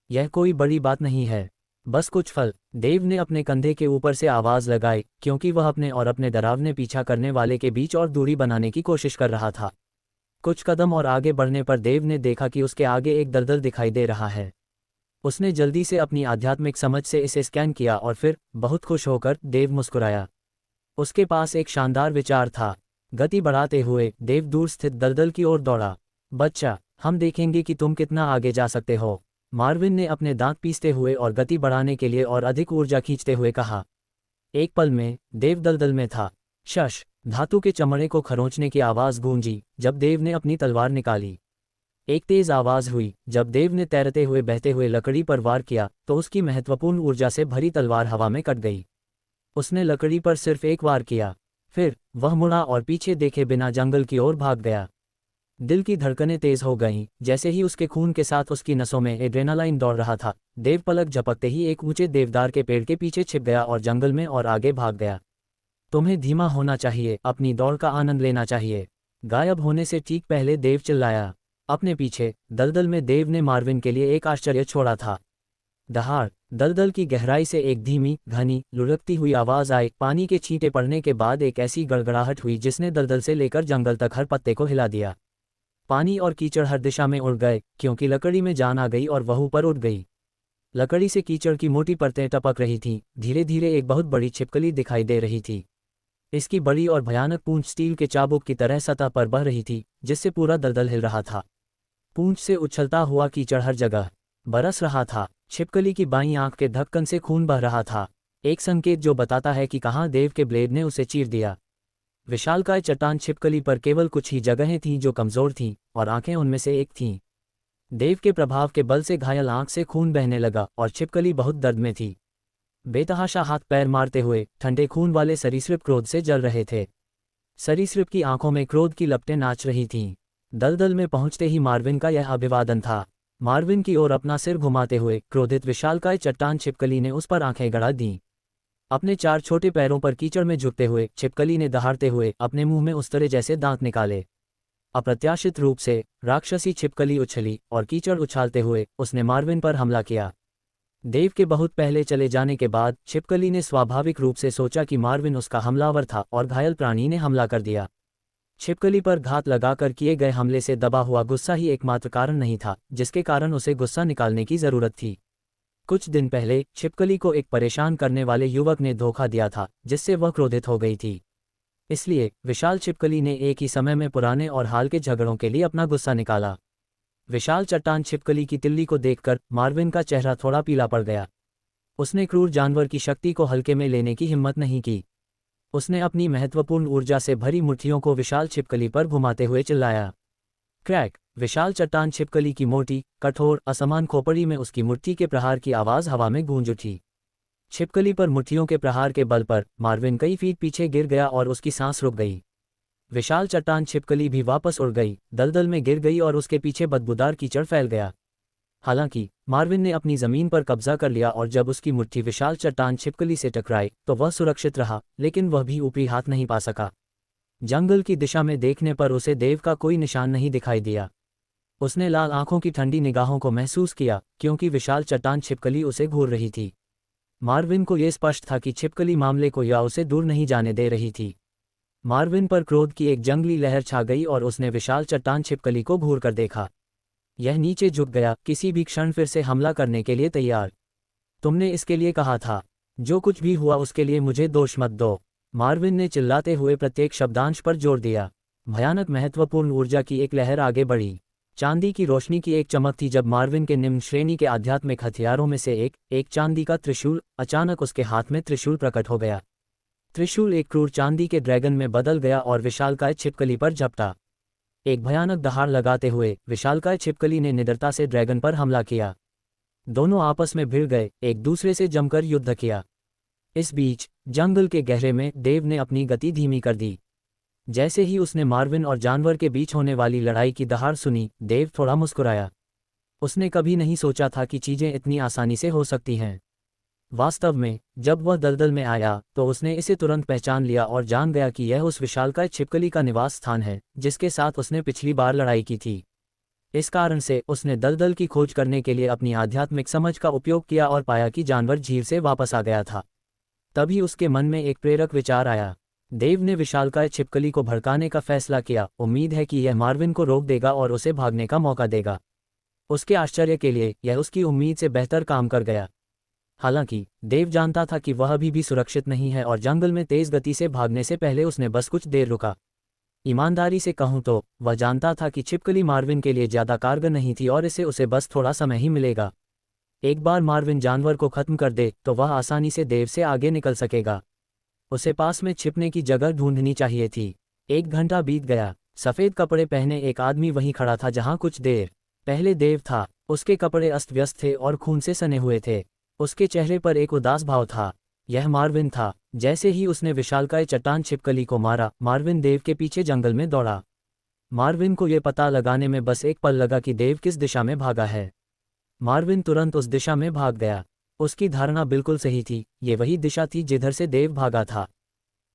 यह कोई बड़ी बात नहीं है, बस कुछ फल, देव ने अपने कंधे के ऊपर से आवाज लगाई, क्योंकि वह अपने और अपने डरावने पीछा करने वाले के बीच और दूरी बनाने की कोशिश कर रहा था। कुछ कदम और आगे बढ़ने पर देव ने देखा कि उसके आगे एक दलदल दिखाई दे रहा है। उसने जल्दी से अपनी आध्यात्मिक समझ से इसे स्कैन किया और फिर बहुत खुश होकर देव मुस्कुराया। उसके पास एक शानदार विचार था। गति बढ़ाते हुए देव दूर स्थित दलदल की ओर दौड़ा। बच्चा, हम देखेंगे कि तुम कितना आगे जा सकते हो, मार्विन ने अपने दांत पीसते हुए और गति बढ़ाने के लिए और अधिक ऊर्जा खींचते हुए कहा। एक पल में देव दलदल में था। शश, धातु के चमड़े को खरोंचने की आवाज गूंजी जब देव ने अपनी तलवार निकाली। एक तेज आवाज हुई जब देव ने तैरते हुए बहते हुए लकड़ी पर वार किया तो उसकी महत्वपूर्ण ऊर्जा से भरी तलवार हवा में कट गई। उसने लकड़ी पर सिर्फ एक वार किया, फिर वह मुड़ा और पीछे देखे बिना जंगल की ओर भाग गया। दिल की धड़कनें तेज हो गईं जैसे ही उसके खून के साथ उसकी नसों में एड्रेनालाइन दौड़ रहा था। देव पलक झपकते ही एक ऊंचे देवदार के पेड़ के पीछे छिप गया और जंगल में और आगे भाग गया। तुम्हें धीमा होना चाहिए, अपनी दौड़ का आनंद लेना चाहिए, गायब होने से ठीक पहले देव चिल्लाया। अपने पीछे दलदल में देव ने मार्विन के लिए एक आश्चर्य छोड़ा था। दहाड़, दलदल की गहराई से एक धीमी, घनी, लुढ़कती हुई आवाज आई। पानी के छींटे पड़ने के बाद एक ऐसी गड़गड़ाहट हुई जिसने दलदल से लेकर जंगल तक हर पत्ते को हिला दिया। पानी और कीचड़ हर दिशा में उड़ गए, क्योंकि लकड़ी में जान आ गई और वह ऊपर उड़ गई। लकड़ी से कीचड़ की मोटी परतें टपक रही थीं। धीरे धीरे एक बहुत बड़ी छिपकली दिखाई दे रही थी। इसकी बड़ी और भयानक पूंछ स्टील के चाबुक की तरह सतह पर बह रही थी, जिससे पूरा दलदल हिल रहा था। पूंछ से उछलता हुआ कीचड़ हर जगह बरस रहा था। छिपकली की बाईं आंख के ढक्कन से खून बह रहा था, एक संकेत जो बताता है कि कहाँ देव के ब्लेड ने उसे चीर दिया। विशालकाय चट्टान छिपकली पर केवल कुछ ही जगहें थीं जो कमजोर थीं, और आंखें उनमें से एक थीं। देव के प्रभाव के बल से घायल आंख से खून बहने लगा और छिपकली बहुत दर्द में थी। बेतहाशा हाथ पैर मारते हुए ठंडे खून वाले सरीसृप क्रोध से जल रहे थे। सरीसृप की आंखों में क्रोध की लपटें नाच रही थीं। दलदल में पहुंचते ही मार्विन का यह अभिवादन था। मार्विन की ओर अपना सिर घुमाते हुए क्रोधित विशालकाय चट्टान छिपकली ने उस पर आंखें गड़ा दीं। अपने 4 छोटे पैरों पर कीचड़ में झुकते हुए छिपकली ने दहाड़ते हुए अपने मुंह में उस्तरे जैसे दांत निकाले। अप्रत्याशित रूप से राक्षसी छिपकली उछली और कीचड़ उछालते हुए उसने मार्विन पर हमला किया। देव के बहुत पहले चले जाने के बाद छिपकली ने स्वाभाविक रूप से सोचा कि मार्विन उसका हमलावर था और घायल प्राणी ने हमला कर दिया। छिपकली पर घात लगाकर किए गए हमले से दबा हुआ गुस्सा ही एकमात्र कारण नहीं था जिसके कारण उसे गुस्सा निकालने की जरूरत थी। कुछ दिन पहले छिपकली को एक परेशान करने वाले युवक ने धोखा दिया था जिससे वह क्रोधित हो गई थी। इसलिए विशाल छिपकली ने एक ही समय में पुराने और हाल के झगड़ों के लिए अपना गुस्सा निकाला। विशाल चट्टान छिपकली की तिल्ली को देखकर मार्विन का चेहरा थोड़ा पीला पड़ गया। उसने क्रूर जानवर की शक्ति को हल्के में लेने की हिम्मत नहीं की। उसने अपनी महत्वपूर्ण ऊर्जा से भरी मुट्ठियों को विशाल छिपकली पर घुमाते हुए चिल्लाया। क्रैक! विशाल चट्टान छिपकली की मोटी, कठोर, असमान खोपड़ी में उसकी मुट्ठी के प्रहार की आवाज हवा में गूंज उठी। छिपकली पर मुट्ठियों के प्रहार के बल पर मार्विन कई फीट पीछे गिर गया और उसकी सांस रुक गई। विशाल चट्टान छिपकली भी वापस उड़ गई, दलदल में गिर गई और उसके पीछे बदबूदार कीचड़ फैल गया। हालांकि मार्विन ने अपनी जमीन पर कब्जा कर लिया और जब उसकी मुट्ठी विशाल चट्टान छिपकली से टकराई तो वह सुरक्षित रहा, लेकिन वह भी ऊपरी हाथ नहीं पा सका। जंगल की दिशा में देखने पर उसे देव का कोई निशान नहीं दिखाई दिया। उसने लाल आंखों की ठंडी निगाहों को महसूस किया क्योंकि विशाल चट्टान छिपकली उसे घूर रही थी। मार्विन को यह स्पष्ट था कि छिपकली मामले को या उसे दूर नहीं जाने दे रही थी। मार्विन पर क्रोध की एक जंगली लहर छा गई और उसने विशाल चट्टान छिपकली को घूर कर देखा। यह नीचे झुक गया, किसी भी क्षण फिर से हमला करने के लिए तैयार। तुमने इसके लिए कहा था। जो कुछ भी हुआ उसके लिए मुझे दोष मत दो, मार्विन ने चिल्लाते हुए प्रत्येक शब्दांश पर जोर दिया। भयानक महत्वपूर्ण ऊर्जा की एक लहर आगे बढ़ी। चांदी की रोशनी की एक चमक थी जब मार्विन के निम्न श्रेणी के आध्यात्मिक हथियारों में से एक चांदी का त्रिशूल, अचानक उसके हाथ में त्रिशूल प्रकट हो गया। त्रिशूल एक क्रूर चांदी के ड्रैगन में बदल गया और विशालकाय छिपकली पर झपटा। एक भयानक दहाड़ लगाते हुए विशालकाय छिपकली ने निडरता से ड्रैगन पर हमला किया। दोनों आपस में भिड़ गए, एक दूसरे से जमकर युद्ध किया। इस बीच जंगल के गहरे में देव ने अपनी गति धीमी कर दी। जैसे ही उसने मार्विन और जानवर के बीच होने वाली लड़ाई की दहाड़ सुनी, देव थोड़ा मुस्कुराया। उसने कभी नहीं सोचा था कि चीजें इतनी आसानी से हो सकती हैं। वास्तव में जब वह दलदल में आया तो उसने इसे तुरंत पहचान लिया और जान गया कि यह उस विशालकाय छिपकली का निवास स्थान है जिसके साथ उसने पिछली बार लड़ाई की थी। इस कारण से उसने दलदल की खोज करने के लिए अपनी आध्यात्मिक समझ का उपयोग किया और पाया कि जानवर झील से वापस आ गया था। तभी उसके मन में एक प्रेरक विचार आया। देव ने विशालकाय छिपकली को भड़काने का फैसला किया। उम्मीद है कि यह मार्विन को रोक देगा और उसे भागने का मौका देगा। उसके आश्चर्य के लिए यह उसकी उम्मीद से बेहतर काम कर गया। हालांकि देव जानता था कि वह अभी भी सुरक्षित नहीं है और जंगल में तेज गति से भागने से पहले उसने बस कुछ देर रुका। ईमानदारी से कहूं तो वह जानता था कि छिपकली मार्विन के लिए ज्यादा कारगर नहीं थी और उसे बस थोड़ा समय ही मिलेगा। एक बार मार्विन जानवर को खत्म कर दे तो वह आसानी से देव से आगे निकल सकेगा। उसे पास में छिपने की जगह ढूंढनी चाहिए थी। 1 घंटा बीत गया। सफेद कपड़े पहने एक आदमी वहीं खड़ा था जहां कुछ देर पहले देव था। उसके कपड़े अस्त व्यस्त थे और खून से सने हुए थे। उसके चेहरे पर एक उदास भाव था। यह मार्विन था। जैसे ही उसने विशालकाय चट्टान छिपकली को मारा, मार्विन देव के पीछे जंगल में दौड़ा। मार्विन को यह पता लगाने में बस एक पल लगा कि देव किस दिशा में भागा है। मार्विन तुरंत उस दिशा में भाग गया। उसकी धारणा बिल्कुल सही थी, ये वही दिशा थी जिधर से देव भागा था।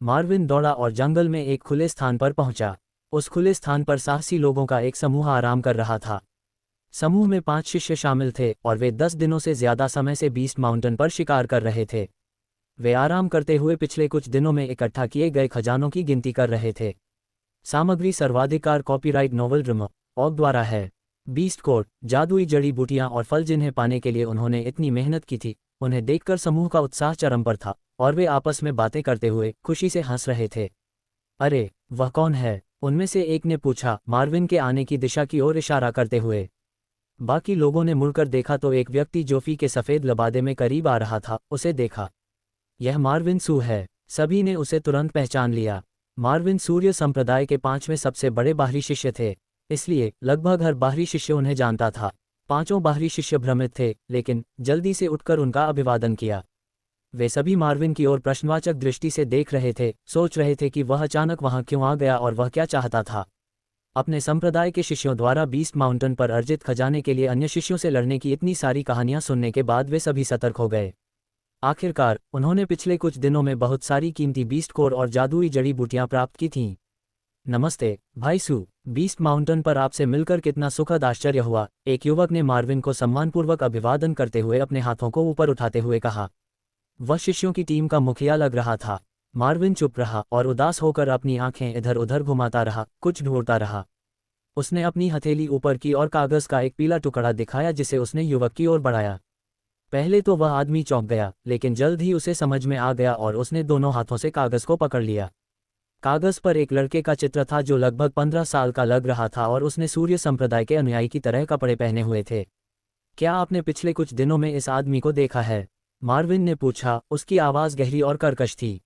मार्विन दौड़ा और जंगल में एक खुले स्थान पर पहुंचा। उस खुले स्थान पर साहसी लोगों का एक समूह आराम कर रहा था। समूह में 5 शिष्य शामिल थे और वे 10 दिनों से ज्यादा समय से बीस्ट माउंटेन पर शिकार कर रहे थे। वे आराम करते हुए पिछले कुछ दिनों में इकट्ठा किए गए खजानों की गिनती कर रहे थे। सामग्री सर्वाधिकार कॉपीराइट नोवेल ड्रम ऑग द्वारा है। बीस्ट कोड, जादुई जड़ी बूटियां और फल जिन्हें पाने के लिए उन्होंने इतनी मेहनत की थी, उन्हें देखकर समूह का उत्साह चरम पर था और वे आपस में बातें करते हुए खुशी से हंस रहे थे। अरे, वह कौन है? उनमें से एक ने पूछा, मार्विन के आने की दिशा की ओर इशारा करते हुए। बाकी लोगों ने मुड़कर देखा तो एक व्यक्ति जो फी के सफेद लबादे में करीब आ रहा था, उसे देखा। यह मार्विन सू है। सभी ने उसे तुरंत पहचान लिया। मार्विन सूर्य संप्रदाय के 5वें सबसे बड़े बाहरी शिष्य थे, इसलिए लगभग हर बाहरी शिष्य उन्हें जानता था। 5 बाहरी शिष्य भ्रमित थे, लेकिन जल्दी से उठकर उनका अभिवादन किया। वे सभी मार्विन की ओर प्रश्नवाचक दृष्टि से देख रहे थे, सोच रहे थे कि वह अचानक वहां क्यों आ गया और वह क्या चाहता था। अपने संप्रदाय के शिष्यों द्वारा बीस्ट माउंटेन पर अर्जित खजाने के लिए अन्य शिष्यों से लड़ने की इतनी सारी कहानियां सुनने के बाद वे सभी सतर्क हो गए। आखिरकार उन्होंने पिछले कुछ दिनों में बहुत सारी कीमती बीस्ट कोर और जादुई जड़ी बूटियां प्राप्त की थीं। नमस्ते भाई सू, बीस्ट माउंटेन पर आपसे मिलकर कितना सुखद आश्चर्य हुआ, एक युवक ने मार्विन को सम्मानपूर्वक अभिवादन करते हुए अपने हाथों को ऊपर उठाते हुए कहा। वह शिष्यों की टीम का मुखिया लग रहा था। मार्विन चुप रहा और उदास होकर अपनी आंखें इधर उधर घुमाता रहा, कुछ ढूंढता रहा। उसने अपनी हथेली ऊपर की और कागज का एक पीला टुकड़ा दिखाया जिसे उसने युवक की ओर बढ़ाया। पहले तो वह आदमी चौंक गया, लेकिन जल्द ही उसे समझ में आ गया और उसने दोनों हाथों से कागज को पकड़ लिया। कागज पर एक लड़के का चित्र था जो लगभग 15 साल का लग रहा था और उसने सूर्य संप्रदाय के अनुयायी की तरह कपड़े पहने हुए थे। क्या आपने पिछले कुछ दिनों में इस आदमी को देखा है? मार्विन ने पूछा, उसकी आवाज़ गहरी और कर्कश थी।